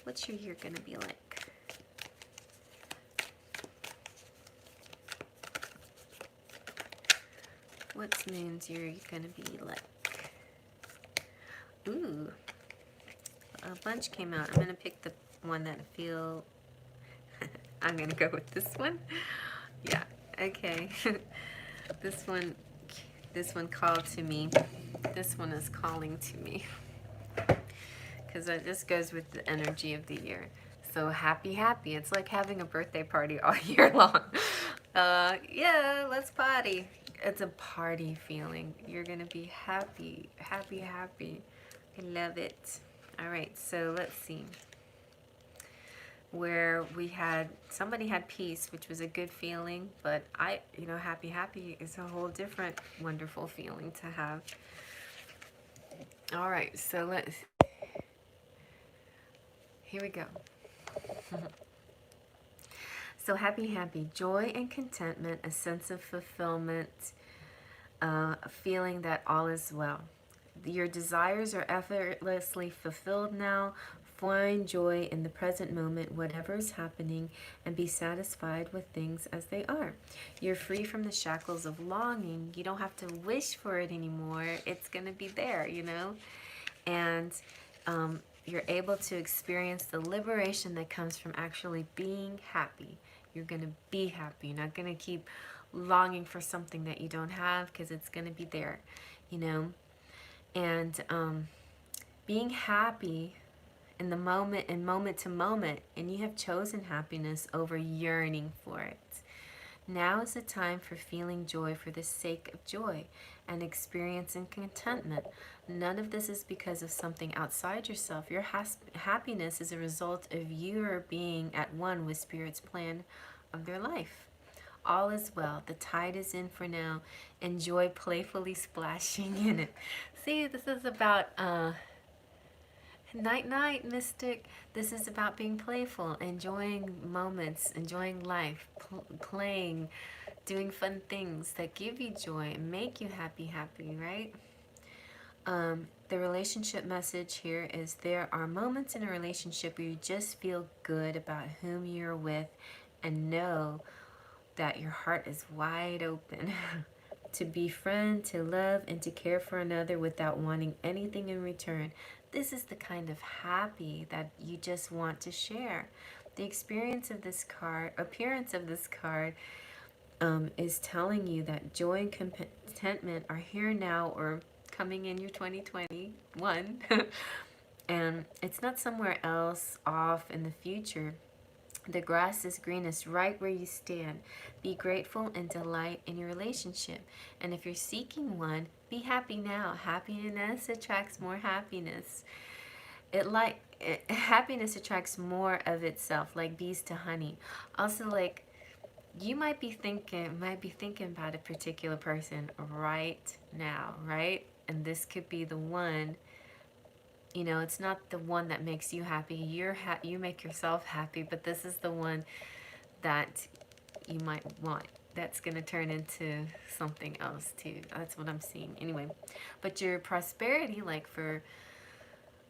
what's your year gonna be like? What's Moon's year gonna be like? Ooh, a bunch came out. I'm going to pick the one that I feel... I'm going to go with this one. Yeah, okay. This one called to me. This one is calling to me. Because it just goes with the energy of the year. So happy, happy. It's like having a birthday party all year long. Yeah, let's party. It's a party feeling. You're going to be happy, happy, happy. I love it. All right, so let's see. Where somebody had peace, which was a good feeling, but happy, happy is a whole different wonderful feeling to have. All right, so here we go. So happy, happy, joy and contentment, a sense of fulfillment, a feeling that all is well. Your desires are effortlessly fulfilled now. Find joy in the present moment, whatever is happening, and be satisfied with things as they are. You're free from the shackles of longing. You don't have to wish for it anymore. It's going to be there, you know? And you're able to experience the liberation that comes from actually being happy. You're going to be happy. You're not going to keep longing for something that you don't have, because it's going to be there, you know? And being happy in the moment, and moment to moment, and you have chosen happiness over yearning for it. Now is the time for feeling joy for the sake of joy and experiencing contentment. None of this is because of something outside yourself. Your happiness is a result of your being at one with Spirit's plan of their life. All is well. The tide is in for now. Enjoy playfully splashing in it. See, this is about Night night, mystic. This is about being playful, enjoying moments, enjoying life, playing, doing fun things that give you joy and make you happy, right? The relationship message here is there are moments in a relationship where you just feel good about whom you're with and know that your heart is wide open to befriend, to love, and to care for another without wanting anything in return. This is the kind of happy that you just want to share. The experience of this card, appearance of this card, is telling you that joy and contentment are here now or coming in your 2021. And it's not somewhere else off in the future. The grass is greenest right where you stand. Be grateful and delight in your relationship. And if you're seeking one, be happy now. Happiness attracts more happiness. Happiness attracts more of itself, like bees to honey. Also, like, you might be thinking about a particular person right now, right? And this could be the one. You know, it's not the one that makes you happy. You make yourself happy, but this is the one that you might want. That's going to turn into something else too. That's what I'm seeing. Anyway, but your prosperity, like for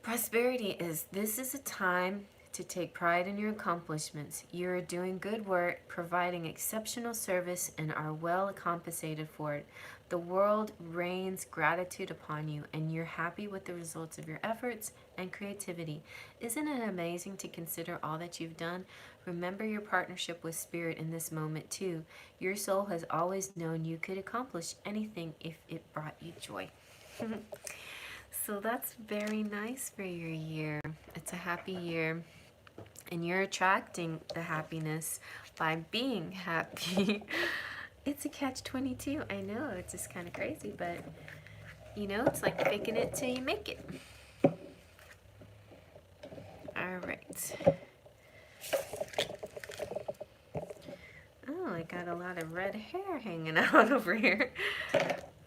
prosperity, this is a time to take pride in your accomplishments. You're doing good work, providing exceptional service, and are well compensated for it. The world rains gratitude upon you, and you're happy with the results of your efforts and creativity. Isn't it amazing to consider all that you've done? Remember your partnership with Spirit in this moment, too. Your soul has always known you could accomplish anything if it brought you joy. So that's very nice for your year. It's a happy year. And you're attracting the happiness by being happy. It's a catch-22. I know, it's just kind of crazy, but, you know, it's like faking it till you make it. All right. Oh, I got a lot of red hair hanging out over here.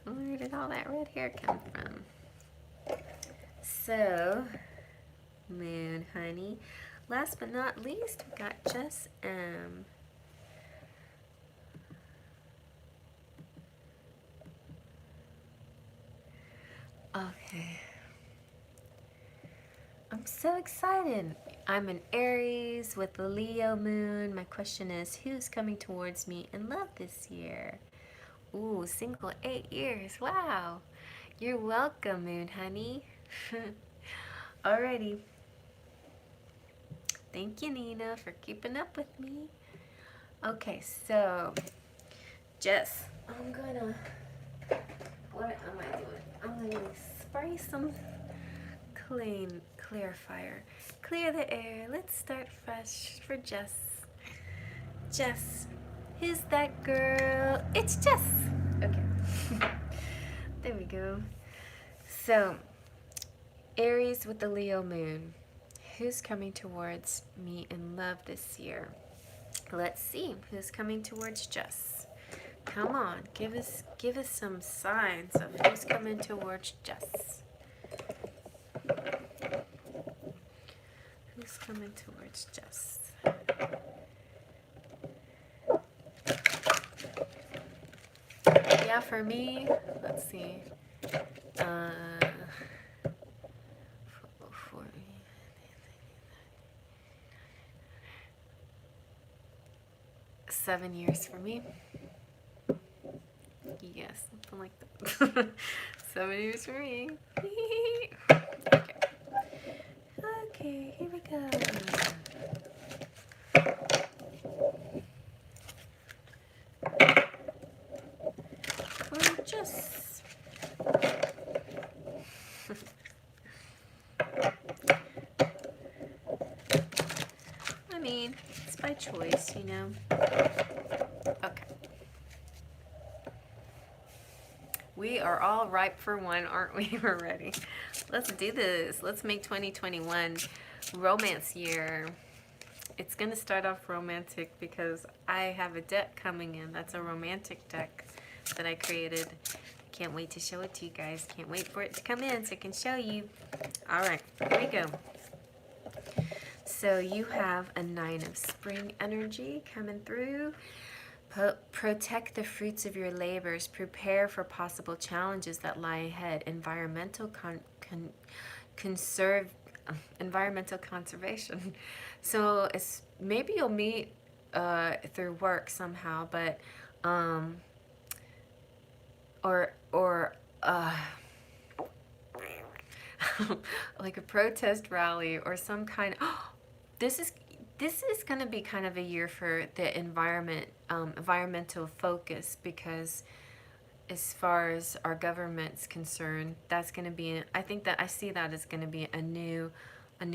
Where did all that red hair come from? So, Moon, honey. Last but not least, we got Jess M. Okay. I'm so excited. I'm an Aries with the Leo moon. My question is, who's coming towards me in love this year? Ooh, single 8 years. Wow. You're welcome, Moon, honey. Alrighty. Thank you, Nina, for keeping up with me. Okay, so, Jess, what am I doing? I'm gonna spray some clarifier. Clear the air. Let's start fresh for Jess. Jess, who's that girl? It's Jess. Okay. There we go. So, Aries with the Leo moon. Who's coming towards me in love this year? Let's see who's coming towards Jess. Come on, give us some signs of who's coming towards Jess. Who's coming towards Jess? Yeah, for me, let's see. 7 years for me. Yes, something like that. 7 years for me. Okay. Okay, here we go. Gorgeous. I mean, it's by choice, you know. Okay. We are all ripe for one, aren't we? We're ready. Let's do this. Let's make 2021 romance year. It's going to start off romantic because I have a deck coming in. That's a romantic deck that I created. can't wait to show it to you guys. Can't wait for it to come in so I can show you. All right, here we go. So you have a 9 of spring energy coming through. Protect the fruits of your labors. Prepare for possible challenges that lie ahead. Environmental conservation. So it's maybe you'll meet through work somehow, but or like a protest rally or some kind of, this is going to be kind of a year for the environmental focus, because as far as our government's concerned, that's going to be, I think that I see that as going to be a new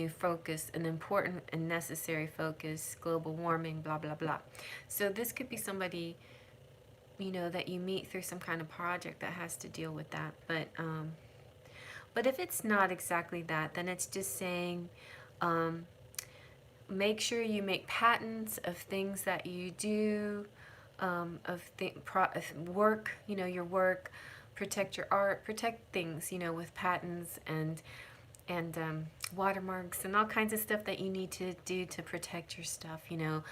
focus, an important and necessary focus, global warming, blah, blah, blah. So this could be somebody, you know, that you meet through some kind of project that has to deal with that. But if it's not exactly that, then it's just saying, make sure you make patents of things that you do, of work, you know, your work, protect your art, protect things, you know, with patents and watermarks and all kinds of stuff that you need to do to protect your stuff, you know.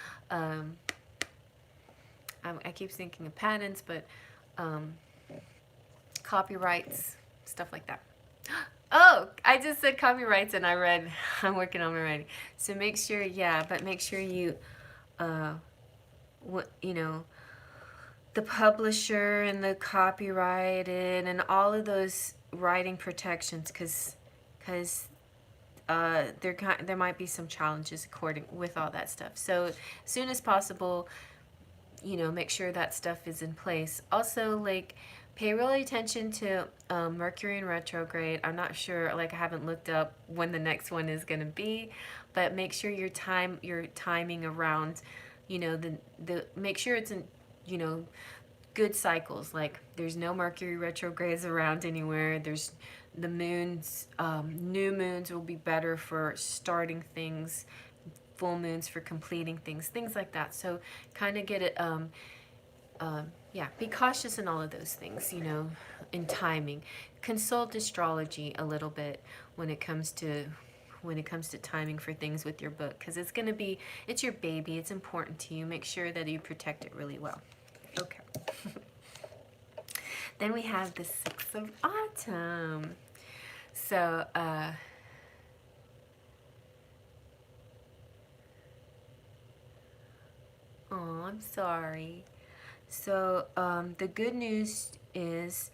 I keep thinking of patents, but copyrights, stuff like that. Oh, I just said copyrights and I read, I'm working on my writing. So make sure, yeah, but make sure you, you know, the publisher and the copyrighted and all of those writing protections, because there might be some challenges with all that stuff. So as soon as possible, you know, make sure that stuff is in place. Also, like, pay really attention to Mercury in retrograde. I'm not sure, like, I haven't looked up when the next one is going to be, but make sure your timing around, you know, make sure it's in, you know, good cycles. Like, there's no Mercury retrogrades around anywhere. There's the moons, new moons will be better for starting things, full moons for completing things like that. So kind of get it, yeah, be cautious in all of those things, you know, in timing. Consult astrology a little bit when it comes to timing for things with your book, because it's your baby, it's important to you. Make sure that you protect it really well. Okay. Then we have the 6 of autumn. So, oh, I'm sorry. So, the good news is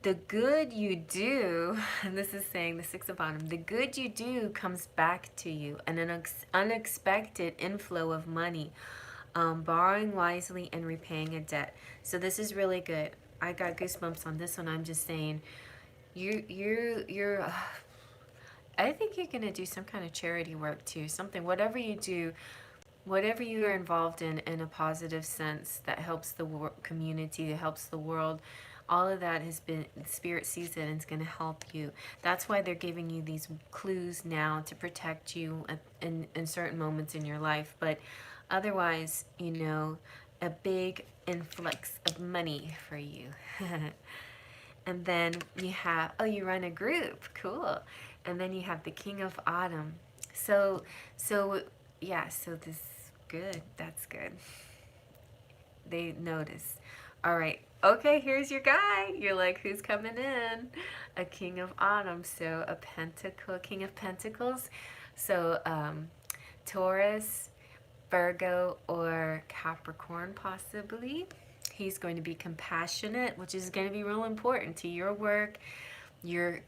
the good you do, and this is saying the 6 of autumn, the good you do comes back to you, and an unexpected inflow of money, borrowing wisely and repaying a debt. So this is really good. I got goosebumps on this one. I'm just saying, you're I think you're gonna do some kind of charity work too, something, whatever you do, whatever you are involved in a positive sense that helps the community, that helps the world, all of that has been, Spirit sees it and it's going to help you. That's why they're giving you these clues now to protect you in certain moments in your life. But otherwise, you know, a big influx of money for you. And then you have, oh, you run a group. Cool. And then you have the King of Autumn. So yeah, so this, good. That's good. They notice. All right. Okay, here's your guy. You're like, who's coming in? A King of Autumn. So a Pentacle, King of Pentacles. So Taurus, Virgo, or Capricorn possibly. He's going to be compassionate, which is going to be real important to your work, your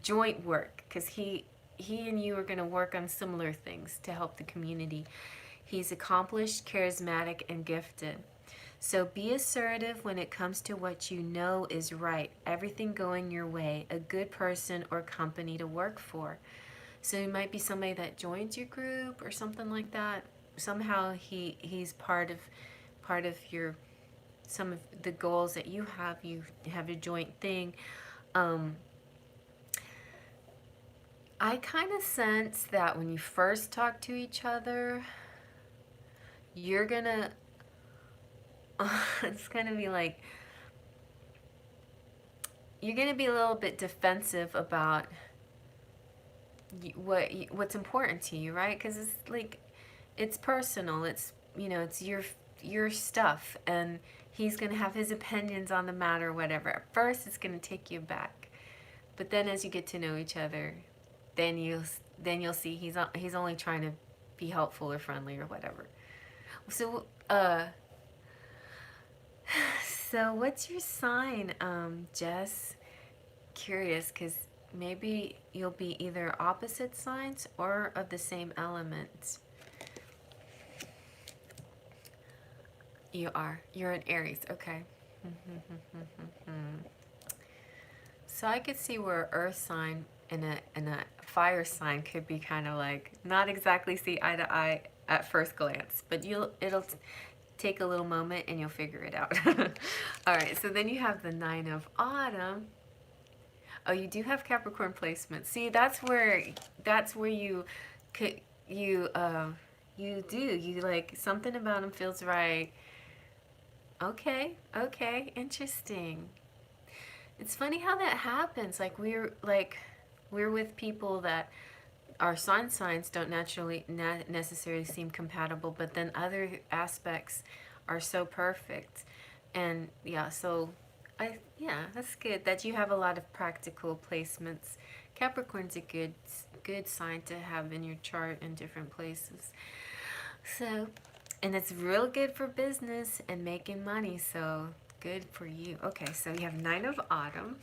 joint work, because he and you are going to work on similar things to help the community. He's accomplished, charismatic, and gifted. So be assertive when it comes to what you know is right. Everything going your way. A good person or company to work for. So it might be somebody that joins your group or something like that. Somehow he's part of your, some of the goals that you have. You have a joint thing. I kind of sense that when you first talk to each other, you're gonna, it's gonna be like, you're going to be a little bit defensive about what's important to you, right? Because it's like, it's personal. It's, you know, it's your stuff, and he's going to have his opinions on the matter, whatever. At first, it's going to take you back, but then as you get to know each other, then you'll see he's only trying to be helpful or friendly or whatever. So so what's your sign, Jess? Curious, because maybe you'll be either opposite signs or of the same element. You're an Aries, okay. So I could see where an earth sign and a fire sign could be kind of like not exactly see eye to eye at first glance, but it'll take a little moment and you'll figure it out. All right, so then you have the 9 of Autumn. Oh, you do have Capricorn placement. See, that's where you could you like something about him feels right. Okay, interesting. It's funny how that happens. Like we're with people that our sun signs don't necessarily seem compatible, but then other aspects are so perfect. And yeah, so that's good that you have a lot of practical placements. Capricorn's a good sign to have in your chart in different places. So, and it's real good for business and making money, so good for you. Okay, so you have 9 of Autumn.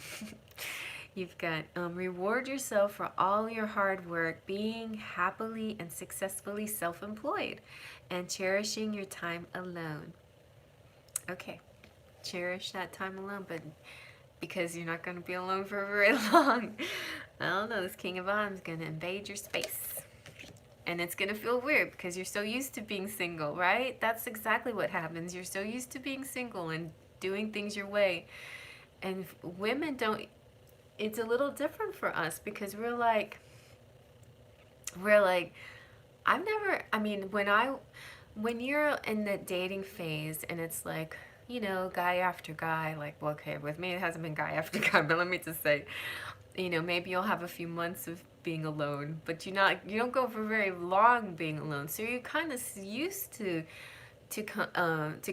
You've got reward yourself for all your hard work, being happily and successfully self-employed, and cherishing your time alone. Okay, cherish that time alone, but because you're not going to be alone for very long. I don't know, this King of Autumn is going to invade your space. And it's going to feel weird because you're so used to being single, right? That's exactly what happens. You're so used to being single and doing things your way. And women don't, it's a little different for us because we're like, I've never, I mean, when you're in the dating phase and it's like, you know, guy after guy, like, well, okay, with me it hasn't been guy after guy, but let me just say, you know, maybe you'll have a few months of being alone, but you don't go for very long being alone. So you're kind of used to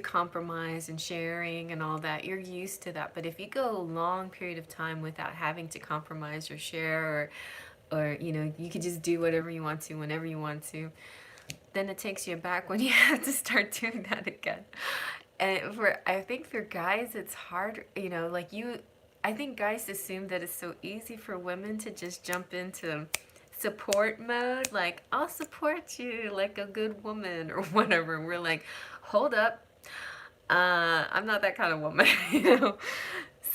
compromise and sharing and all that. You're used to that. But if you go a long period of time without having to compromise or share, or you know, you could just do whatever you want to whenever you want to, then it takes you back when you have to start doing that again. And I think for guys, it's hard, you know, like I think guys assume that it's so easy for women to just jump into support mode, like, I'll support you like a good woman or whatever. And we're like, hold up, I'm not that kind of woman, you know?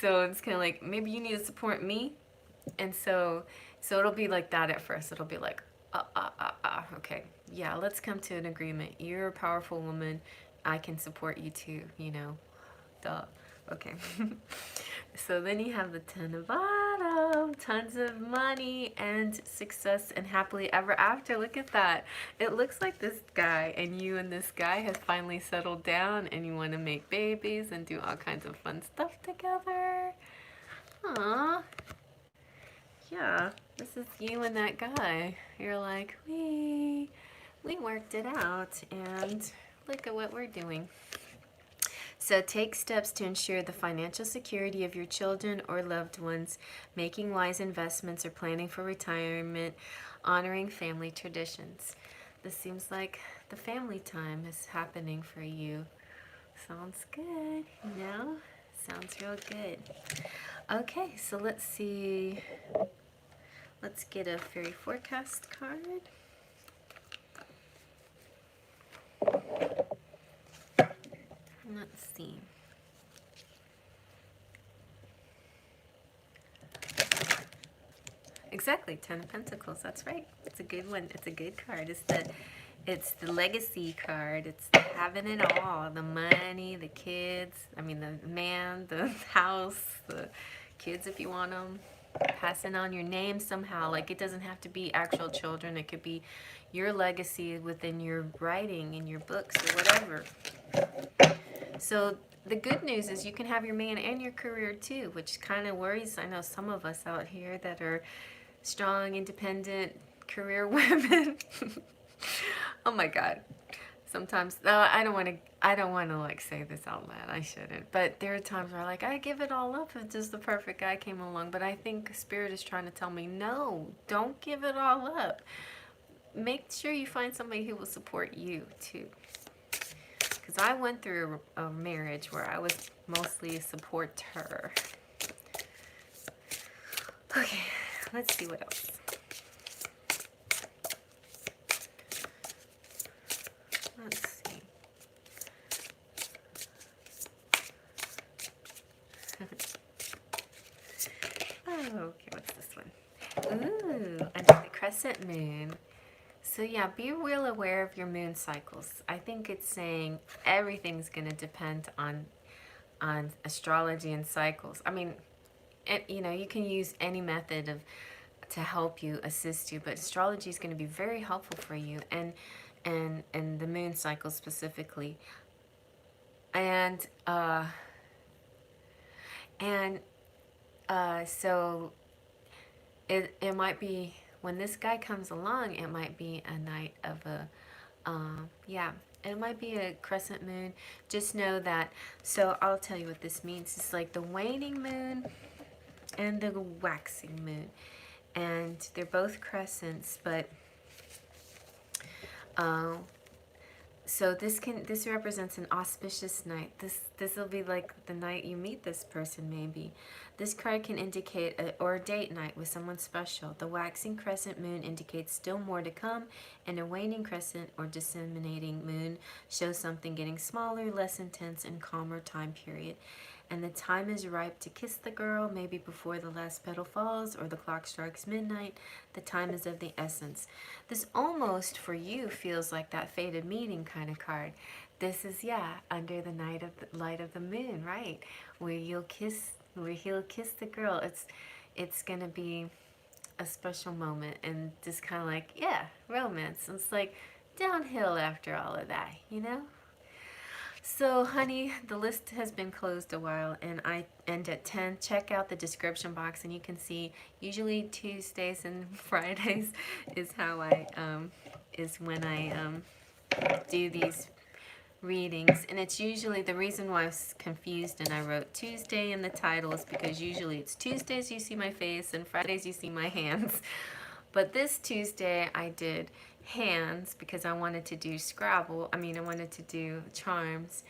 So it's kind of like, maybe you need to support me. And so it'll be like that at first. It'll be like, okay, yeah, let's come to an agreement. You're a powerful woman. I can support you too, you know, duh. Okay. So then you have the 10 of Autumn, tons of money and success and happily ever after. Look at that. It looks like this guy and you and this guy have finally settled down and you want to make babies and do all kinds of fun stuff together. Aww. Yeah, this is you and that guy. You're like, we worked it out and look at what we're doing. So take steps to ensure the financial security of your children or loved ones, making wise investments or planning for retirement, honoring family traditions. This seems like the family time is happening for you. Sounds good, you know? Sounds real good. Okay, so let's see. Let's get a fairy forecast card. Let's see. Exactly, 10 of Pentacles. That's right. It's a good one. It's a good card. It's the legacy card. It's having it all. The money, the kids. I mean, the man, the house, the kids if you want them. Passing on your name somehow. Like, it doesn't have to be actual children. It could be your legacy within your writing in your books or whatever. So the good news is you can have your man and your career too, which kind of worries, I know, some of us out here that are strong, independent career women. Oh my God. Sometimes, I don't want to like say this out loud. I shouldn't. But there are times where like, I give it all up if just the perfect guy came along. But I think Spirit is trying to tell me, no, don't give it all up. Make sure you find somebody who will support you too. Because I went through a marriage where I was mostly a supporter. Okay, let's see what else. Let's see. Oh, okay, what's this one? Ooh, under the crescent moon. So yeah, be real aware of your moon cycles. I think it's saying everything's going to depend on astrology and cycles. I mean, you know, you can use any method to help you, assist you, but astrology is going to be very helpful for you, and the moon cycle specifically. And so it might be, when this guy comes along, it might be a night of a, yeah, it might be a crescent moon. Just know that, so I'll tell you what this means. It's like the waning moon and the waxing moon. And they're both crescents, but, so this represents an auspicious night. This will be like the night you meet this person, maybe. This card can indicate or a date night with someone special. The waxing crescent moon indicates still more to come, and a waning crescent or disseminating moon shows something getting smaller, less intense, and calmer time period. And the time is ripe to kiss the girl, maybe before the last petal falls or the clock strikes midnight. The time is of the essence. This almost, for you, feels like that fated meeting kind of card. This is, yeah, under the light of the moon, right? Where he'll kiss the girl. It's going to be a special moment, and just kind of like, yeah, romance. It's like downhill after all of that, you know? So, honey, the list has been closed a while, and I end at 10. Check out the description box, and you can see usually Tuesdays and Fridays is how is when I do these readings. And it's usually, the reason why I was confused and I wrote Tuesday in the title is because usually it's Tuesdays you see my face and Fridays you see my hands. But this Tuesday I did hands because I wanted to do Scrabble. I wanted to do charms.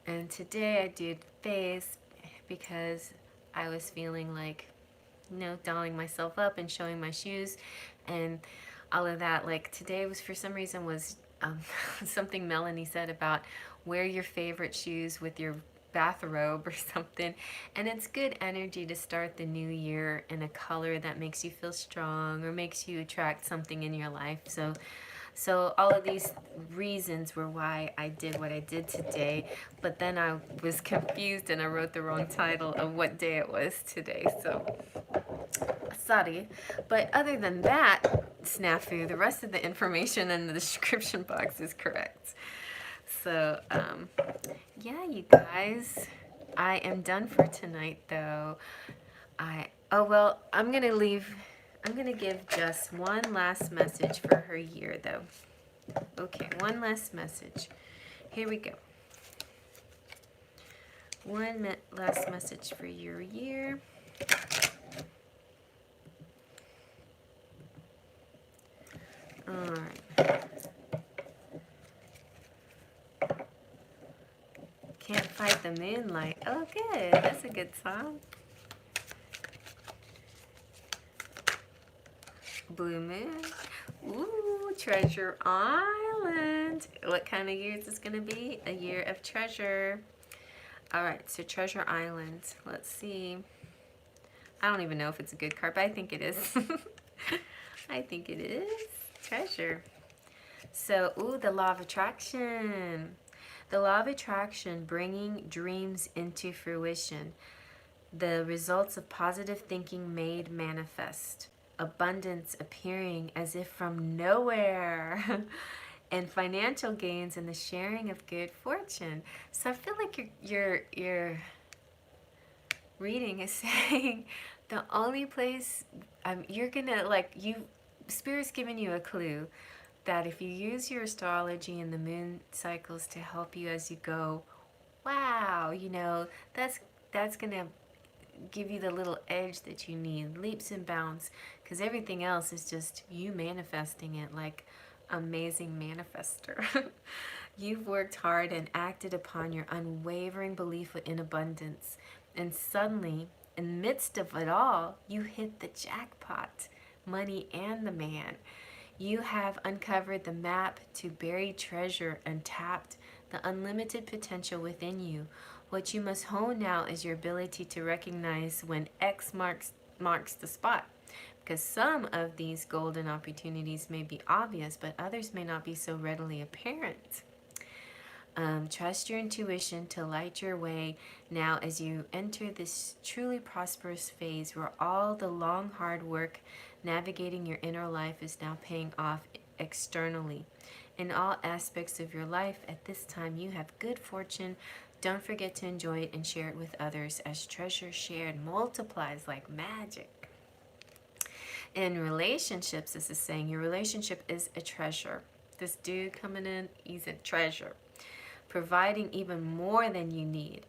And today I did face because I was feeling like, you know, dolling myself up and showing my shoes and all of that. Like today was, for some reason, was something Melanie said about wear your favorite shoes with your bathrobe or something, and it's good energy to start the new year in a color that makes you feel strong or makes you attract something in your life. So all of these reasons were why I did what I did today, but then I was confused and I wrote the wrong title of what day it was today, so sorry. But other than that snafu, the rest of the information in the description box is correct. So, yeah, you guys, I am done for tonight, though. I'm going to give Jess one last message for her year, though. Okay, one last message. Here we go. Last message for your year. All right. Can't fight the moonlight. Oh, good. That's a good song. Blue moon. Ooh, Treasure Island. What kind of year is this going to be? A year of treasure. All right, so Treasure Island. Let's see. I don't even know if it's a good card, but I think it is. I think it is. Treasure. So, ooh, the Law of Attraction. The Law of Attraction, bringing dreams into fruition. The results of positive thinking made manifest. Abundance appearing as if from nowhere. and financial gains and the sharing of good fortune. So I feel like your reading is saying the only place you're gonna like you Spirit's giving you a clue that if you use your astrology and the moon cycles to help you as you go, wow, you know, that's gonna give you the little edge that you need, leaps and bounds, because everything else is just you manifesting it like amazing manifester. You've worked hard and acted upon your unwavering belief in abundance, and suddenly, in the midst of it all, you hit the jackpot, money and the man. You have uncovered the map to buried treasure and tapped the unlimited potential within you. What you must hone now is your ability to recognize when X marks the spot. Because some of these golden opportunities may be obvious, but others may not be so readily apparent. Trust your intuition to light your way now as you enter this truly prosperous phase where all the long, hard work navigating your inner life is now paying off externally. In all aspects of your life, at this time, you have good fortune. Don't forget to enjoy it and share it with others, as treasure shared multiplies like magic. In relationships, this is saying your relationship is a treasure. This dude coming in, he's a treasure, providing even more than you need.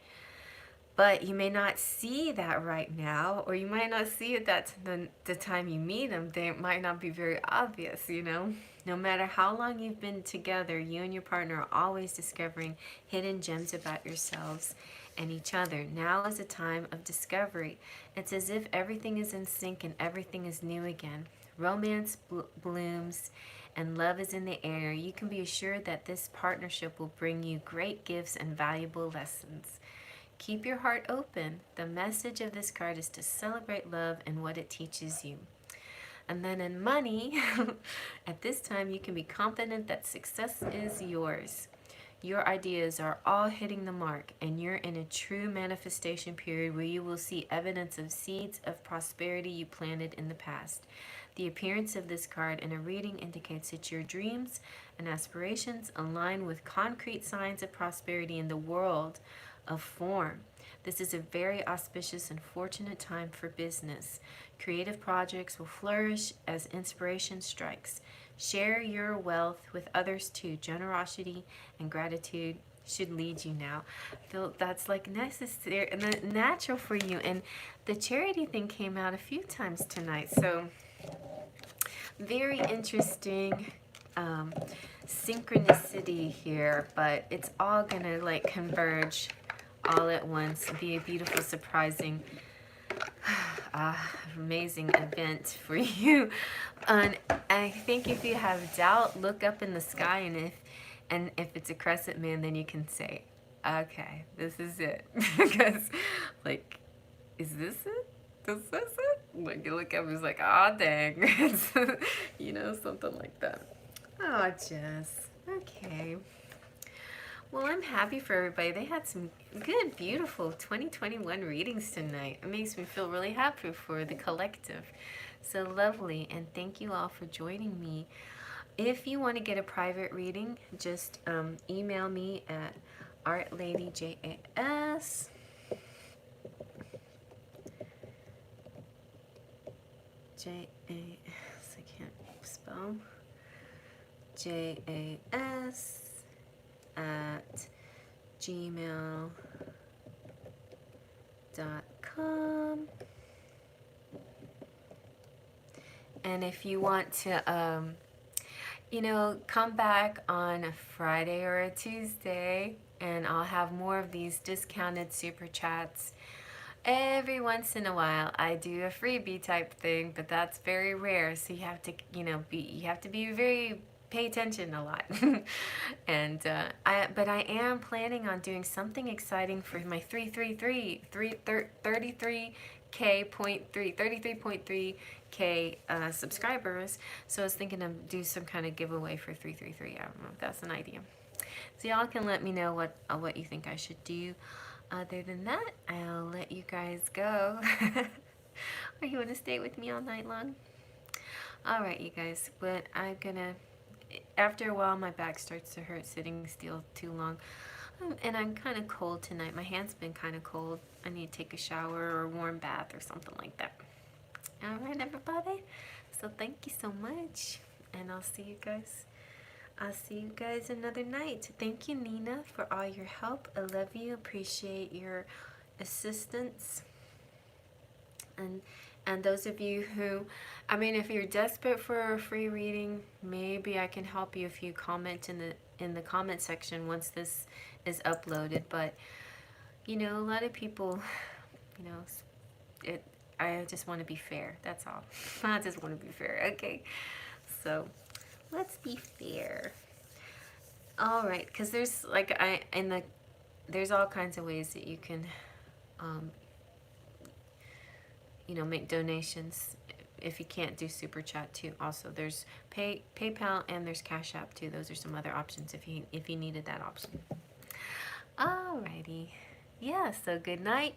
But you may not see that right now, or you might not see it that the time you meet them. They might not be very obvious, you know. No matter how long you've been together, you and your partner are always discovering hidden gems about yourselves and each other. Now is a time of discovery. It's as if everything is in sync and everything is new again. Romance blooms and love is in the air. You can be assured that this partnership will bring you great gifts and valuable lessons. Keep your heart open. The message of this card is to celebrate love and what it teaches you. And then in money, at this time you can be confident that success is yours. Your ideas are all hitting the mark, and you're in a true manifestation period where you will see evidence of seeds of prosperity you planted in the past. The appearance of this card in a reading indicates that your dreams and aspirations align with concrete signs of prosperity in the world of form. This is a very auspicious and fortunate time for business. Creative projects will flourish as inspiration strikes. Share your wealth with others too. Generosity and gratitude should lead you now. I feel that's like necessary and natural for you. And the charity thing came out a few times tonight. So very interesting synchronicity here, but it's all gonna like converge all at once, be a beautiful, surprising, amazing event for you. And I think if you have doubt, look up in the sky, and if it's a crescent moon, then you can say, okay, this is it. Because like, is this it? Is this it? Like you look up and it's like, ah, dang. It's, you know, something like that. Oh, Jess. Okay. Well, I'm happy for everybody. They had some good, beautiful 2021 readings tonight. It makes me feel really happy for the collective. So lovely. And thank you all for joining me. If you want to get a private reading, just email me at artladyjas J-A-S, I can't spell, J-A-S at gmail.com. And if you want to, you know, come back on a Friday or a Tuesday, and I'll have more of these discounted super chats. Every once in a while, I do a freebie type thing, but that's very rare. So you have to, you know, pay attention a lot. And but I am planning on doing something exciting for my 33.3K subscribers. So I was thinking of do some kind of giveaway for 333. I don't know if that's an idea. So y'all can let me know what you think I should do. Other than that, I'll let you guys go. Or you want to stay with me all night long? Alright, you guys, but I'm gonna after a while my back starts to hurt sitting still too long. And I'm kind of cold tonight. My hand's been kind of cold. I need to take a shower or a warm bath or something like that. All right, everybody. So thank you so much. And I'll see you guys. I'll see you guys another night. Thank you, Nina, for all your help. I love you. Appreciate your assistance. And those of you who, I mean, if you're desperate for a free reading, maybe I can help you if you comment in the comment section once this is uploaded. But you know, a lot of people, you know, I just want to be fair. That's all. I just want to be fair. Okay, so let's be fair. All right, because there's like there's all kinds of ways that you can, you know, make donations if you can't do super chat too. Also, there's PayPal and there's Cash App too. Those are some other options if you needed that option. Alrighty, yeah. So good night,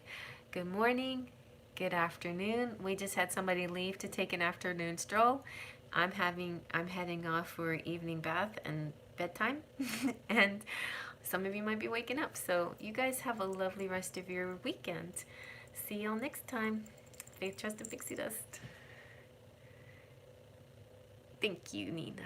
good morning, good afternoon. We just had somebody leave to take an afternoon stroll. I'm heading off for evening bath and bedtime, and some of you might be waking up. So you guys have a lovely rest of your weekend. See y'all next time. Faith, trust, and pixie dust. Thank you, Nina.